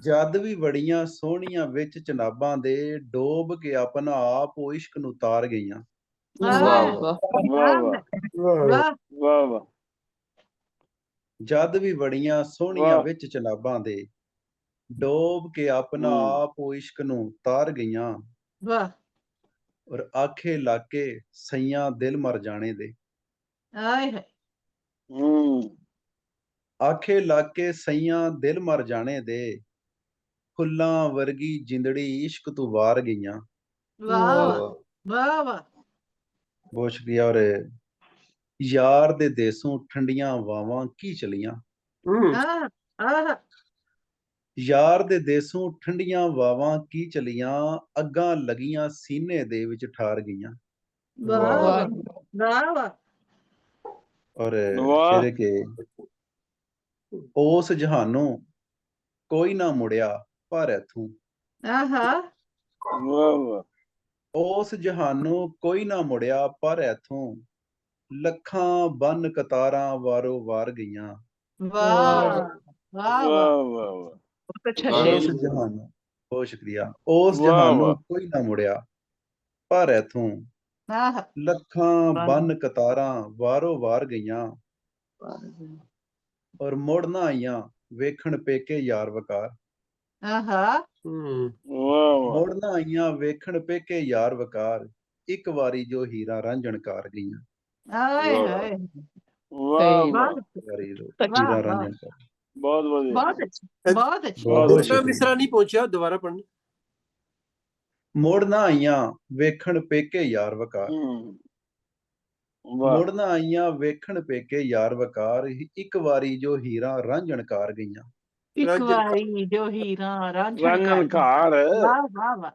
ਜਦ ਵੀ ਬੜੀਆਂ ਸੋਹਣੀਆਂ ਵਿੱਚ ਜਨਾਬਾਂ ਦੇ, ਡੋਬ ਕੇ ਆਪਣਾ ਆਪ ਉਹ ਇਸ਼ਕ ਨੂੰ ਤਾਰ ਗਈਆਂ। ਜਦ ਵੀ ਬੜੀਆਂ ਸੋਹਣੀਆਂ ਵਿੱਚ ਜਨਾਬਾਂ ਦੇ, ਡੋਬ ਕੇ ਆਪਣਾ ਆਪ ਉਹ ਇਸ਼ਕ ਨੂੰ ਤਾਰ ਗਈਆਂ। ਔਰ ਆਖੇ ਲਾਕੇ ਸਈਆਂ ਦਿਲ ਮਰ ਜਾਣੇ ਦੇ। ਆਖੇ ਲਾਕੇ ਸਈਆਂ ਦਿਲ ਮਰ ਜਾਣੇ ਦੇ, ਫੁੱਲਾਂ ਵਰਗੀ ਜਿੰਦੜੀ ਇਸ਼ਕ ਤੋਂ ਵਾਰ ਗਈਆਂ। ਵਾਹ ਵਾਹ ਵਾਹ। ਬਹੁਤ ਸ਼ੁਕਰੀਆ। ਔਰ ਯਾਰ ਦੇ ਦੇਸੋਂ ਠੰਡੀਆਂ ਵਾਵਾਂ ਕੀ ਚਲੀਆਂ। ਯਾਰ ਦੇ ਦੇਸੋਂ ਠੰਡੀਆਂ ਵਾਵਾਂ ਕੀ ਚਲੀਆਂ, ਅੱਗਾਂ ਲੱਗੀਆਂ ਸੀਨੇ ਦੇ ਵਿੱਚ ਠਾਰ ਗਈਆਂ। ਵਾਹ ਵਾਹ ਵਾਹ। ਔਰ ਫਿਰ ਕੇ ਉਸ ਜਹਾਨੋਂ ਕੋਈ ਨਾ ਮੁੜਿਆ ਪਰ ਇਥੋਂ। ਉਸ ਜਹਾਨੋਂ ਕੋਈ ਨਾ ਮੁੜਿਆ ਪਰ ਇਥੋਂ, ਲੱਖਾਂ ਬੰਨ ਕਤਾਰਾਂ ਵਾਰੋ ਵਾਰ ਗਈਆਂ। ਵਾਹ ਵਾਹ ਵਾਹ। ਉਸ ਜਹਾਨੋਂ, ਬਹੁਤ ਸ਼ੁਕਰੀਆ। ਉਸ ਜਹਾਨੋਂ ਕੋਈ ਨਾ ਮੁੜਿਆ ਪਰ ਇਥੋਂ, ਲੱਖਾਂ ਬੰਨ ਕਤਾਰਾਂ ਵਾਰੋ ਵਾਰ ਗਈਆਂ। ਔਰ ਮੁੜ ਨਾ ਆਈਆਂ ਵੇਖਣ ਪੇਕੇ ਯਾਰ ਵਕਾਰ। ਮੁੜ ਨਾ ਆਈਆਂ ਵੇਖਣ ਪੇਕੇ ਯਾਰ ਵਕਾਰ, ਇੱਕ ਵਾਰੀ ਜੋ ਹੀਰਾ ਰਾਂਝਣ ਕਾਰ ਗਈਆਂ। ਹੀਰਾ ਰਾਂਝਣ ਕਾਰ। ਬਹੁਤ ਵਧੀਆ। ਬਹੁਤ ਅੱਛਾ ਬਹੁਤ ਅੱਛਾ। ਦੂਸਰਾ ਮਿਸਰਾ ਨਹੀਂ ਪਹੁੰਚਿਆ, ਦੁਬਾਰਾ ਪੜ੍ਹਨਾ। ਮੁੜ ਨਾ ਆਈਆਂ ਵੇਖਣ ਪੇਕੇ ਯਾਰ ਵਕਾਰ। ਮੁੜ ਨਾ ਆਈਆਂ ਵੇਖਣ ਪੇਕੇ ਯਾਰ ਵਕਾਰ, ਇੱਕ ਵਾਰੀ ਜੋ ਹੀਰਾ ਰਾਂਝਣ ਕਾਰ ਗਈਆਂ। ਇੱਕ ਵਾਰੀ ਜੋ ਹੀਰਾ ਰਾਂਝਣ ਕਾਰ। ਵਾਹ ਵਾਹ ਵਾਹ।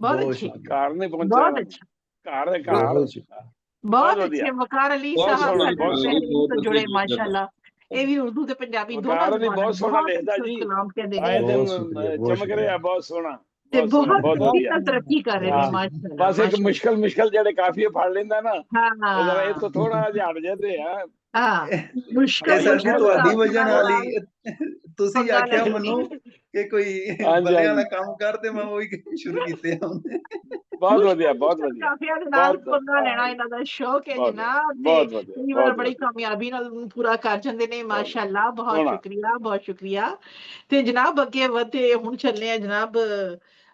ਬਹੁਤ ਅੱਛੀ। ਕਾਰ ਨਹੀਂ ਪਹੁੰਚਿਆ। ਬਹੁਤ ਅੱਛਾ। ਕਾਰ ਹੈ ਕਾਰ। ਬਹੁਤ ਅੱਛੇ। ਵਕਾਰ ਅਲੀ ਸਾਹਿਬ ਸਾਡੇ ਜੁੜੇ ਮਾਸ਼ਾਅੱਲਾ। ਇਹ ਵੀ ਉਰਦੂ ਤੇ ਪੰਜਾਬੀ ਦੋਨਾਂ ਜ਼ੁਬਾਨਾਂ ਬਹੁਤ ਸੋਹਣਾ ਲਿਖਦਾ ਜੀ। ਕਲਾਮ ਕਹਿੰਦੇ ਆਏ ਦਿਨ ਚਮਕ ਰਿਹਾ, ਬਹੁਤ ਸੋਹਣਾ। ਤੇ ਬਹੁਤ ਵਧੀਆ ਤਰੱਕੀ ਕਰ ਰਹੇ ਨੇ ਮਾਸ਼ਾਅੱਲਾ। ਬਸ ਇੱਕ ਮੁਸ਼ਕਲ ਜਿਹੜੇ ਕਾਫੀ ਫੜ ਲੈਂਦਾ ਨਾ, ਇਹ ਤੋਂ ਥੋੜਾ ਜਿਹਾ ਹਟ ਜਾਂਦੇ ਆ। ਮੁਸ਼ਕਲ ਸਰ ਜੀ ਤੁਹਾਡੀ ਵਜ੍ਹਾ ਨਾਲ ਹੀ ਤੁਸੀਂ ਆਖਿਆ ਮੈਨੂੰ ਕਿ ਕੋਈ ਬੱਲੇ ਵਾਲਾ ਕੰਮ ਕਰ ਤੇ ਮੈਂ ਉਹੀ ਸ਼ੁਰੂ ਕੀਤੇ ਆ। ਬਹੁਤ ਵਧੀਆ, ਬਹੁਤ ਵਧੀਆ। ਕਾਫੀਆਂ ਦੇ ਨਾਲ ਪੰਗਾ ਲੈਣਾ ਇਹਨਾਂ ਦਾ ਸ਼ੌਕ ਹੈ ਜਨਾਬ, ਤੇ ਕਈ ਵਾਰ ਬੜੀ ਕਾਮਯਾਬੀ ਨਾਲ ਪੂਰਾ ਕਰ ਜਾਂਦੇ ਨੇ। ਮਾਸ਼ਾਅੱਲਾ, ਬਹੁਤ ਸ਼ੁਕਰੀਆ, ਬਹੁਤ ਸ਼ੁਕਰੀਆ। ਤੇ ਜਨਾਬ ਅੱਗੇ ਵਧੇ, ਹੁਣ ਚੱਲੇ ਆ ਜਨਾਬ,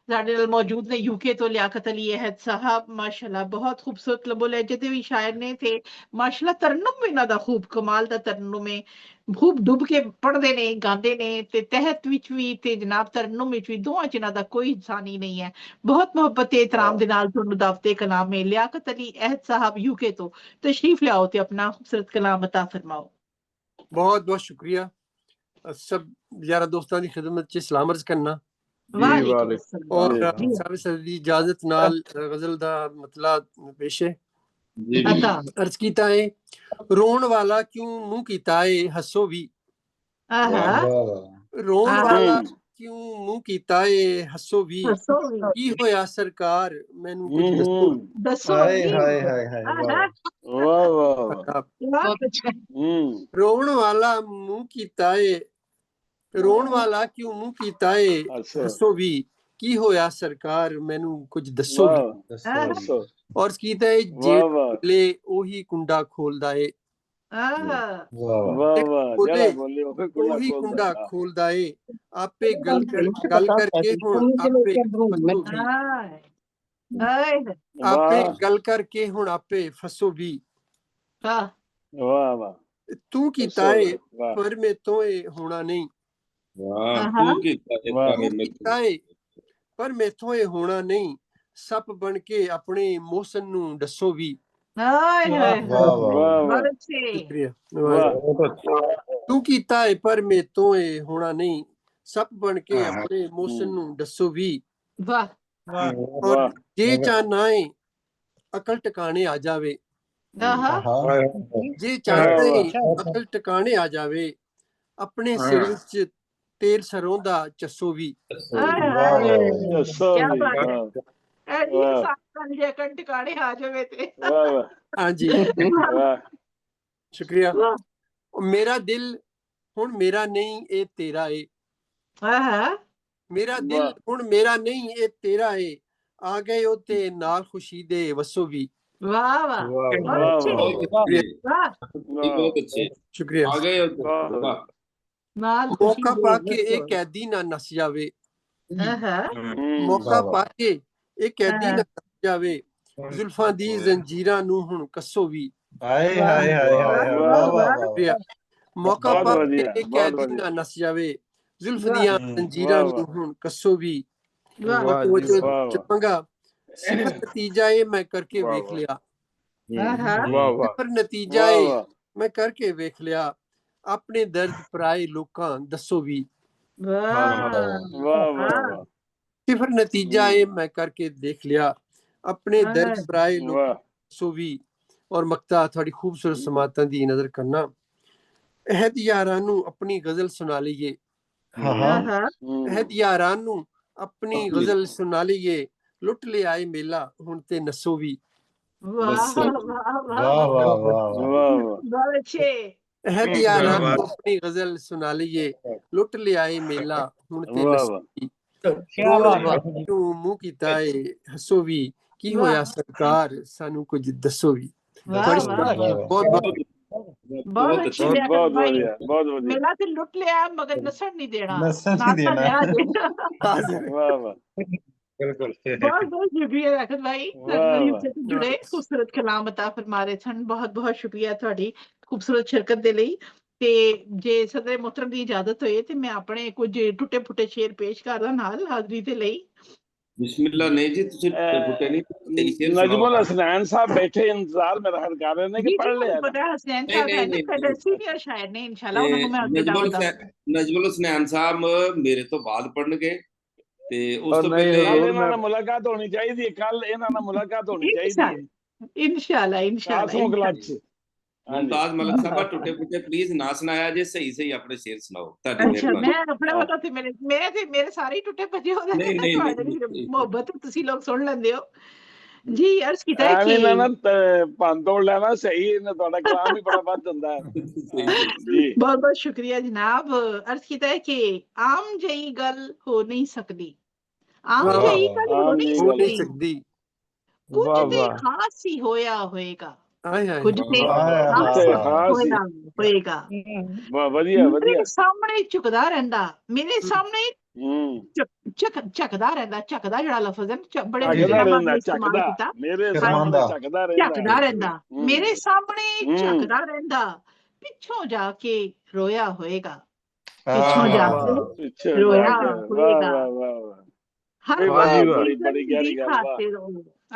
ਸਾਡੇ ਨਾਲ ਮੌਜੂਦ ਨੇ ਯੂਕੇ ਤੋਂ ਲਿਆਕਤ ਅਲੀ ਅਹਿਦ ਸਾਹਿਬ। ਮਾਸ਼ਾਅੱਲਾ ਬਹੁਤ ਖੂਬਸੂਰਤ ਲਬੋ ਲਹਿਜੇ ਦੇ ਵੀ ਸ਼ਾਇਰ ਨੇ, ਤੇ ਮਾਸ਼ਾਅੱਲਾ ਤਰਨਮ ਇਹਨਾਂ ਦਾ ਖੂਬ ਕਮਾਲ ਦਾ ਤਰਨਮ ਹੈ। ਖੂਬ ਡੁੱਬ ਕੇ ਪੜ੍ਹਦੇ ਨੇ, ਗਾਉਂਦੇ ਨੇ, ਤੇ ਤਹਿਤ ਵਿੱਚ ਵੀ ਤੇ ਜਨਾਬ ਤਰਨਮ ਵਿੱਚ ਵੀ, ਦੋਵਾਂ ਚ ਇਹਨਾਂ ਦਾ ਕੋਈ ਇਨਸਾਨੀ ਨਹੀਂ ਹੈ। ਬਹੁਤ ਮੁਹੱਬਤ ਤੇ ਇਤਰਾਮ ਦੇ ਨਾਲ ਤੁਹਾਨੂੰ ਦਾਵਤੇ ਕਲਾਮ ਹੈ। ਲਿਆਕਤ ਅਲੀ ਅਹਿਦ ਸਾਹਿਬ ਯੂਕੇ ਤੋਂ ਤਸ਼ਰੀਫ ਲਿਆਓ ਤੇ ਆਪਣਾ ਖੂਬਸੂਰਤ ਕਲਾਮ ਅਤਾ ਫਰਮਾਓ। बहुत बहुत शुक्रिया। सब यारा दोस्तों की खिदमत च सलाम अर्ज करना और सारे सर दी इजाजत नाल गजल दा मतलब पेश है। अर्ज कीता है, रोन वाला क्यों मुंह कीता है हसो भी, रोन वाला क्यों मुंह कीता है हसो भी, की होया सरकार मैनू कुछ दसो। हाय हाय हाय वाह वाह। रोन वाला मुंह कीता है, रोन वाला क्यों मुंह कीता है हसो भी, की होया सरकार मैनू कुछ दसो भी। और कीता है जेले ओही कुंडा खोलदा है, ओही कुंडा खोलदा है, आपे गल करके हुण आपे गल करके हुण आपे फसो भी। तू कीता है पर मैं तो होना नहीं, तू कीता है पर मैं तो होना नहीं, सप बन के अपने मौसम नू दसो भी। तू कीता है पर मैं तो होना नहीं, सप बन के अपने मौसम नू दसो भी। और जे चाहना है अकल टकाने आ जावे, जे चाहते अकल टकाने आ जावे, अपने सिर विच तेल सरों दा चस्सो भी। हाँ जी शुक्रिया। मेरा दिल हुण मेरा नहीं ए तेरा है, मेरा दिल हुण मेरा नहीं ए तेरा है, आ गए ओ ते नाल खुशी दे वसो भी। वाह वाह, शुक्रिया। मौका पाके एक कैदी ना नस जावे, मौका पाके एक कैदी ना नस जावे, जुल्फां दी जंजीरां नू हुण कस्सो भी। मौका पाके एक कैदी ना नस जावे, जुल्फ दियां जंजीरां नू हुण कस्सो भी। चंगा सिफर नतीजा है मैं करके वेख लिया, सिफर नतीजा है मैं करके वेख लिया, अपने दर्द पराए लोकां दसो भी। सिफर नतीजा है मैं करके देख लिया, अपने दर्द पराए लोकां दसो भी। और मक्ता थोड़ी खूबसूरत समातां दी नजर करना। अहद यारां नू अपनी गजल सुना लीए, अहद यारां नू अपनी गजल सुना लीए, लुट ले आए मेला हुण ते नसो भी। अहद यारां नू अपनी गजल सुना लीए, लुट ले आए मेला हुण ते नसो भी। मुंह कीता है हसो भी, की होया सरकार सानू कुछ दसो भी। बहुत अच्छी मेला ते लुट लिया मगर नसन नहीं देना, बहुत बहुत शुक्रिया राखत भाई जुड़े खूबसूरत कलाम अता फरमा रहे सन। बहुत बहुत शुक्रिया ਤੁਹਾਡੀ खूबसूरत शिरकत ਦੇ ਲਈ। ਤੇ ਜੇ ਸਦਰ ਮੁਹਤਰਮ ਦੀ ਇਜਾਜ਼ਤ ਹੋਏ ਤੇ ਮੈਂ ਆਪਣੇ ਕੁਝ ਟੁੱਟੇ ਫੁੱਟੇ ਸ਼ੇਰ ਪੇਸ਼ ਕਰਦਾ ਨਾਲ ਹਾਜ਼ਰੀ ਦੇ ਲਈ। ਬਿਸਮਿਲ੍ਲਾ। ਨਹੀਂ ਜੀ ਤੁਸੀਂ ਟੁੱਟੇ ਨਹੀਂ, नजमुल हसनैन साहब बैठे इंतजार में रह कर रहे हैं कि पढ़ ले। हसनैन साहब है ना ਸਾਡੇ ਸੀਨੀਅਰ ਸ਼ਾਇਰ ਨੇ, इंशाल्लाह ਉਹਨਾਂ ਨੂੰ ਮੈਂ ਅੱਗੇ ਦਾਵਾਂਗਾ। ਨਜਮੁਲ ਹਸਨੈਨ ਸਾਹਿਬ ਮੇਰੇ ਤੋਂ ਬਾਅਦ ਪੜਨਗੇ ਤੇ ਉਸ ਤੋਂ ਪਹਿਲੇ ਇਹਨਾਂ ਨਾਲ ਮੁਲਾਕਾਤ ਹੋਣੀ ਚਾਹੀਦੀ ਹੈ, ਕੱਲ ਇਹਨਾਂ ਨਾਲ ਮੁਲਾਕਾਤ ਹੋਣੀ ਚਾਹੀਦੀ ਹੈ इंशाल्लाह। ਮੁਮਤਾਜ਼ ਮਲਕ ਸਾਹਿਬ ਟੁੱਟੇ ਫੁੱਟੇ ਪਲੀਜ਼ ਨਾ ਸੁਣਾਇਆ ਜੇ, ਸਹੀ ਆਪਣੇ ਸ਼ੇਰ ਸੁਣਾਓ। ਤੁਹਾਡੀ ਮਿਹਰਬਾਨੀ। ਮੈਂ ਆਪਣੇ ਵੱਲੋਂ ਤੇ ਮੇਰੇ ਸਾਰੇ ਟੁੱਟੇ ਭੱਜੇ ਹੋ ਰਹੇ ਨੇ, ਮੁਹੱਬਤ ਤੁਸੀਂ ਲੋਕ ਸੁਣ ਲੈਂਦੇ ਹੋ। जी अर्ज कीता है ਐਵੇਂ कि ਨਾ ਭੰਨ ਤੋੜ ਲੈਣਾ ਸਹੀ ਇਹਨਾਂ ਤੁਹਾਡਾ ਕਲਾਮ ਹੀ ਬੜਾ ਵੱਧ ਹੁੰਦਾ ਹੈ ਜੀ बहुत बहुत शुक्रिया जनाब। अर्ज कीता है कि आम जई गल हो नहीं सकती, आम वाह जई वाह गल हो ਆਮ नहीं ਜੀ ਹੋ ਨਹੀਂ ਗੱਲ सकती, ਸਕਦੀ। कुछ ਵਾਹ ते ਵਾਹ खास ही होया होएगा, ਹਾਏ ਹਾਏ कुछ ते ਵਾਹ ਵਾਹ खास ਕਿੱਥੇ ही ਖਾਸ ਹੀ होया होएगा। ਵਾਹ ਵਧੀਆ मेरे ਵਧੀਆ सामने झुकदा रहंदा, मेरे सामने ਹੂੰ झकदा रहंदा, झकदा जेड़ा लफ्ज है ना, बड़े जी जी ਝਕਦਾ मुश्किल ਰਹਿੰਦਾ में इस्तेमाल ਝਕਦਾ किया। ਮੇਰੇ हाँ, ਸਾਹਮਣੇ शर्मांदा ਝਕਦਾ ਰਹਿੰਦਾ झकदा रहंदा, ਹੂੰ मेरे सामने ਹੂੰ झकदा रहंदा, पिछों जाके रोया होएगा, पिछों ਵਾਹ हाँ जाके ਵਾਹ ਪਿੱਛੇ ਜਾ रोया ਕੇ ਵਾਹ होएगा। ਵਾਹ ਵਾਹ ਵਾਹ हर ਬਈ पल ਵਾਹ ਵਾਹ ਬੜੀ जीवन ਬੜੀ दी ਗਹਿਰੀ ਗੱਲ ਵਾਹ खातिर हो,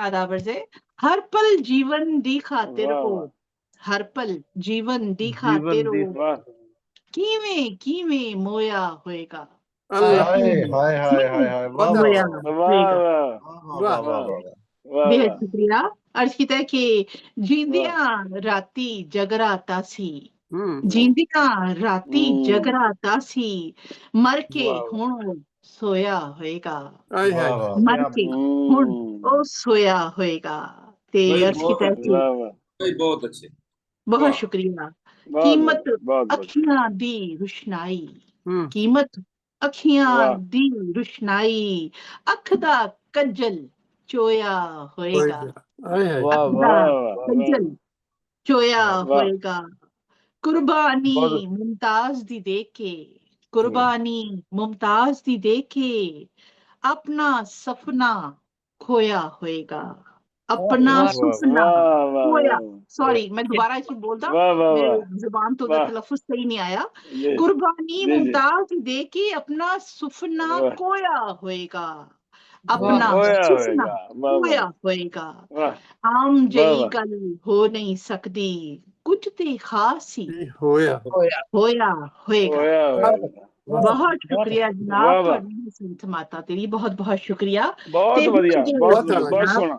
आदाबर से हर पल जीवन दी खातिर ਵਾਹ हो, ਵਾਹ हर पल जीवन दी ਜੀਵਨ खातिर ਦੀ हो, ਵਾਹ कीवें कीवें मोया होएगा, ਅੱਲਾ हाय कीवें हाय हाय हाय कीवें हाय वाह ਵਾਹ वाह मोया वाह ਵਾਹ होएगा। ਵਾਹ वाह वाह ਵਾਹ वाह ਵਾਹ वाह ਵਾਹ बेहद ਵਾਹ शुक्रिया। अर्ज कीता है कि ਵਾਹ जींदियां राती जगराता सी, ਹੂੰ जींदियां राती ਹੂੰ जगराता सी, मर के वाह हुण सोया होएगा, ਹਾਏ वाह ਹਾਏ वाह मर क्या के हुण ਹੂੰ ओ सोया होएगा। ते भाई अर्ज बहुत कीता है अच्छे, कि ਵਾਹ ਵਾਹ भाई बहुत अच्छे। बहुत वाह शुक्रिया। ਬਹੁਤ कीमत ਵਧੀਆ ਬਹੁਤ ਵਧੀਆ अखियां दी रुशनाई, ਹੂੰ कीमत अखियां ਵਾਹ दी रुशनाई, अख दा कज्जल चोया होएगा, ਹੋਏਗਾ ਹਾਏ ਹਾਏ ਵਾਹ अख दा ਵਾਹ ਵਾਹ ਵਾਹ ਵਾਹ कज्जल चोया ਵਾਹ होएगा। कुर्बानी बहुत मुमताज दी देखे, जी कुर्बानी मुमताज दी देखे, अपना सपना खोया होएगा, अपना वाह ਵਾਹ वाह सपना वाह वाह खोया। वाह सॉरी, मैं दोबारा इसको बोलता, वाह वाह मेरे वाह जुबान तो उधर वाह तलफ्फुज सही नहीं आया। जी कुर्बानी जी जी मुमताज देके अपना सुफना वाह खोया होएगा, ਵਾਹ अपना खोया सुफना होएगा वाह खोया वाह होएगा। वाह आम वाह जई वाह गल हो नहीं सकती, कुछ ते खास ही ਕੀ ਹੋਇਆ ਹੋਇਆ होया होएगा। खोया होएगा बहुत शुक्रिया जनाब, वाह वाह ਤੁਹਾਡੀ ਸੰਤ ਮਾਤਾ ਤੇਰੀ ਬਹੁਤ ਬਹੁਤ ਸ਼ੁਕਰੀਆ। बहुत ਤੇ बढ़िया ਬਹੁਤ बहुत ਆਲਾ सोहना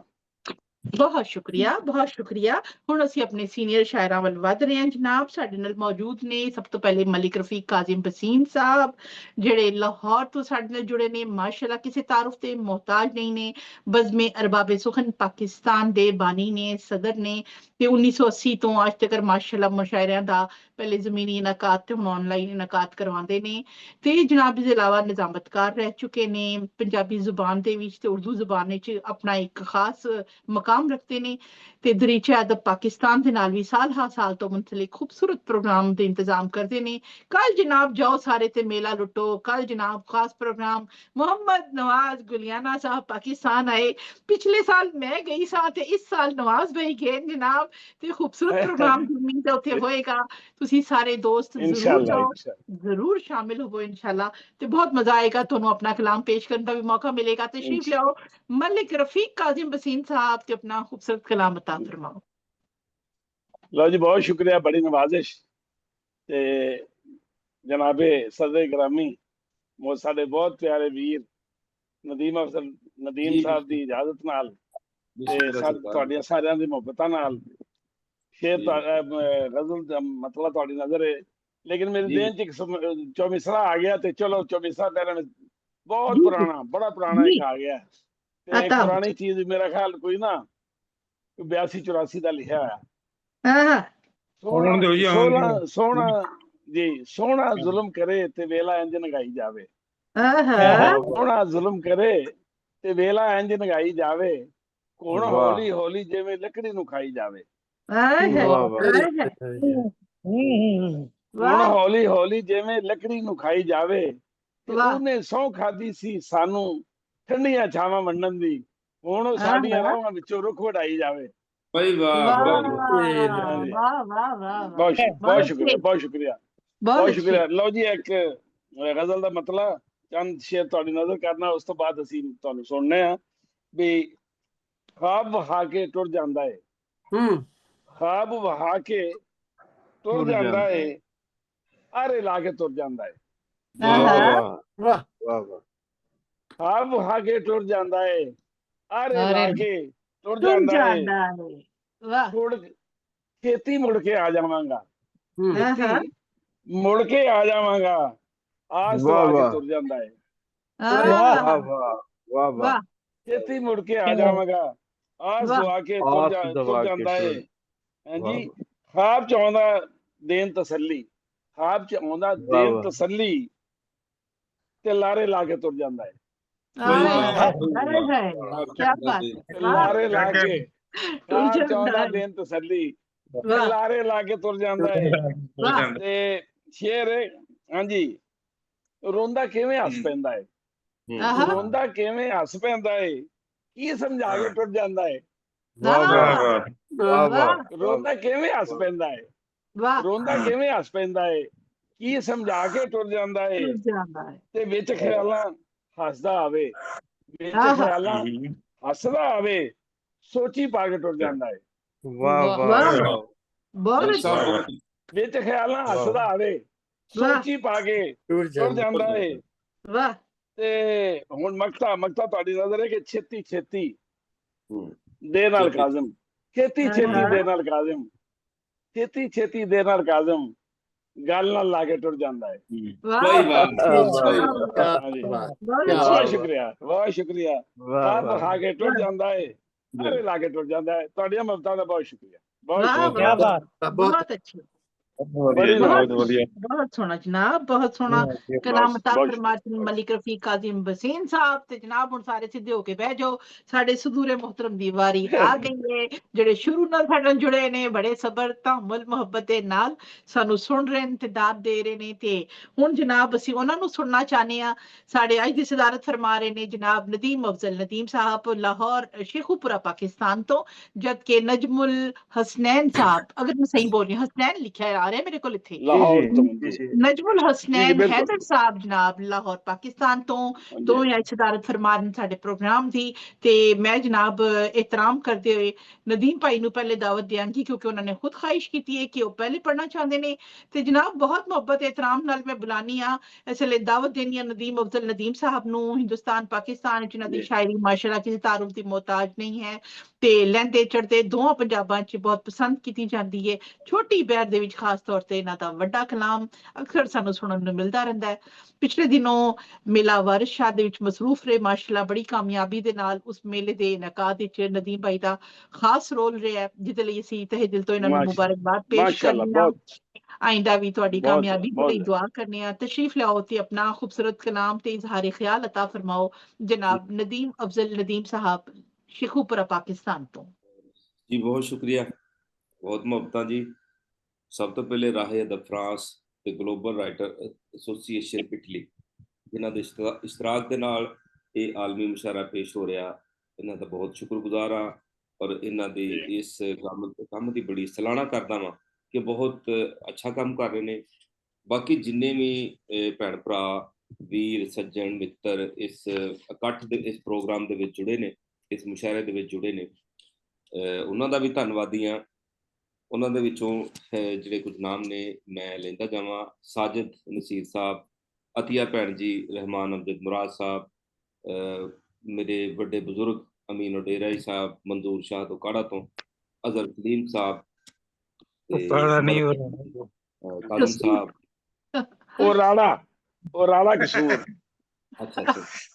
ਬਹੁਤ ਸ਼ੁਕਰੀਆ, ਬਹੁਤ ਸ਼ੁਕਰੀਆ। ਹੁਣ ਅਸੀਂ ਆਪਣੇ ਸੀਨੀਅਰ ਸ਼ਾਇਰਾਂ ਵੱਲ ਵੱਧ ਰਹੇ ਹਾਂ ਜਨਾਬ। ਸਾਡੇ ਨਾਲ ਮੌਜੂਦ ਨੇ ਸਭ ਤੋਂ ਪਹਿਲੇ ਮਲਿਕ ਰਫੀਕ ਕਾਜ਼ਿਮ ਬਸੀਨ ਸਾਹਿਬ, ਜਿਹੜੇ ਲਾਹੌਰ ਤੋਂ ਸਾਡੇ ਨਾਲ ਜੁੜੇ ਨੇ। ਮਾਸ਼ਾਅੱਲਾ ਕਿਸੇ ਤਾਰਫ ਤੇ ਮੁਹਤਾਜ ਨਹੀਂ ਨੇ, ਬਜ਼ਮੇ ਅਰਬਾਬੇ ਸੁਖਨ ਪਾਕਿਸਤਾਨ ਦੇ ਬਾਨੀ ਨੇ, ਸਦਰ ਨੇ, ਤੇ 1980 ਤੋਂ ਅੱਜ ਤੱਕ ਮਾਸ਼ਾਅੱਲਾ ਮੁਸ਼ਾਇਰਿਆਂ ਦਾ ਪਹਿਲੇ ਜ਼ਮੀਨੀ ਇਨਕਾਦ ਤੇ ਹੁਣ ਆਨਲਾਈਨ ਇਨਕਾਦ ਕਰਵਾਉਂਦੇ ਨੇ। ਤੇ ਜਨਾਬ ਇਸ ਇਲਾਵਾ ਨਿਜ਼ਾਮਤਕਾਰ ਰਹਿ ਚੁੱਕੇ ਨੇ, ਪੰਜਾਬੀ ਜ਼ੁਬਾਨ ਦੇ ਵਿੱਚ ਤੇ ਉਰਦੂ ਜ਼ੁਬਾਨ ਵਿੱਚ ਆਪਣਾ ਇੱਕ ਖਾਸ ਮਕਾਮ ਰੱਖਦੇ ਨੇ। ਤੇ ਦਰੀਚੇ ਅਦਬ ਪਾਕਿਸਤਾਨ ਦੇ ਨਾਲ ਵੀ ਸਾਲ ਹਾ ਸਾਲ ਤੋਂ ਮੁੰਸਲਿਕ ਖੂਬਸੂਰਤ ਪ੍ਰੋਗਰਾਮ ਦੇ ਇੰਤਜ਼ਾਮ ਕਰਦੇ ਨੇ। ਕੱਲ ਜਨਾਬ ਜਾਓ ਸਾਰੇ ਤੇ ਮੇਲਾ ਲੁੱਟੋ, ਕੱਲ ਜਨਾਬ ਖਾਸ ਪ੍ਰੋਗਰਾਮ ਮੁਹੰਮਦ ਨਵਾਜ਼ ਗੁਲਿਆਣਾ ਸਾਹਿਬ ਪਾਕਿਸਤਾਨ ਆਏ। ਪਿਛਲੇ ਸਾਲ ਮੈਂ ਗਈ ਸਾਂ ਤੇ ਇਸ ਸਾਲ ਨਵਾਜ਼ ਭਾਈ ਗਏ ਜਨਾਬ, ਤੇ ਖੂਬਸੂਰਤ ਪ੍ਰੋਗਰਾਮ ਜ਼ਮੀਨ ਤੇ ਉੱਥੇ ਹੋਏਗਾ। ਤੁਸੀਂ ਸਾਰੇ ਦੋਸਤ ਜ਼ਰੂਰ इंशाल्लाह ਜਾਓ, इंशाल्लाह ਜ਼ਰੂਰ ਸ਼ਾਮਿਲ ਹੋਵੋ ਇਨਸ਼ਾਅੱਲਾ, ਤੇ ਬਹੁਤ ਮਜ਼ਾ ਆਏਗਾ। ਤੁਹਾਨੂੰ ਆਪਣਾ ਕਲਾਮ ਪੇਸ਼ ਕਰਨ ਦਾ ਵੀ ਮੌਕਾ ਮਿਲੇਗਾ। ਤਸ਼ਰੀਫ ਲਿਆਓ ਮਲਿਕ ਰਫੀਕ ਕਾਜ਼ਿਮ ਬਸੀਨ साहब ਤੇ अपना खूबसूरत कलाम अता फरमाओ। लो जी बहुत शुक्रिया बड़ी नवाजिश ते जनाबे सदर ग्रामी वो साडे बहुत प्यारे वीर नदीम अफसर नदीम जी साहब दी इजाजत नाल ते बिस्मिल्लाह साड सरकार। ਤੁਹਾਡੀਆਂ ਸਾਰਿਆਂ ਦੀ ਮੁਹੱਬਤਾਂ ਨਾਲ शेर जी गजल ਦਾ ਮਤਲਬ ਤੁਹਾਡੀ ਨਜ਼ਰ ਹੈ लेकिन मेरे जी देन च एक चौमिसरा आ गया ते चलो चौमिसरा तेरे में बहुत जी पुराना बड़ा पुराना जी एक आ गया ते एक अता पुरानी चीज मेरा ख्याल कोई ना 82-84 ਦਾ ਲਿਖਿਆ ਹੋਇਆ हाँ ਆਉਣ ਦਿਓ ਜੀ ਆਉਣ ਦਿਓ ਸੋਹਣਾ ਜੀ ਸੋਹਣਾ ਜ਼ੁਲਮ ਕਰੇ ਤੇ ਵੇਲਾ ਇੰਜ ਨਗਾਈ ਜਾਵੇ हाँ ਸੋਹਣਾ ਜ਼ੁਲਮ ਕਰੇ ਤੇ ਵੇਲਾ ਇੰਜ ਨਗਾਈ ਜਾਵੇ ਹੁਣ ਵਾਹ ਹੌਲੀ ਹੌਲੀ ਜਿਵੇਂ ਲੱਕੜੀ ਨੂੰ ਖਾਈ ਜਾਵੇ ਵਾਹ ਵਾਹ ਹਾਏ हाँ ਹਾਏ ਹੁਣ वाह ਹੌਲੀ ਹੌਲੀ ਜਿਵੇਂ ਲੱਕੜੀ ਨੂੰ ਖਾਈ ਜਾਵੇ ਤੇ वाह ਉਹਨੇ ਸਹੁੰ ਖਾਦੀ ਸੀ ਸਾਨੂੰ ਠੰਡੀਆਂ ਛਾਵਾਂ ਵੰਡਣ ਦੀ ਹੁਣ ਉਹ ਸਾਡੀਆਂ हाँ ਰਾਹਾਂ ਵਿੱਚੋਂ ਰੁੱਖ ਵਢਾਈ ਜਾਵੇ भाई वाह वाह बहुत ਹਾਂਜੀ वाह वाह वाह वाह बहुत बहुत शुक्रिया अच्छे, बहुत शुक्रिया बहुत बहुत अच्छे। शुक्रिया ਲਓ ਜੀ ਇੱਕ ਗਜ਼ਲ ਦਾ ਮਤਲਬ ਚੰਦ ਸ਼ੇਰ ਤੁਹਾਡੀ ਨਜ਼ਰ ਕਰਨਾ ਉਸ ਤੋਂ ਬਾਅਦ ਅਸੀਂ ਤੁਹਾਨੂੰ ਸੁਣਨੇ ਆ ਵੀ ਖਾਬ ਵਹਾ ਕੇ ਟੁਰ ਜਾਂਦਾ ਏ ਹੂੰ ਖਾਬ ਵਹਾ ਕੇ ਟੁਰ ਟੁਰ ਜਾਂਦਾ ਜਾਂਦਾ ਏ ਆਰੇ ਲਾ ਕੇ ਤੁਰ ਜਾਂਦਾ ਏ ਵਾਹ हाँ ਵਾਹ ਵਾਹ ਵਾਹ ਵਾਹ ਖਾਬ ਵਹਾ ਕੇ ਟੁਰ ਜਾਂਦਾ ਏ ਆਰੇ अरे ਲਾ ਕੇ ਟੁਰ तुम ਜਾਂਦਾ ਏ जाना है वाह ਮੁੜ ਛੇਤੀ ਮੁੜ ਕੇ ਆ ਜਾਵਾਂਗਾ ਹੂੰ हाँ ਛੇਤੀ ਮੁੜ ਕੇ ਆ ਜਾਵਾਂਗਾ ਆਸ ਵਾਹ ਲਾ ਕੇ ਵਾਹ ਤੁਰ ਜਾਂਦਾ ਏ हाँ ਵਾਹ ਵਾਹ ਵਾਹ ਵਾਹ वाह ਛੇਤੀ ਮੁੜ ਕੇ ਆ ਜਾਵਾਂਗਾ ਆਸ ਦਵਾ ਕੇ ਤੁਰ ਜਾਂਦਾ ਹੈ। ਹਾਂਜੀ, ਖਾਬ ਚ ਆਉਂਦਾ ਦੇਣ ਤਸੱਲੀ, ਖਾਬ ਚ ਆਉਂਦਾ ਦੇਣ ਤਸੱਲੀ ਤੇ ਲਾਰੇ ਲਾ ਕੇ ਤੁਰ ਜਾਂਦਾ ਹੈ। ਲਾਰੇ ਲਾ ਕੇ ਖਾਬ ਚ ਆਉਂਦਾ ਦੇਣ ਤਸੱਲੀ ਤੇ ਲਾਰੇ ਲਾ ਕੇ ਤੁਰ ਜਾਂਦਾ ਹੈ। ਤੇ ਸ਼ੇਰ ਹਾਂਜੀ, ਰੋਂਦਾ ਕਿਵੇਂ ਹੱਸ ਪੈਂਦਾ ਹੈ, ਰੋਂਦਾ ਕਿਵੇਂ ਹੱਸ ਪੈਂਦਾ ਹੈ, ਕੀ ਸਮਝਾ ਕੇ ਟੁੱਟ ਜਾਂਦਾ ਹੈ। ਰੋਂਦਾ ਕਿਵੇਂ ਹੱਸ ਪੈਂਦਾ ਹੈ, ਰੋਂਦਾ ਕਿਵੇਂ ਹੱਸ ਪੈਂਦਾ ਹੈ, ਕੀ ਸਮਝਾ ਕੇ ਟੁੱਟ ਜਾਂਦਾ ਹੈ। ਤੇ ਵਿੱਚ ਖਿਆਲਾਂ ਹੱਸਦਾ ਆਵੇ, ਵਿੱਚ ਖਿਆਲਾਂ ਹੱਸਦਾ ਆਵੇ, ਸੋਚੀ ਪਾ ਕੇ ਟੁੱਟ ਜਾਂਦਾ ਹੈ। ਵਿੱਚ ਖਿਆਲਾਂ ਹੱਸਦਾ ਆਵੇ, ਸੋਚੀ ਪਾ ਕੇ ਟੁੱਟ ਜਾਂਦਾ ਹੈ। ਤੇ ਹੁਣ ਮਕਤਾ ਤੁਹਾਡੀ ਨਜ਼ਰ ਹੈ ਕਿ ਛੇਤੀ ਛੇਤੀ ਦੇ ਨਾਲ ਕਾਜ਼ਮ, ਛੇਤੀ ਛੇਤੀ ਦੇ ਨਾਲ ਕਾਜ਼ਮ, ਛੇਤੀ ਛੇਤੀ ਦੇ ਨਾਲ ਕਾਜ਼ਮ ਗੱਲ ਨਾਲ ਲਾ ਕੇ ਟੁੱਟ ਜਾਂਦਾ ਹੈ। ਬਹੁਤ ਸ਼ੁਕਰੀਆ, ਬਹੁਤ ਸ਼ੁਕਰੀਆ। ਖਾਬ ਖਾ ਕੇ ਟੁੱਟ ਜਾਂਦਾ ਹੈ, ਸਾਰੇ ਲਾ ਕੇ ਟੁੱਟ ਜਾਂਦਾ ਹੈ। ਤੁਹਾਡੀਆਂ ਮਦਦਾਂ ਦਾ ਬਹੁਤ ਸ਼ੁਕਰੀਆ। ਬਹੁਤ ਅੱਛੀ, ਬਹੁਤ ਸੋਹਣਾ ਜਨਾਬ, ਬਹੁਤ ਸੋਹਣਾ। ਕਲਾਮ ਫਰਮਾਤੀ ਮਲਿਕ ਰਫੀਕ ਕਾਜ਼ਿਮ ਬਸੀਨ ਸਾਹਿਬ। ਤੇ ਜਨਾਬ ਹੁਣ ਸਾਰੇ ਸਿੱਧੇ ਹੋ ਕੇ ਬਹਿ ਜਾਓ, ਸਾਡੇ ਸਦੂਰੇ ਮੁਹਤਰਮ ਦੀ ਵਾਰੀ ਆ ਗਈ ਹੈ। ਜਿਹੜੇ ਸ਼ੁਰੂ ਨਾਲ ਸਾਡੇ ਨਾਲ ਜੁੜੇ ਨੇ, ਬੜੇ ਸਬਰ ਤਾਮੁਲ ਮੁਹੱਬਤ ਦੇ ਨਾਲ ਸਾਨੂੰ ਸੁਣ ਰਹੇ ਨੇ ਤੇ ਦਾਦ ਦੇ ਰਹੇ ਨੇ। ਤੇ ਹੁਣ ਜਨਾਬ ਅਸੀਂ ਉਹਨਾਂ ਨੂੰ ਸੁਣਨਾ ਚਾਹੁੰਦੇ ਹਾਂ। ਸਾਡੇ ਅੱਜ ਦੀ ਸਦਾਰਤ ਫਰਮਾ ਰਹੇ ਨੇ ਜਨਾਬ ਨਦੀਮ ਅਫਜ਼ਲ ਨਦੀਮ ਸਾਹਿਬ, ਲਾਹੌਰ ਸ਼ੇਖੂਪੁਰਾ ਪਾਕਿਸਤਾਨ ਤੋਂ, ਜਦਕਿ ਨਜਮੁਲ ਹਸਨੈਨ ਸਾਹਿਬ, ਅਗਰ ਮੈਂ ਸਹੀ ਬੋਲ ਰਹੀ ਹਾਂ, ਹਸਨੈਨ ਲਿਖਿਆ ਆ ਰਿਹਾ ਮੇਰੇ ਕੋਲ ਇੱਥੇ, ਨਜਮੁਲ ਹਸਨੈਨ ਹੈਦਰ ਸਾਹਿਬ ਜਨਾਬ ਲਾਹੌਰ ਪਾਕਿਸਤਾਨ ਤੋਂ, ਦੋਵੇਂ ਅੱਜ ਸਦਾਰਤ ਫਰਮਾ ਰਹੇ ਸਾਡੇ ਪ੍ਰੋਗਰਾਮ ਦੀ। ਤੇ ਮੈਂ ਜਨਾਬ ਇਹਤਰਾਮ ਕਰਦੇ ਹੋਏ ਨਦੀਮ ਭਾਈ ਨੂੰ ਪਹਿਲੇ ਦਾਵਤ ਦਿਆਂਗੀ, ਕਿਉਂਕਿ ਉਹਨਾਂ ਨੇ ਖੁਦ ਖਾਹਿਸ਼ ਕੀਤੀ ਹੈ ਕਿ ਉਹ ਪਹਿਲੇ ਪੜ੍ਹਨਾ ਚਾਹੁੰਦੇ ਨੇ। ਤੇ ਜਨਾਬ ਬਹੁਤ ਮੁਹੱਬਤ ਇਹਤਰਾਮ ਨਾਲ ਮੈਂ ਬੁਲਾਨੀ ਆ, ਇਸ ਵੇਲੇ ਦਾਵਤ ਦੇਣੀ ਆ ਨਦੀਮ ਅਫਜ਼ਲ ਨਦੀਮ ਸਾਹਿਬ ਨੂੰ। ਹਿੰਦੁਸਤਾਨ ਪਾਕਿਸਤਾਨ ਵਿੱਚ ਇਹਨਾਂ ਦੀ ਸ਼ਾਇਰੀ ਮਾਸ਼ਾਅੱਲਾ ਕਿਸੇ ਤਾਰੁਫ ਦੀ ਮੁਹਤਾਜ ਨਹੀਂ ਹੈ, ਤੇ ਲਹਿੰਦੇ ਚੜ੍ਹਦੇ ਦੋਹਾਂ ਪੰਜਾਬਾਂ 'ਚ ਬਹੁਤ ਪਸੰਦ ਕੀਤੀ ਜਾਂਦੀ ਹੈ। ਛੋਟੀ ਬੈਰ ਦੇ ਵਿੱਚ ਖਾਸ ਤੌਰ ਤੇ ਇਹਨਾਂ ਦਾ ਵੱਡਾ ਕਲਾਮ ਅਕਸਰ ਸਾਨੂੰ ਸੁਣਨ ਨੂੰ ਮਿਲਦਾ ਰਹਿੰਦਾ ਹੈ। ਪਿਛਲੇ ਦਿਨੋਂ ਮੇਲਾ ਵਾਰਿਸ ਸ਼ਾਹ ਦੇ ਵਿੱਚ ਮਸਰੂਫ ਰਹੇ ਮਾਸ਼ਾਅੱਲਾ, ਬੜੀ ਕਾਮਯਾਬੀ ਦੇ ਨਾਲ ਉਸ ਮੇਲੇ ਦੇ ਇਨਕਾਦ ਵਿੱਚ ਨਦੀਮ ਭਾਈ ਦਾ ਖਾਸ ਰੋਲ ਰਿਹਾ, ਜਿਹਦੇ ਲਈ ਅਸੀਂ ਤਹਿ ਦਿਲ ਤੋਂ ਇਹਨਾਂ ਨੂੰ ਮੁਬਾਰਕਬਾਦ ਪੇਸ਼ ਕਰਨੀ ਆ। ਆਇੰਦਾ ਵੀ ਤੁਹਾਡੀ ਕਾਮਯਾਬੀ ਦੇ ਲਈ ਦੁਆ ਕਰਨੇ ਆ। ਤਸ਼ਰੀਫ ਲਿਆਓ ਤੇ ਆਪਣਾ ਖੂਬਸੂਰਤ ਕਲਾਮ ਤੇ ਇਜ਼ਹਾਰ ਖਿਆਲ ਅਤਾ ਫਰਮਾਓ ਜਨਾਬ ਨਦੀਮ ਅਫਜ਼ਲ ਨਦੀਮ ਸਾਹਿਬ ਸ਼ੇਖੂਪੁਰਾ ਪਾਕਿਸਤਾਨ ਤੋਂ। ਜੀ ਬਹੁਤ ਸ਼ੁਕਰੀਆ, ਬਹੁਤ ਮੁਹੱਬਤਾਂ ਜੀ। ਸਭ ਤੋਂ ਪਹਿਲੇ ਰਾਹੇ ਅਦਬ ਫਰਾਂਸ ਤੇ ਗਲੋਬਲ ਰਾਈਟਰ ਐਸੋਸੀਏਸ਼ਨ ਇਟਲੀ, ਜਿਨ੍ਹਾਂ ਦੇ ਇਸ਼ਤਰਾਕ ਦੇ ਨਾਲ ਇਹ ਆਲਮੀ ਮੁਸ਼ਾਇਰਾ ਪੇਸ਼ ਹੋ ਰਿਹਾ, ਇਹਨਾਂ ਦਾ ਬਹੁਤ ਸ਼ੁਕਰਗੁਜ਼ਾਰ ਹਾਂ। ਔਰ ਇਹਨਾਂ ਦੀ ਇਸ ਕੰਮ ਦੀ ਬੜੀ ਸਲਾਹਣਾ ਕਰਦਾ ਵਾਂ ਕਿ ਬਹੁਤ ਅੱਛਾ ਕੰਮ ਕਰ ਰਹੇ ਨੇ। ਬਾਕੀ ਜਿੰਨੇ ਵੀ ਭੈਣ ਭਰਾ ਵੀਰ ਸੱਜਣ ਮਿੱਤਰ ਇਸ ਇਕੱਠ ਦੇ ਇਸ ਪ੍ਰੋਗਰਾਮ ਦੇ ਵਿੱਚ ਜੁੜੇ ਨੇ, ਇਸ ਮੁਸ਼ਾਇਰੇ ਦੇ ਵਿੱਚ ਜੁੜੇ ਨੇ, ਉਹਨਾਂ ਦਾ ਵੀ ਧੰਨਵਾਦੀ ਹਾਂ। ਉਹਨਾਂ ਦੇ ਵਿੱਚੋਂ ਜਿਹੜੇ ਕੁਝ ਨਾਮ ਨੇ ਮੈਂ ਲੈਂਦਾ ਜਾਵਾਂ, ਸਾਜਿਦ ਨਸੀਰ ਸਾਹਿਬ, ਅਤੀਆ ਭੈਣ ਜੀ, ਰਹਿਮਾਨ ਅਮਜਦ ਮੁਰਾਦ ਸਾਹਿਬ, ਮੇਰੇ ਵੱਡੇ ਬਜ਼ੁਰਗ ਅਮੀਨ ਉਡੇਰਾਈ ਸਾਹਿਬ, ਮਨਜ਼ੂਰ ਸ਼ਾਹ ਤੋਂ ਕਾੜਾ ਤੋਂ, ਅਜ਼ਰ ਸਲੀਮ ਸਾਹਿਬ, ਕਾਜ਼ਮ ਸਾਹਿਬ, ਉਹ ਰਾਣਾ ਕਸੂਰ, ਅੱਛਾ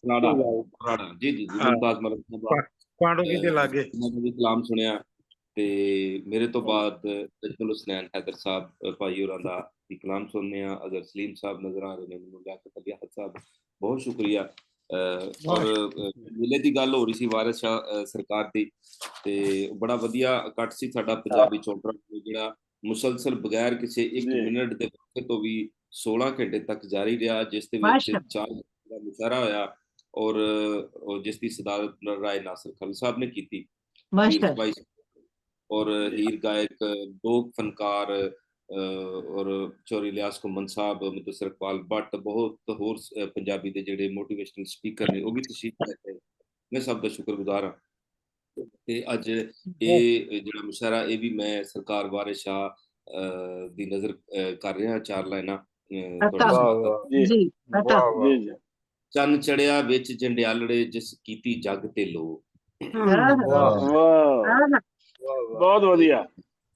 ਰਾਣਾ ਜੀ ਮੁਮਤਾਜ਼ ਮਲਕ ਸਾਹਿਬ ਕਲਾਮ ਸੁਣਿਆ। ਤੇ ਮੇਰੇ ਤੋਂ ਬਾਅਦ ਨਜਮੁਲ ਹਸਨੈਨ ਹੈਦਰ ਸਾਹਿਬ ਭਾਈ ਹੋਰਾਂ ਦਾ ਵੀ ਕਲਾਮ ਸੁਣਨੇ ਆ। ਅਜ਼ਰ ਸਲੀਮ ਸਾਹਿਬ ਨਜ਼ਰ ਆ ਰਹੇ ਨੇ ਮੈਨੂੰ, ਲਿਆਕਤ ਅਲੀ ਅਹਦ ਸਾਹਿਬ, ਬਹੁਤ ਸ਼ੁਕਰੀਆ। ਔਰ ਮੇਲੇ ਦੀ ਗੱਲ ਹੋ ਰਹੀ ਸੀ ਵਾਰਿਸ ਸ਼ਾਹ ਸਰਕਾਰ ਦੀ, ਤੇ ਬੜਾ ਵਧੀਆ ਇਕੱਠ ਸੀ ਸਾਡਾ ਪੰਜਾਬੀ ਚੌਂਪੜਾ, ਜਿਹੜਾ ਮੁਸਲਸਲ ਬਗੈਰ ਕਿਸੇ 1 ਮਿੰਟ ਦੇ ਵਕਤ ਤੋਂ ਵੀ 16 ਘੰਟੇ ਤੱਕ ਜਾਰੀ ਰਿਹਾ, ਜਿਸ ਦੇ ਵਿੱਚ 4 ਦਾ ਮੁਸ਼ਾਇਰਾ ਹੋਇਆ ਔਰ ਜਿਸ ਦੀ ਸਦਾਰਤ ਰਾਏ ਨਾਸਰ ਖਲ ਸਾਹਿਬ ਨੇ ਕੀਤੀ। ਔਰ ਹੀਰ ਗਾਇਕ, ਲੋਕ ਫਨਕਾਰ ਔਰ ਚੌਰੀ ਲਿਆਸ ਘੁੰਮਣ ਸਾਹਿਬ, ਮੁਦੱਸਰ ਇਕਬਾਲ ਭੱਟ, ਬਹੁਤ ਹੋਰ ਪੰਜਾਬੀ ਦੇ ਜਿਹੜੇ ਮੋਟੀਵੇਸ਼ਨਲ ਸਪੀਕਰ ਨੇ ਉਹ ਵੀ ਤਸ਼ਰੀਫ ਲੈ ਕੇ, ਮੈਂ ਸਭ ਦਾ ਸ਼ੁਕਰਗੁਜ਼ਾਰ ਹਾਂ। ਤੇ ਅੱਜ ਇਹ ਜਿਹੜਾ ਮੁਸ਼ਾਇਰਾ ਇਹ ਵੀ ਮੈਂ ਸਰਕਾਰ ਵਾਰਿਸ ਸ਼ਾਹ ਦੀ ਨਜ਼ਰ ਕਰ ਰਿਹਾ। 4 ਲਾਈਨਾਂ ਚੰਨ ਚੜਿਆ ਵਿੱਚ ਜੰਡਿਆਲੜੇ, ਜਿਸ ਕੀਤੀ ਜੱਗ ਤੇ ਲੋ। ਬਹੁਤ ਵਧੀਆ।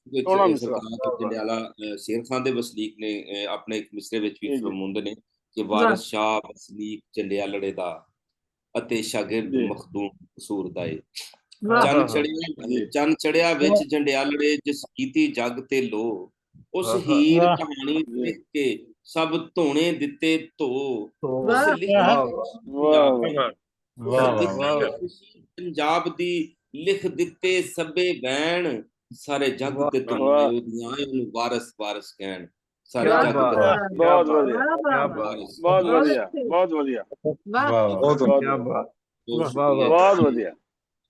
ਜੰਡਿਆਲਾ ਸ਼ੇਰ ਖਾਨ ਦੇ ਵਸਨੀਕ ਨੇ ਆਪਣੇ ਇੱਕ ਮਿਸਰੇ ਵਿੱਚ ਵੀ ਫਰਮਾਉਂਦੇ ਨੇ ਕਿ ਵਾਰਿਸ ਸ਼ਾਹ ਵਸਨੀਕ ਜੰਡਿਆਲੜੇ ਦਾ ਅਤੇ ਸ਼ਾਗਿਰਦ ਮਖਦੂਮ ਕਸੂਰ ਦਾ ਏ। ਚੰਨ ਚੜਿਆ ਵਿੱਚ ਜੰਡਿਆਲੜੇ, ਜਿਸ ਕੀਤੀ ਜਗ ਤੇ ਲੋ। ਉਸ ਹੀਰ ਕਹਾਣੀ ਲਿਖ ਕੇ ਸਭ ਧੋਣੇ ਦਿੱਤੇ ਧੋ। ਉਸ ਪੰਜਾਬ ਦੀ ਲਿਖ ਦਿੱਤੇ ਸਭੇ ਵੈਣ। ਸਾਰੇ ਜੱਗ ਤੇ ਧੋਣੇ ਉਹਦੀਆਂ ਉਹਨੂੰ ਵਾਰਸ ਵਾਰਸ ਕਹਿਣ। ਸਾਰੇ ਜੱਗ ਤੇ ਬਹੁਤ ਵਧੀਆ, ਬਹੁਤ ਵਧੀਆ, ਬਹੁਤ ਵਧੀਆ, ਬਹੁਤ ਵਧੀਆ।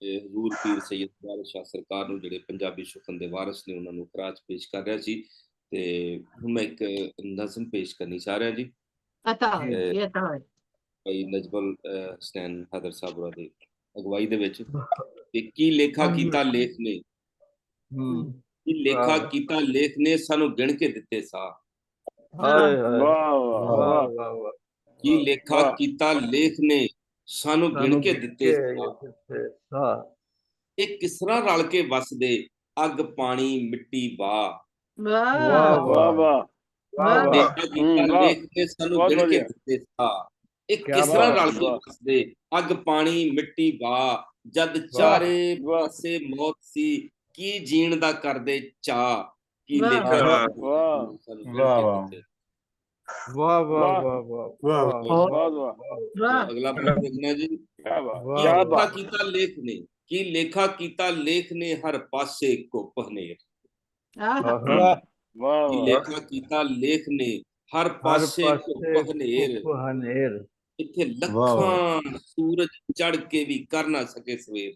ਹਜ਼ੂਰ ਪੀਰ ਸੈਯਦ ਵਾਰਿਸ ਸ਼ਾਹ ਸਰਕਾਰ ਨੂੰ, ਜਿਹੜੇ ਪੰਜਾਬੀ ਸ਼ੁਕਨ ਦੇ ਵਾਰਿਸ ਨੇ, ਉਹਨਾਂ ਨੂੰ ਖਰਾਜ ਪੇਸ਼ ਕਰ ਰਿਹਾ ਸੀ। ਤੇ ਹੁਣ ਮੈਂ ਇੱਕ ਨਜ਼ਮ ਪੇਸ਼ ਕਰਨੀ ਚਾਹ ਰਿਹਾ ਜੀ। ਭਾਈ ਨਜਮੁਲ ਹੁਸੈਨ ਹੈਦਰ ਸਾਹਿਬ ਹੋਰਾਂ ਦੀ ਅਗਵਾਈ ਦੇ ਵਿੱਚ। ਕੀ ਲੇਖਾ ਕੀਤਾ ਲੇਖ ਨੇ, ਕੀ ਲੇਖਾ ਕੀਤਾ ਲੇਖ ਨੇ, ਸਾਨੂੰ ਗਿਣ ਕੇ ਦਿੱਤੇ ਸਾਹ। ਕੀ ਲੇਖਾ ਕੀਤਾ ਲੇਖ ਨੇ, ਸਾਨੂੰ ਗਿਣ ਕੇ ਦਿੱਤੇ ਸਾਹ। ਇਹ ਕਿਸ ਤਰ੍ਹਾਂ ਰਲ ਕੇ ਵਸਦੇ, ਅੱਗ ਪਾਣੀ ਮਿੱਟੀ ਵਾਹ। ਲੇਖ ਨੇ ਸਾਨੂੰ ਗਿਣ ਕੇ ਦਿੱਤੇ ਸਾਹ। ਇਹ ਕਿਸ ਤਰ੍ਹਾਂ ਰਲ ਕੇ ਵਸਦੇ, ਅੱਗ ਪਾਣੀ ਮਿੱਟੀ ਵਾਹ। ਜਦ ਚਾਰੇ ਪਾਸੇ ਮੌਤ ਸੀ, ਕੀ ਜੀਣ ਦਾ ਕਰਦੇ ਚਾਹ। ਕੀ ਲੇਖਾ ਅਗਲਾ ਦੇਖਣਾ ਜੀ। ਕੀ ਲੇਖਾ ਕੀਤਾ ਲੇਖ ਨੇ, ਕੀ ਲੇਖਾ ਕੀਤਾ ਲੇਖ ਨੇ, ਹਰ ਪਾਸੇ ਘੁੱਪ ਹਨੇਰ। ਕੀ ਲੇਖਾ ਕੀਤਾ ਲੇਖ ਨੇ, ਹਰ ਪਾਸੇ ਘੁੱਪ ਹਨੇਰ। ਇੱਥੇ ਲੱਖਾਂ ਸੂਰਜ ਚੜ ਕੇ ਵੀ ਕਰ ਨਾ ਸਕੇ ਸਵੇਰ।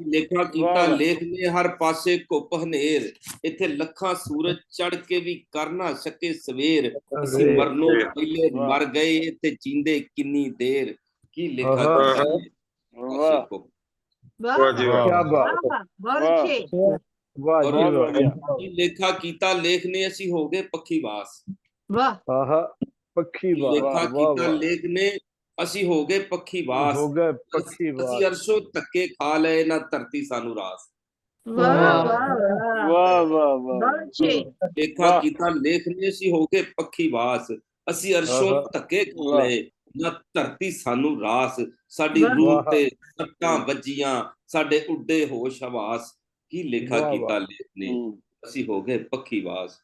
ਲੇਖਾ ਕੀਤਾ ਲੇਖ ਨੇ, ਹਰ ਪਾਸੇ ਘੁੱਪ ਹਨੇਰ। ਇੱਥੇ ਲੱਖਾਂ ਸੂਰਜ ਚੜ ਕੇ ਵੀ ਕਰ ਨਾ ਸਕੇ ਸਵੇਰ। ਅਸੀਂ ਮਰਨੋਂ ਪਹਿਲੇ ਮਰ ਗਏ, ਇੱਥੇ ਜੀਂਦੇ ਕਿੰਨੀ ਦੇਰ। ਕੀ ਲੇਖਾ ਕੀਤਾ ਕੀ ਲੇਖਾ ਕੀਤਾ ਲੇਖ ਨੇ, ਅਸੀਂ ਹੋ ਗਏ ਪੱਖੀ ਬਾਸ। ਲੇਖਾ ਕੀਤਾ ਲੇਖ ਨੇ, ਅਸੀਂ ਹੋ ਗਏ ਪੱਖੀ ਬਾਸ। ਅਸੀਂ ਅਰਸ਼ੋਂ ਧੱਕੇ ਖਾ ਲਏ, ਨਾ ਧਰਤੀ ਸਾਨੂੰ ਰਾਸ। ਲੇਖਾ ਕੀਤਾ ਲੇਖ ਨੇ, ਅਸੀਂ ਹੋ ਗਏ ਪੱਖੀ ਬਾਸ। ਅਸੀਂ ਅਰਸ਼ੋਂ ਧੱਕੇ ਖਾ ਲਏ, ਨਾ ਧਰਤੀ ਸਾਨੂੰ ਰਾਸ। ਸਾਡੀ ਰੂਹ ਤੇ ਸੱਟਾਂ ਵੱਜੀਆਂ, ਸਾਡੇ ਉੱਡੇ ਹੋਸ਼ ਹਵਾਸ। ਕੀ ਲੇਖਾ ਕੀਤਾ ਲੇਖ ਨੇ, ਅਸੀਂ ਹੋ ਗਏ ਪੱਖੀ ਬਾਸ।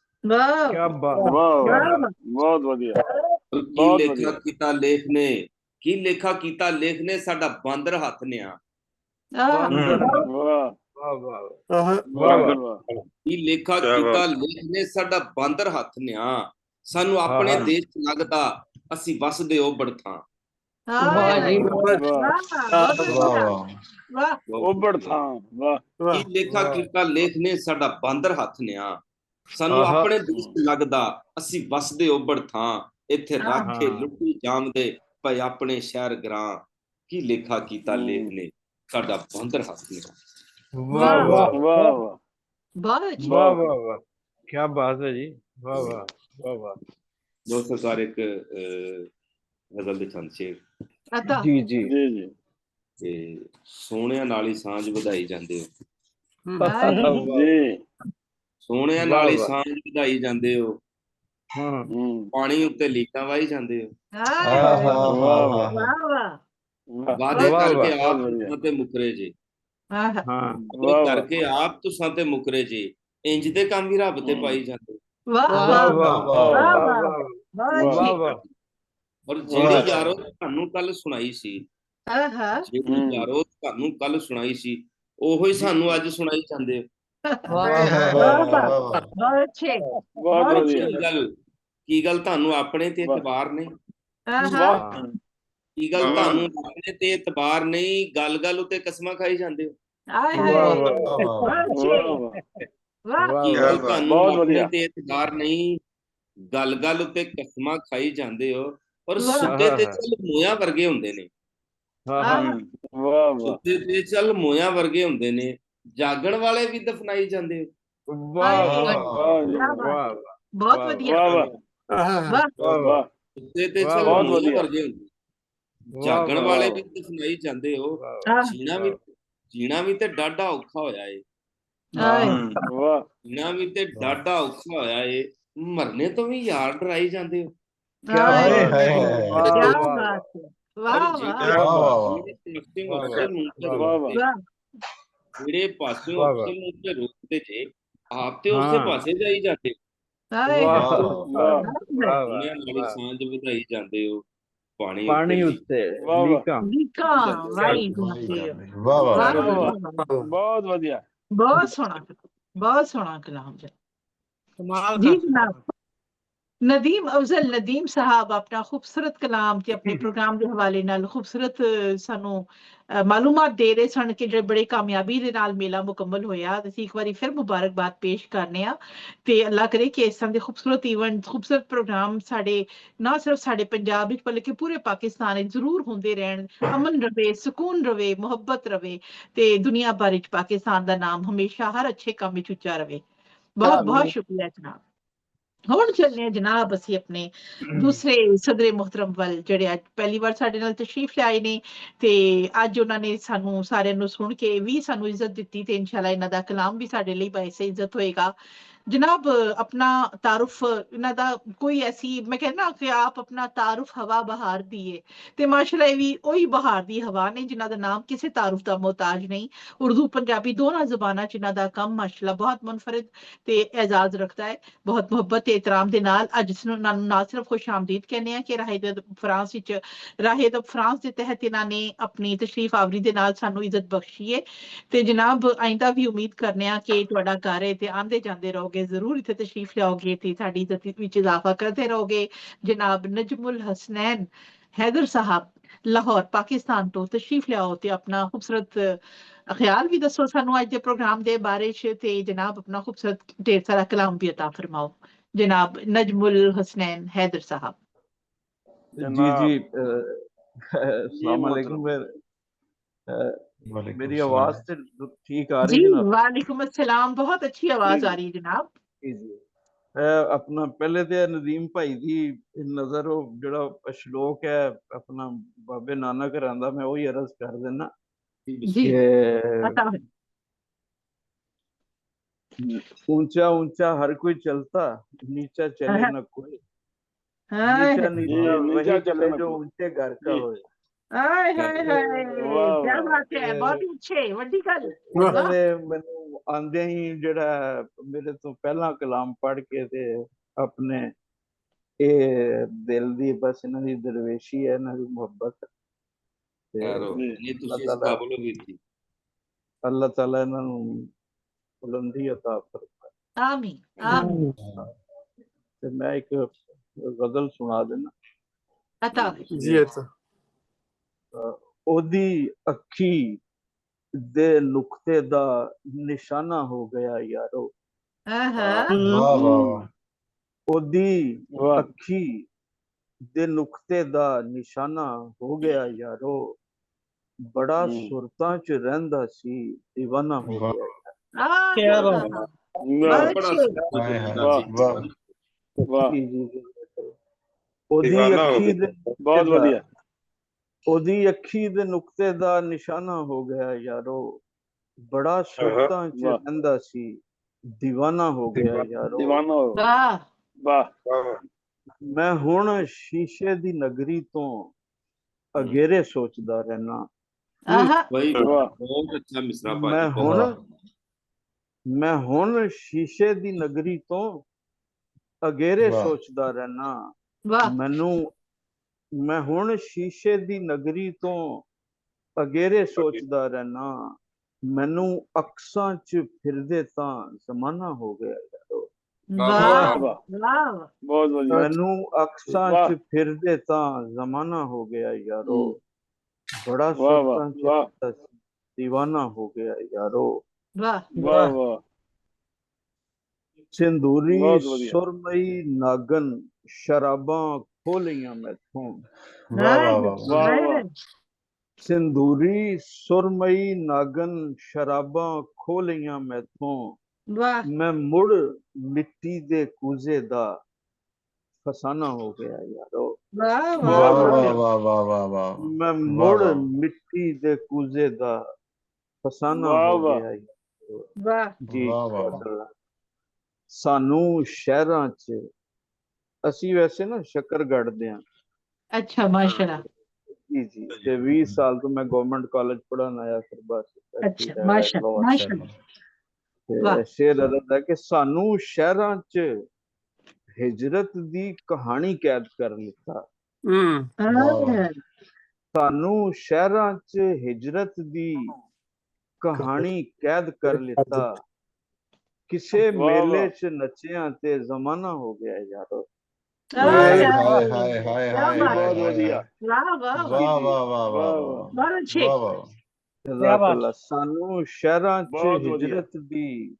ਬਹੁਤ ਵਧੀਆ। ਕੀ ਲੇਖਾ ਕੀਤਾ ਲੇਖ ਨੇ, ਕੀ ਲੇਖਾ ਕੀਤਾ ਲੇਖ ਨੇ, ਸਾਡਾ ਬਾਂਦਰ ਹੱਥ ਨਿਆ। ਕੀ ਲੇਖਾ ਕੀਤਾ ਲੇਖ ਨੇ, ਸਾਡਾ ਬਾਂਦਰ ਹੱਥ ਨਿਆ। ਸਾਨੂੰ ਆਪਣੇ ਦੇਸ਼ ਲੱਗਦਾ, ਅਸੀਂ ਵਸਦੇ ਓਬੜ ਥਾਂ। ਓਬੜ ਥਾਂ। ਕੀ ਲੇਖਾ ਕੀਤਾ ਲੇਖ ਨੇ, ਸਾਡਾ ਬਾਂਦਰ ਹੱਥ ਨਿਆ। ਸਾਨੂੰ ਆਪਣੇ ਦੇਸ਼ ਲੱਗਦਾ, ਅਸੀਂ ਵਸਦੇ ਓਬੜ ਥਾਂ। ਇੱਥੇ ਰੱਖ ਕੇ ਲੁੱਟੀ ਜਾਂਦੇ ਪਏ ਆਪਣੇ ਸ਼ਹਿਰ ਗ੍ਰਾਂ। ਕੀ ਲੇਖਾ ਕੀਤਾ ਲੇਖ ਨੇ, ਸਾਡਾ ਬਾਂਦਰ ਹੱਥ ਨਿਆ। ਵਾਹ ਵਾਹ ਵਾਹ ਵਾਹ ਵਾਹ, ਕੀ ਬਾਤ ਹੈ ਜੀ। ਵਾਹ ਵਾਹ ਵਾਹ ਵਾਹ। ਦੋ ਸਰਕਾਰ ਇੱਕ ਗਜ਼ਲ ਦੇ ਛੰਦ ਸ਼ੇਰ। ਜੀ ਜੀ ਜੀ। ਤੇ ਸੋਹਣਿਆਂ ਨਾਲ ਹੀ ਸਾਂਝ ਵਧਾਈ ਜਾਂਦੇ ਹੋ। ਸੋਹਣਿਆਂ ਨਾਲ ਹੀ ਸਾਂਝ ਵਧਾਈ ਜਾਂਦੇ ਹੋ। ਪਾਣੀ ਉੱਤੇ ਲੀਕਾਂ ਵਾਹੀ ਜਾਂਦੇ ਹੋ। ਵਾਅਦੇ ਕਰਕੇ ਆਪ ਤੁਸਾਂ ਤੇ ਮੁਕਰੇ ਜੇ। ਕਰਕੇ ਆਪ ਤੁਸਾਂ ਤੇ ਮੁਕਰੇ ਜੇ। ਇੰਜ ਦੇ ਕੰਮ ਵੀ ਰੱਬ ਤੇ ਪਾਈ ਜਾਂਦੇ। ਔਰ ਜਿਹੜੀ ਯਾਰੋ ਤੁਹਾਨੂੰ ਕੱਲ ਸੁਣਾਈ ਸੀ, ਜਿਹੜੀ ਯਾਰੋ ਤੁਹਾਨੂੰ ਕੱਲ ਸੁਣਾਈ ਸੀ, ਉਹੋ ਹੀ ਸਾਨੂੰ ਅੱਜ ਸੁਣਾਈ ਜਾਂਦੇ। ਕੀ ਗੱਲ ਤੁਹਾਨੂੰ ਆਪਣੇ ਤੇ ਇਤਬਾਰ ਨਹੀਂ? ਕੀ ਗੱਲ ਤੁਹਾਨੂੰ ਆਪਣੇ ਤੇ ਇਤਬਾਰ ਨਹੀਂ? ਗੱਲ ਗੱਲ ਉੱਤੇ ਕਸਮਾਂ ਖਾਈ ਜਾਂਦੇ ਹੋ। ਕੀ ਗੱਲ ਤੁਹਾਨੂੰ ਆਪਣੇ ਤੇ ਇਤਬਾਰ ਨਹੀਂ? ਗੱਲ ਗੱਲ ਉੱਤੇ ਕਸਮਾਂ ਖਾਈ ਜਾਂਦੇ ਹੋ। ਔਰ ਸੁੱਤੇ ਤੇ ਚੱਲ ਮੋਇਆਂ ਵਰਗੇ ਹੁੰਦੇ ਨੇ। ਸੁੱਤੇ ਤੇ ਚੱਲ ਮੋਇਆਂ ਵਰਗੇ ਹੁੰਦੇ ਨੇ। ਜਾਗਣ ਵਾਲੇ ਵੀ ਦਫਨਾਈ ਜਾਂਦੇ ਹੋ। ਬਹੁਤ ਵਧੀਆ। ਸੁੱਤੇ ਤੇ ਚੱਲ ਮੋਇਆਂ ਵਰਗੇ ਹੁੰਦੇ, ਜਾਗਣ ਵਾਲੇ ਵੀ ਦਫਨਾਈ ਜਾਂਦੇ ਹੋ। ਜੀਣਾ ਵੀ ਤੇ ਡਾਢਾ ਔਖਾ ਹੋਇਆ ਏ। ਜੀਣਾ ਵੀ ਤੇ ਡਾਢਾ ਔਖਾ ਹੋਇਆ ਏ। ਮਰਨੇ ਤੋਂ ਵੀ ਯਾਰ ਡਰਾਈ ਜਾਂਦੇ ਹੋ। ਵਾਹ ਜਿਹੜੇ ਪਾਸਿਓਂ ਅਫਸਰ ਨੂੰ ਤੇ ਰੋਕਦੇ ਜੇ ਆਪ ਤੇ ਉਸੇ ਪਾਸੇ ਜਾਈ ਜਾਂਦੇ ਨਾਲੇ ਸਾਂਝ ਵਧਾਈ ਜਾਂਦੇ ਹੋ ਪਾਣੀ ਉੱਤੇ ਬਹੁਤ ਵਧੀਆ, ਬਹੁਤ ਸੋਹਣਾ ਕਲਾਮ ਜੀ ਜਨਾਬ। ਨਦੀਮ ਅਫਜ਼ਲ ਨਦੀਮ ਸਾਹਿਬ ਆਪਣਾ ਖੂਬਸੂਰਤ ਕਲਾਮ ਤੇ ਆਪਣੇ ਪ੍ਰੋਗਰਾਮ ਦੇ ਹਵਾਲੇ ਨਾਲ ਖੂਬਸੂਰਤ ਸਾਨੂੰ ਮਾਲੂਮਾਤ ਦੇ ਰਹੇ ਸਨ ਕਿ ਜਿਹੜੇ ਬੜੇ ਕਾਮਯਾਬੀ ਦੇ ਨਾਲ ਮੇਲਾ ਮੁਕੰਮਲ ਹੋਇਆ। ਅਸੀਂ ਇੱਕ ਵਾਰੀ ਫਿਰ ਮੁਬਾਰਕਬਾਦ ਪੇਸ਼ ਕਰਨੇ ਆ ਤੇ ਅੱਲਾਹ ਕਰੇ ਕਿ ਇਸ ਤਰ੍ਹਾਂ ਦੇ ਖੂਬਸੂਰਤ ਇਵੈਂਟ ਖੂਬਸੂਰਤ ਪ੍ਰੋਗਰਾਮ ਸਾਡੇ ਨਾ ਸਿਰਫ ਸਾਡੇ ਪੰਜਾਬ ਵਿੱਚ ਬਲਕਿ ਪੂਰੇ ਪਾਕਿਸਤਾਨ ਵਿੱਚ ਜ਼ਰੂਰ ਹੁੰਦੇ ਰਹਿਣ। ਅਮਨ ਰਵੇ, ਸਕੂਨ ਰਵੇ, ਮੁਹੱਬਤ ਰਵੇ ਤੇ ਦੁਨੀਆ ਭਰ ਵਿੱਚ ਪਾਕਿਸਤਾਨ ਦਾ ਨਾਮ ਹਮੇਸ਼ਾ ਹਰ ਅੱਛੇ ਕੰਮ ਵਿੱਚ ਉੱਚਾ ਰਵੇ। ਬਹੁਤ ਬਹੁਤ ਸ਼ੁਕਰੀਆ ਜਨਾਬ। ਹੁਣ ਚੱਲਦੇ ਹਾਂ ਜਨਾਬ ਅਸੀਂ ਆਪਣੇ ਦੂਸਰੇ ਸਦਰੇ ਮੁਹਤਰਮ ਵੱਲ, ਜਿਹੜੇ ਅੱਜ ਪਹਿਲੀ ਵਾਰ ਸਾਡੇ ਨਾਲ ਤਸ਼ਰੀਫ ਲਿਆਏ ਨੇ ਤੇ ਅੱਜ ਉਹਨਾਂ ਨੇ ਸਾਨੂੰ ਸਾਰਿਆਂ ਨੂੰ ਸੁਣ ਕੇ ਵੀ ਸਾਨੂੰ ਇੱਜ਼ਤ ਦਿੱਤੀ ਤੇ ਇਨਸ਼ਾਅੱਲਾ ਇਹਨਾਂ ਦਾ ਕਲਾਮ ਵੀ ਸਾਡੇ ਲਈ ਬਾਇਸੇ ਇੱਜ਼ਤ ਹੋਏਗਾ। ਜਨਾਬ ਆਪਣਾ ਤਾਰੁਫ ਇਹਨਾਂ ਦਾ ਕੋਈ ਐਸੀ ਮੈਂ ਕਹਿੰਦਾ ਕਿ ਆਪ ਆਪਣਾ ਤਾਰੁਫ ਹਵਾ ਬਹਾਰ ਦੀ ਹੈ ਤੇ ਮਾਸ਼ਾਅੱਲਾ ਇਹ ਵੀ ਉਹੀ ਬਹਾਰ ਦੀ ਹਵਾ ਨੇ ਜਿਨ੍ਹਾਂ ਦਾ ਨਾਮ ਕਿਸੇ ਤਾਰੁਫ ਦਾ ਮੁਹਤਾਜ ਨਹੀਂ। ਉਰਦੂ ਪੰਜਾਬੀ ਦੋਨਾਂ ਜ਼ੁਬਾਨਾਂ 'ਚ ਇਹਨਾਂ ਦਾ ਕੰਮ ਮਾਸ਼ਾਅੱਲਾ ਬਹੁਤ ਮੁਨਫਰਿਦ ਤੇ ਐਜ਼ਾਜ਼ ਰੱਖਦਾ ਹੈ। ਬਹੁਤ ਮੁਹੱਬਤ ਤੇ ਇਤਰਾਮ ਦੇ ਨਾਲ ਅੱਜ ਉਹਨਾਂ ਨੂੰ ਨਾ ਸਿਰਫ ਖੁਸ਼ ਆਮਦੀਦ ਕਹਿੰਦੇ ਆ ਕਿ ਫਰਾਂਸ ਵਿੱਚ ਫਰਾਂਸ ਦੇ ਤਹਿਤ ਇਹਨਾਂ ਨੇ ਆਪਣੀ ਤਸ਼ਰੀਫ ਆਵਰੀ ਦੇ ਨਾਲ ਸਾਨੂੰ ਇੱਜ਼ਤ ਬਖਸ਼ੀ ਹੈ ਤੇ ਜਨਾਬ ਆਇੰਦਾ ਵੀ ਉਮੀਦ ਕਰਨੇ ਆ ਕਿ ਤੁਹਾਡਾ ਘਰ ਹੈ ਤੇ ਆਂਦੇ ਜਾਂਦੇ ਰਹੋਗੇ, ਜ਼ਰੂਰ ਇੱਥੇ ਤਸ਼ਰੀਫ ਲਿਆਓਗੇ ਤੇ ਸਾਡੀ ਇੱਜ਼ਤ ਵਿੱਚ ਇਜ਼ਾਫਾ ਕਰਦੇ ਰਹੋਗੇ। ਜਨਾਬ ਨਜਮੁਲ ਹਸਨੈਨ हैदर साहब लाहौर पाकिस्तान तो तशरीफ लियाओ ते अपना खूबसूरत ख्याल भी दसो सानू अज दे प्रोग्राम दे बारे च ते जनाब अपना खूबसूरत ढेर सारा कलाम भी अता फरमाओ। जनाब नजमुल हसनैन हैदर साहब। जी अस्सलाम वालेकुम। मेरी आवाज से ठीक आ रही है जनाब? वालेकुम अस्सलाम, बहुत अच्छी आवाज आ रही है जनाब। जी अपना पहले तो नदीम भाई की नजर जो श्लोक है अपना बाबे नानक घरां दा मैं वही अर्ज कर देना। ऊंचा ऊंचा हर कोई चलता, नीचा चले न कोई, नीचा नीचा वही चले जो ऊंचे घर का होए। क्या बात है, बहुत अच्छे वड्डी गल। मैनू आंदे ही जेड़ा मेरे तो पहला कलाम पढ़ के ते अपने ए दिल दी बस इन्हां दी दरवेशी है, इन्हां दी मुहब्बत अल्लाह ताला इन्हां नू बुलंदी अता फरमाए। आमीन आमीन। ते मैं एक गजल सुना देना। अता जी अता। ओदी अखी दे नुक्ते दा निशाना हो गया यारो। ओदी अखी दे नुक्ते दा निशाना हो गया यारो, बड़ा सुरतां च रहिंदा सी दीवाना हो गया। क्या ओदी अखी दे बहुत वधिया ओदी अखी दे नुक्ते दा निशाना हो गया यारो, बड़ा सुरतां च रहिंदा सी दीवाना हो गया यारो। दीवाना हो वाह। मैं हुण शीशे दी नगरी तो अगेरे सोचदा रहना। मैं हुण शीशे दी नगरी तो अगेरे सोचदा रहना। मैनू मैं हुण शीशे दी नगरी तो अगेरे सोचदा रहना, मैनू अक्सां च फिरदे तां जमाना हो गया यारो। मैनू अक्सां च फिरदे तां जमाना हो गया यारो, बड़ा सुरतां च दीवाना हो गया यारो। सिंदूरी सुरमई नागन शराबां खोलियां मैथों। सिंदूरी सुरमई नागन शराबां खोलियां मैथों, मैं मुड़ मिट्टी दे कूजे दा फसाना हो गया यारो। मैं मुड़ मिट्टी दे कूजे दा फसाना हो गया यारो। जी सानू शहरां च ਅਸੀਂ ਵੈਸੇ ਨਾ ਸ਼ੱਕਰ ਗੜਦੇ ਆ। अच्छा माशाल्लाह। ਜੀ ਜੀ ਤੇ 20 ਸਾਲ ਤੋਂ ਮੈਂ ਗਵਰਨਮੈਂਟ ਕਾਲਜ ਪੜ੍ਹਨ ਆਇਆ ਫਿਰ ਬਸ ਅੱਛਾ ਮਾਸ਼ਾਅੱਲਾ ਤੇ ਸ਼ੇਰ ਅਰਜ਼ ਹੈ ਕਿ ਸਾਨੂੰ ਸ਼ਹਿਰਾਂ 'ਚ ਹਿਜਰਤ ਦੀ ਕਹਾਣੀ ਕੈਦ ਕਰ ਲਿੱਤਾ। ਸਾਨੂੰ ਸ਼ਹਿਰਾਂ 'ਚ ਹਿਜਰਤ ਦੀ ਕਹਾਣੀ ਕੈਦ ਕਰ ਲਿੱਤਾ, ਕਿਸੇ ਮੇਲੇ 'ਚ ਨੱਚਿਆਂ ਤੇ ਜ਼ਮਾਨਾ ਹੋ ਗਿਆ ਯਾਰੋ। ਹਾਏ ਹਾਏ ਹਾਏ ਹਾਏ ਹਾਏ ਬਹੁਤ ਵਧੀਆ। ਵਾਹ ਵਾਹ ਵਾਹ ਵਾਹ ਵਾਹ। ਸਾਨੂੰ ਸ਼ਹਿਰਾਂ 'ਚ ਹਿਜਰਤ ਦੀ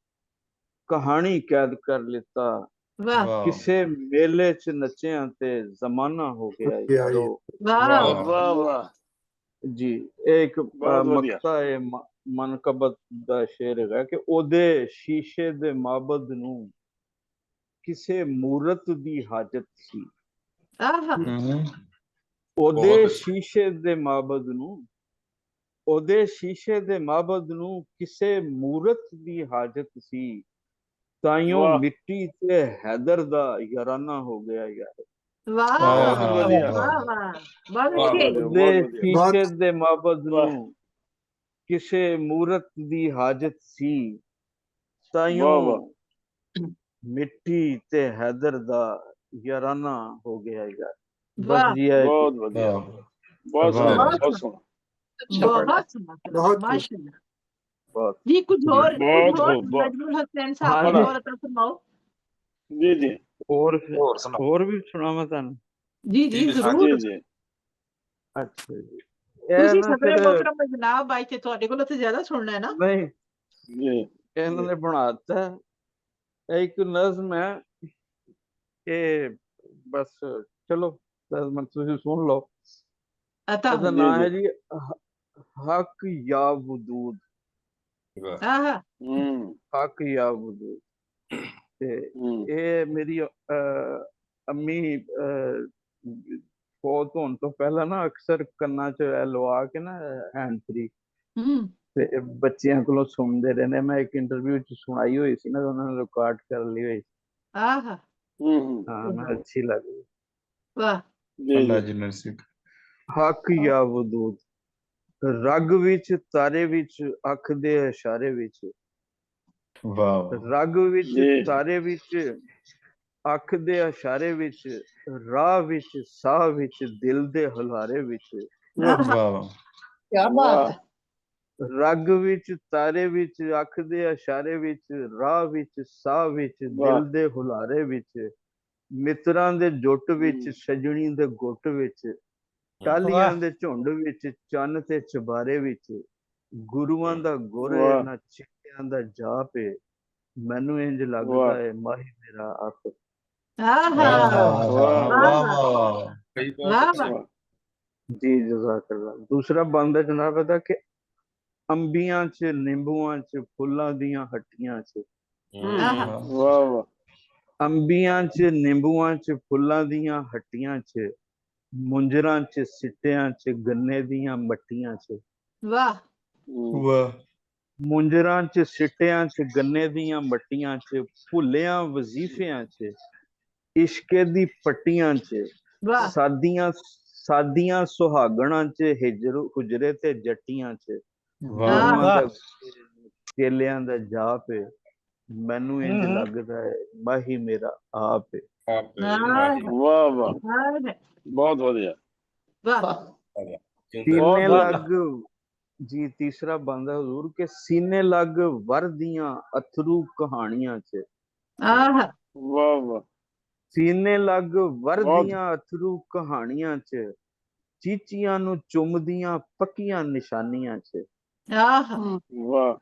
ਕਹਾਣੀ ਕੈਦ ਕਰ ਲਿੱਤਾ, ਕਿਸੇ ਮੇਲੇ 'ਚ ਨੱਚਿਆਂ ਤੇ ਜ਼ਮਾਨਾ ਹੋ ਗਿਆ ਯਾਰੋ। ਵਾਹ ਵਾਹ ਜੀ ਇਹ ਇੱਕ ਮਕਤਾ ਹੈ ਮਨਕਬਤ ਦਾ ਸ਼ੇਰ ਹੈਗਾ ਕਿ ਉਹਦੇ ਸ਼ੀਸ਼ੇ ਦੇ ਮਾਬਦ ਨੂੰ ਕਿਸੇ ਮੂਰਤ ਦੀ ਹਾਜਤ ਸੀ। ਉਹਦੇ ਸ਼ੀਸ਼ੇ ਦੇ ਮਾਬਦ ਨੂੰ, ਉਹਦੇ ਸ਼ੀਸ਼ੇ ਦੇ ਮਾਬਦ ਨੂੰ ਕਿਸੇ ਮੂਰਤ ਦੀ ਹਾਜਤ ਸੀ, ਤਾਈਓ ਮਿੱਟੀ ਤੇ ਹੈਦਰ ਦਾ ਯਾਰਾਨਾ ਹੋ ਗਿਆ ਯਾਰ। ਉਹਦੇ ਸ਼ੀਸ਼ੇ ਦੇ ਮਾਬਦ ਨੂੰ ਕਿਸੇ ਮੂਰਤ ਦੀ ਹਾਜਤ ਸੀ, ਤਾਈਓ ਮਿੱਟੀ ਤੇ ਹੈਦਰ ਦਾ ਯਾਰਾਨਾ ਹੋ ਗਿਆ ਯਾਰ। ਬਸ ਜੀ ਬਹੁਤ ਵਧੀਆ, ਬਹੁਤ ਸੋਹਣਾ ਬਹੁਤ ਜੀ। ਕੁਝ ਹੋਰ ਨਜਮੁਲ ਹਸਨੈਨ ਸਾਹਿਬ ਹੋਰ ਤਾਂ ਸੁਣਾਓ। ਜੀ ਜੀ ਹੋਰ ਵੀ ਸੁਣਾਵਾਂ ਤੁਹਾਨੂੰ? ਜੀ ਜੀ ਜ਼ਰੂਰ। ਅੱਛਾ ਜੀ ਤੁਸੀਂ ਸਦਰੇ ਮੁਹਤਰਮ ਜਨਾਬ ਭਾਈ ਤੇ ਤੁਹਾਡੇ ਕੋਲ ਤਾਂ ਜ਼ਿਆਦਾ ਸੁਣਨਾ ਹੈ ਨਾ। ਨਹੀਂ ਇਹਨਾਂ ਨੇ ਬਣਾਤਾ ਇੱਕ ਨਜ਼ਮ ਹੈ ਇਹ, ਬਸ ਚਲੋ ਨਜ਼ਮ ਤੁਸੀਂ ਸੁਣ ਲਓ। ਇਹਦਾ ਨਾਮ ਹੈ ਜੀ ਹਕ ਯਾ ਵਜੂਦ। ਹਕ ਯਾ ਵਜੂਦ। ਤੇ ਇਹ ਮੇਰੀ ਅੰਮੀ ਫੌਤ ਹੋਣ ਤੋਂ ਪਹਿਲਾਂ ਨਾ ਅਕਸਰ ਕੰਨਾਂ 'ਚ ਲਵਾ ਕੇ ਨਾ ਹੈਂਡ ਫ੍ਰੀ ਤੇ ਬੱਚਿਆਂ ਕੋਲੋਂ ਸੁਣਦੇ ਰਹਿੰਦੇ। ਮੈਂ ਇੱਕ ਇੰਟਰਵਿਊ 'ਚ ਸੁਣਾਈ ਹੋਈ ਸੀ ਨਾ, ਉਹਨਾਂ ਨੇ ਰਿਕਾਰਡ ਕਰ ਲਈ ਹੋਈ। ਹਾਂ ਮੈਂ ਅੱਛੀ ਲੱਗੀ। ਹਕ ਯਾ ਵਜੂਦ। ਰਗ ਵਿੱਚ ਤਾਰੇ ਵਿੱਚ ਅੱਖ ਦੇ ਇਸ਼ਾਰੇ ਵਿੱਚ, ਰਗ ਵਿੱਚ ਤਾਰੇ ਵਿੱਚ ਅੱਖ ਦੇ ਇਸ਼ਾਰੇ ਵਿੱਚ, ਰਾਹ ਵਿੱਚ ਸਾਹ ਵਿੱਚ ਦਿਲ ਦੇ ਹੁਲਾਰੇ ਵਿੱਚ। ਕਿਆ ਬਾਤ ਹੈ। ਰਗ ਵਿੱਚ ਤਾਰੇ ਵਿੱਚ ਅੱਖ ਦੇ ਇਸ਼ਾਰੇ ਵਿੱਚ, ਰਾਹ ਵਿੱਚ ਸਾਹ ਵਿੱਚ ਦਿਲ ਦੇ ਹੁਲਾਰੇ ਵਿੱਚ, ਮਿੱਤਰਾਂ ਦੇ ਜੁੱਟ ਵਿੱਚ ਸਜਣੀ ਦੇ ਗੁੱਟ ਵਿੱਚ, ਟਾਹਲੀਆਂ ਦੇ ਝੁੰਡ ਵਿੱਚ ਚੰਨ ਤੇ ਚੁਬਾਰੇ ਵਿੱਚ, ਗੁਰੂਆਂ ਦਾ ਗੁਰ ਨਾ ਚਿੱਟਿਆਂ ਦਾ ਜਾਪ ਏ, ਮੈਨੂੰ ਇੰਜ ਲੱਗਦਾ ਹੈ ਮਾਹੀ ਮੇਰਾ ਆਪ। ਜੀ ਜਜ਼ਾਕੱਲਾ। ਦੂਸਰਾ ਬੰਦਾ ਜਨਾਬ ਇਹਦਾ ਕਿ ਅੰਬੀਆਂ 'ਚ ਨਿੰਬੂਆਂ 'ਚ ਫੁੱਲਾਂ ਦੀਆਂ ਹੱਟੀਆਂ 'ਚ, ਅੰਬੀਆਂ 'ਚ ਨਿੰਬੂਆਂ 'ਚ ਫੁੱਲਾਂ ਦੀਆਂ ਹੱਟੀਆਂ 'ਚ, ਮੁੰਜਰਾਂ 'ਚ ਸਿੱਟਿਆਂ 'ਚ ਗੰਨੇ ਦੀਆਂ ਮੱਟੀਆਂ 'ਚ। ਮੁੰਜਰਾਂ 'ਚ ਸਿੱਟਿਆਂ 'ਚ ਗੰਨੇ ਦੀਆਂ ਮੱਟੀਆਂ 'ਚ, ਭੁੱਲਿਆਂ ਵਜ਼ੀਫਿਆਂ 'ਚ ਇਸ਼ਕੇ ਦੀ ਪੱਟੀਆਂ 'ਚ, ਸਾਦੀਆਂ ਸੁਹਾਗਣਾਂ 'ਚ ਹੁਜਰੇ ਤੇ ਜੱਟੀਆਂ 'ਚ, ਕੇਲਿਆਂ ਦਾ ਜਾਪ ਏ, ਮੈਨੂੰ ਇੰਜ ਲੱਗਦਾ ਹੈ ਮਾਹੀ ਮੇਰਾ ਆਪ ਏ। ਵਾਹ ਵਾਹ ਬਹੁਤ ਵਧੀਆ। ਸੀਨੇ ਲੱਗ ਜੀ। ਤੀਸਰਾ ਬੰਦਾ ਹਜ਼ੂਰ ਕੇ ਸੀਨੇ ਲੱਗ ਵਰਦੀਆਂ ਅਥਰੂ ਕਹਾਣੀਆਂ 'ਚ। ਵਾਹ ਵਾਹ। ਸੀਨੇ ਲੱਗ ਵਰਦੀਆਂ ਅਥਰੂ ਕਹਾਣੀਆਂ 'ਚ, ਚੀਚੀਆਂ ਨੂੰ ਚੁੰਮਦੀਆਂ ਪੱਕੀਆਂ ਨਿਸ਼ਾਨੀਆਂ 'ਚ। ਵਾਹ।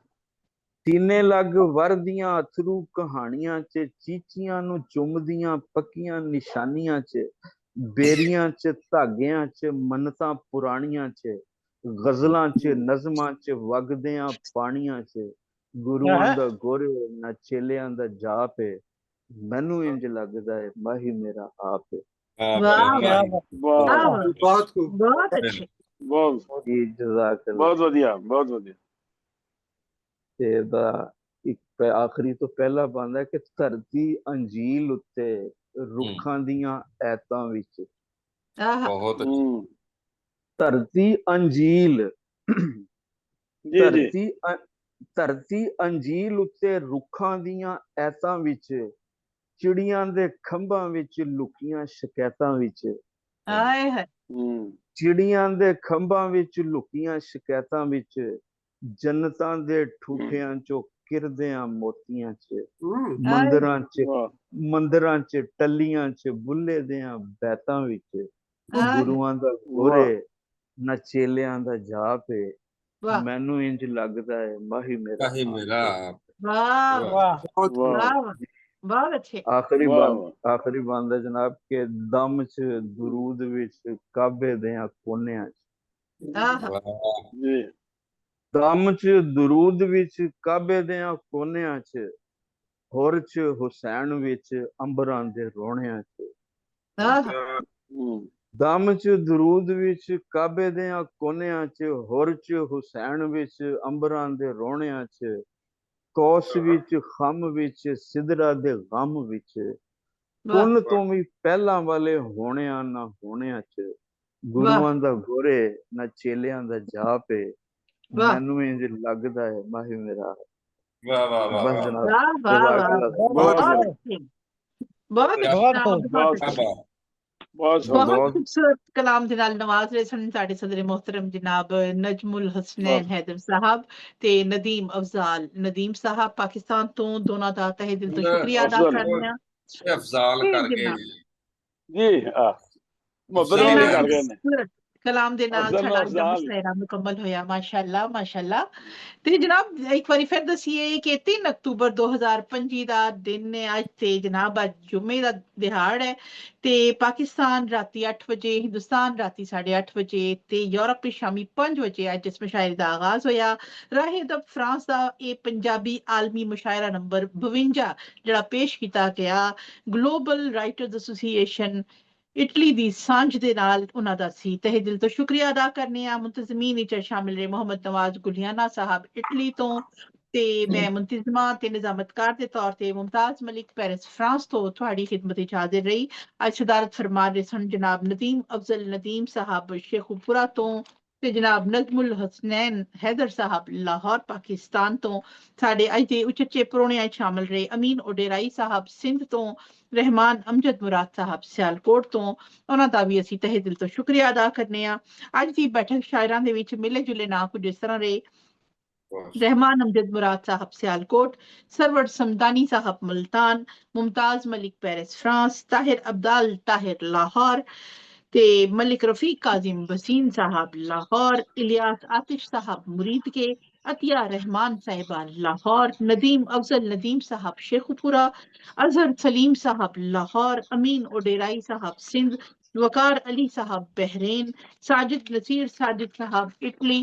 ਸੀਨੇ ਲੱਗ ਵਰਦੀਆਂ ਅਥਰੂ ਕਹਾਣੀਆਂ 'ਚ, ਚੀਚੀਆਂ ਨੂੰ ਚੁੰਮਦੀਆਂ ਪੱਕੀਆਂ ਨਿਸ਼ਾਨੀਆਂ 'ਚ, ਬੇਰੀਆਂ 'ਚ ਧਾਗਿਆਂ 'ਚ ਮੰਨਤਾਂ ਪੁਰਾਣੀਆਂ 'ਚ, ਗਜ਼ਲਾਂ 'ਚ ਨਜ਼ਮਾਂ 'ਚ ਵਗਦਿਆਂ ਪਾਣੀਆਂ 'ਚ, ਗੁਰੂਆਂ ਦਾ ਗੁਰ ਨਾ ਚੇਲਿਆਂ ਦਾ ਜਾਪ ਏ, ਮੈਨੂੰ ਇੰਜ ਲੱਗਦਾ ਹੈ ਮਾਹੀ ਮੇਰਾ ਆਪ ਏ। ਬਹੁਤ ਅੱਛੇ। ਬਹੁਤ ਵਧੀਆ ਬਹੁਤ ਵਧੀਆ। ਤੇ ਇਹਦਾ ਇੱਕ ਆਖਰੀ ਤੋਂ ਪਹਿਲਾ ਬੰਦਾ ਕਿ ਧਰਤੀ ਅੰਜੀਲ ਉੱਤੇ ਰੁੱਖਾਂ ਦੀਆਂ ਐਤਾਂ ਵਿੱਚ, ਧਰਤੀ ਅੰਜੀਲ ਜੀ ਜੀ ਧਰਤੀ ਅੰਜੀਲ ਉੱਤੇ ਰੁੱਖਾਂ ਦੀਆਂ ਐਤਾਂ ਵਿੱਚ, ਚਿੜੀਆਂ ਦੇ ਖੰਭਾਂ ਵਿੱਚ ਲੁਕੀਆਂ ਸ਼ਿਕਾਇਤਾਂ ਵਿੱਚ, ਹਾਏ ਹਾਏ ਚਿੜੀਆਂ ਦੇ ਖੰਭਾਂ ਵਿੱਚ ਲੁਕੀਆਂ ਸ਼ਿਕਾਇਤਾਂ ਵਿੱਚ, ਜੰਨਤਾਂ ਦੇ ਠੂਠਿਆਂ ਚੋਂ ਕਿਰਦਿਆਂ ਮੋਤੀਆਂ ਚ, ਮੰਦਰਾਂ ਚ ਟੱਲੀਆਂ ਚ ਬੁੱਲੇ ਦਿਆਂ ਬੈਤਾਂ ਵਿੱਚ, ਗੁਰੂਆਂ ਦਾ ਗੋਰੇ ਨਾ ਚੇਲਿਆਂ ਦਾ ਜਾਪ ਏ, ਮੈਨੂੰ ਇੰਜ ਲੱਗਦਾ ਹੈ ਮਾਹੀ ਮੇਰਾ। ਵਾਹ ਵਾਹ ਬਹੁਤ ਅੱਛੇ। ਆਖਰੀ ਬੰਦ ਹੈ ਜਨਾਬ ਕੇ ਦਮ ਚ ਦਰੂਦ ਵਿੱਚ ਕਾਬੇ ਦਿਆਂ ਕੋਨਿਆਂ ਚ, ਦਮ ਚ ਦਰੂਦ ਵਿੱਚ ਕਾਬੇ ਦਿਆਂ ਕੋਨਿਆਂ ਚ, ਹੁਰ ਚ ਹੁਸੈਨ ਵਿੱਚ ਅੰਬਰਾਂ ਦੇ ਰੋਣਿਆਂ ਚ, ਦਮ ਚ ਦਰੂਦ ਵਿੱਚ ਕਾਬੇ ਦਿਆਂ ਕੋਨਿਆਂ ਚ, ਹੁਰ ਚ ਹੁਸੈਨ ਵਿੱਚ ਅੰਬਰਾਂ ਦੇ ਰੋਣਿਆਂ ਚ, ਕੌਸ ਵਿੱਚ ਖੰਮ ਵਿੱਚ ਸਿਦਰਾ ਦੇ ਗਮ ਵਿੱਚ, ਪੁੰਨ ਤੋਂ ਵੀ ਪਹਿਲਾਂ ਵਾਲੇ ਹੋਣਿਆਂ ਨਾ ਹੋਣਿਆਂ ਚ, ਗੁਰੂਆਂ ਦਾ ਗੋਰੇ ਨਾ ਚੇਲਿਆਂ ਦਾ ਜਾਪ ਏ, ਮੈਨੂੰ ਇੰਜ ਲੱਗਦਾ ਹੈ ਮਾਹੀ ਮੇਰਾ। ਬਸ ਜਨਾਬ ਬਹੁਤ ਖੂਬਸੂਰਤ ਕਲਾਮ ਦੇ ਨਾਲ ਨਵਾਜ਼ ਰਹੇ ਸਨ ਸਾਡੇ ਸਦਰ ਮੁਹਤਰਮ ਜਨਾਬ ਨਜਮੁਲ ਹਸਨੈਨ ਹੈਦਰ ਸਾਹਿਬ ਤੇ ਨਦੀਮ ਅਫਜ਼ਾਲ ਨਦੀਮ ਸਾਹਿਬ ਪਾਕਿਸਤਾਨ ਤੋਂ, ਦੋਨਾਂ ਦਾ ਤਹਿ ਦਿਲ ਤੋਂ ਸ਼ੁਕਰੀਆ ਅਦਾ ਕਰਨੇ ਆ। ਕਲਾਮ ਦੇ ਨਾਲ ਸਾਡਾ ਅੱਜ ਦਾ ਮੁਸ਼ਾਇਰਾ ਮੁਕੰਮਲ ਹੋਇਆ। ਮਾਸ਼ਾਅੱਲਾ ਮਾਸ਼ਾਅੱਲਾ। ਤੇ ਜਨਾਬ ਇੱਕ ਵਾਰੀ ਫਿਰ ਦਸੀਏ ਕਿ 3 ਅਕਤੂਬਰ 2025 ਦਾ ਦਿਨ ਹੈ ਅੱਜ, ਤੇ ਜਨਾਬ ਅੱਜ ਜੁਮੇ ਦਾ ਦਿਹਾੜ ਹੈ ਤੇ ਪਾਕਿਸਤਾਨ ਰਾਤੀ 8 ਵਜੇ, ਹਿੰਦੁਸਤਾਨ ਰਾਤੀ 8:30 ਵਜੇ ਤੇ ਯੂਰਪ ਸ਼ਾਮੀ 5 ਵਜੇ ਅੱਜ ਇਸ ਮੁਸ਼ਾਇਰੇ ਦਾ ਆਗਾਜ਼ ਹੋਇਆ। ਰਾਹੇ ਅਦਬ ਫਰਾਂਸ ਦਾ ਇਹ ਪੰਜਾਬੀ ਆਲਮੀ ਮੁਸ਼ਾਇਰਾ ਨੰਬਰ 52 ਜਿਹੜਾ ਪੇਸ਼ ਕੀਤਾ ਗਿਆ ਗਲੋਬਲ ਰਾਈਟਰਜ਼ ਐਸੋਸੀਏਸ਼ਨ ਇਟਲੀ ਦੀ ਸਾਂਝ ਦੇ ਨਾਲ ਉਹਨਾਂ ਦਾ ਸੀ। ਤਹਿ ਦਿਲ ਤੋਂ ਸ਼ੁਕਰੀਆ ਅਦਾ ਕਰਨੇ ਆ। ਮੁੰਤਜ਼ਮੀਨ ਵਿੱਚ ਸ਼ਾਮਿਲ ਰਹੇ ਮੁਹੰਮਦ ਨਵਾਜ਼ ਗੁਲਿਆਣਾ ਸਾਹਿਬ ਇਟਲੀ ਤੋਂ, ਤੇ ਮੈਂ ਮੁੰਤਜ਼ਮਾ ਤੇ ਨਿਜ਼ਾਮਤਕਾਰ ਦੇ ਤੌਰ ਤੇ ਮੁਮਤਾਜ਼ ਮਲਿਕ ਪੈਰਿਸ ਫਰਾਂਸ ਤੋਂ ਤੁਹਾਡੀ ਖਿਦਮਤ ਵਿੱਚ ਹਾਜ਼ਰ ਰਹੀ। ਅੱਜ ਸਦਾਰਤ ਫਰਮਾ ਰਹੇ ਸਨ ਜਨਾਬ ਨਦੀਮ ਅਫਜ਼ਲ ਨਦੀਮ ਸਾਹਿਬ ਸ਼ੇਖੂਪੁਰਾ ਤੋਂ ਤੇ ਜਨਾਬ ਨਜ਼ਮੁਲ ਹਸਨੈਨ ਹੈਦਰ ਸਾਹਿਬ ਲਾਹੌਰ ਪਾਕਿਸਤਾਨ ਤੋਂ। ਸਾਡੇ ਅੱਜ ਦੇ ਉਚੇਚੇ ਪ੍ਰਾਹੁਣਿਆਂ ਸ਼ਾਮਿਲ ਰਹੇ ਅਮੀਨ ਓਡੇਰਾਈ ਸਾਹਿਬ ਸਿੰਧ ਤੋਂ, ਰਹਿਮਾਨ ਅਮਜਦ ਮੁਰਾਦ ਸਾਹਿਬ ਸਿਆਲਕੋਟ ਤੋਂ, ਉਹਨਾਂ ਦਾ ਵੀ ਅਸੀਂ ਤਹਿ ਦਿਲ ਤੋਂ ਸ਼ੁਕਰੀਆ ਅਦਾ ਕਰਨੇ ਆ। ਅੱਜ ਦੀ ਬੈਠਕ ਸ਼ਾਇਰਾਂ ਦੇ ਵਿੱਚ ਮਿਲੇ ਜੁਲੇ ਨਾਂ ਕੁਝ ਇਸ ਤਰ੍ਹਾਂ ਰਹੇ ਰਹਿਮਾਨ ਅਮਜਦ ਮੁਰਾਦ ਸਾਹਿਬ ਸਿਆਲਕੋਟ, ਸਰਵਰ ਸਮਦਾਨੀ ਸਾਹਿਬ ਮੁਲਤਾਨ, ਮੁਮਤਾਜ਼ ਮਲਿਕ ਪੈਰਿਸ ਫਰਾਂਸ, ਤਾਹਿਰ ਅਬਦਾਲ ਤਾਹਿਰ ਲਾਹੌਰ ਤੇ ਮਲਿਕ ਰਫੀਕ ਕਾਜ਼ਿਮ ਵਸੀਮ ਸਾਹਿਬ ਲਾਹੌਰ, ਇਲਿयास आतिश साहब मुरीद के, अतिया रहमान साहिबा लाहौर, नदीम अफजल नदीम साहब शेखुपुरा, अजहर सलीम साहब लाहौर, अमीन ओडेराई साहब सिंध, वकार अली साहब बहरीन, साजिद नसीर साजिद साहब इटली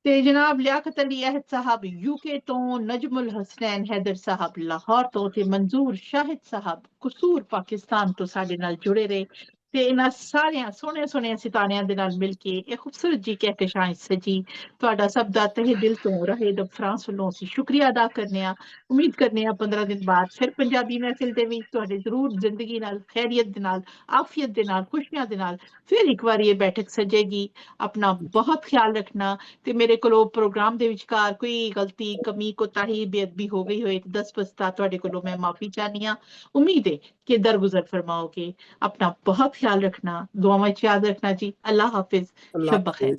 ਤੇ ਜਨਾਬ ਲਿਆਕਤ ਅਲੀ ਅਹਿਦ ਸਾਹਿਬ ਯੂਕੇ ਤੋਂ, ਨਜਮੁਲ ਹਸਨੈਨ ਹੈਦਰ ਸਾਹਿਬ ਲਾਹੌਰ ਤੋਂ ਤੇ ਮਨਜ਼ੂਰ ਸ਼ਾਹਿਦ ਸਾਹਿਬ ਕਸੂਰ ਪਾਕਿਸਤਾਨ ਤੋਂ ਸਾਡੇ ਨਾਲ ਜੁੜੇ ਰਹੇ ਤੇ ਇਹਨਾਂ ਸਾਰਿਆਂ ਸੋਹਣੇ ਸਿਤਾਰਿਆਂ ਦੇ ਨਾਲ ਮਿਲ ਕੇ ਇਹ ਖੂਬਸੂਰਤ ਜੀ ਕਹਿਕਸ਼ਾਂ ਸਜੀ। ਤੁਹਾਡਾ ਸਭ ਦਾ ਤਹਿ ਦਿਲ ਤੋਂ ਰਹੇ ਦਬ ਫਰਾਂਸ ਵੱਲੋਂ ਅਸੀਂ ਸ਼ੁਕਰੀਆ ਅਦਾ ਕਰਨੇ ਆ। ਉਮੀਦ ਕਰਨੇ ਆ 15 ਦਿਨ ਬਾਅਦ ਫਿਰ ਪੰਜਾਬੀ ਮਹਿਫਿਲ ਦੇ ਵਿੱਚ ਤੁਹਾਡੇ ਜ਼ਰੂਰ ਜ਼ਿੰਦਗੀ ਨਾਲ ਖੈਰੀਅਤ ਦੇ ਨਾਲ ਆਫੀਅਤ ਦੇ ਨਾਲ ਖੁਸ਼ੀਆਂ ਦੇ ਨਾਲ ਫਿਰ ਇੱਕ ਵਾਰੀ ਇਹ ਬੈਠਕ ਸਜੇਗੀ। ਆਪਣਾ ਬਹੁਤ ਖਿਆਲ ਰੱਖਣਾ ਤੇ ਮੇਰੇ ਕੋਲੋਂ ਪ੍ਰੋਗਰਾਮ ਦੇ ਵਿਚਕਾਰ ਕੋਈ ਗਲਤੀ ਕਮੀ ਕੋਤਾਹੀ ਬੇਅਦਬੀ ਹੋ ਗਈ ਹੋਏ ਤਾਂ ਦਸਪਸਤਾ ਤੁਹਾਡੇ ਕੋਲੋਂ ਮੈਂ ਮਾਫੀ ਚਾਹਨੀ ਆ। ਉਮੀਦ ਹੈ ਕਿ ਦਰਗੁਜ਼ਰ ਫਰਮਾਓਗੇ। अपना बहुत ख्याल रखना, दुआओं में याद रखना जी। अल्लाह हाफिज, शब बखैर।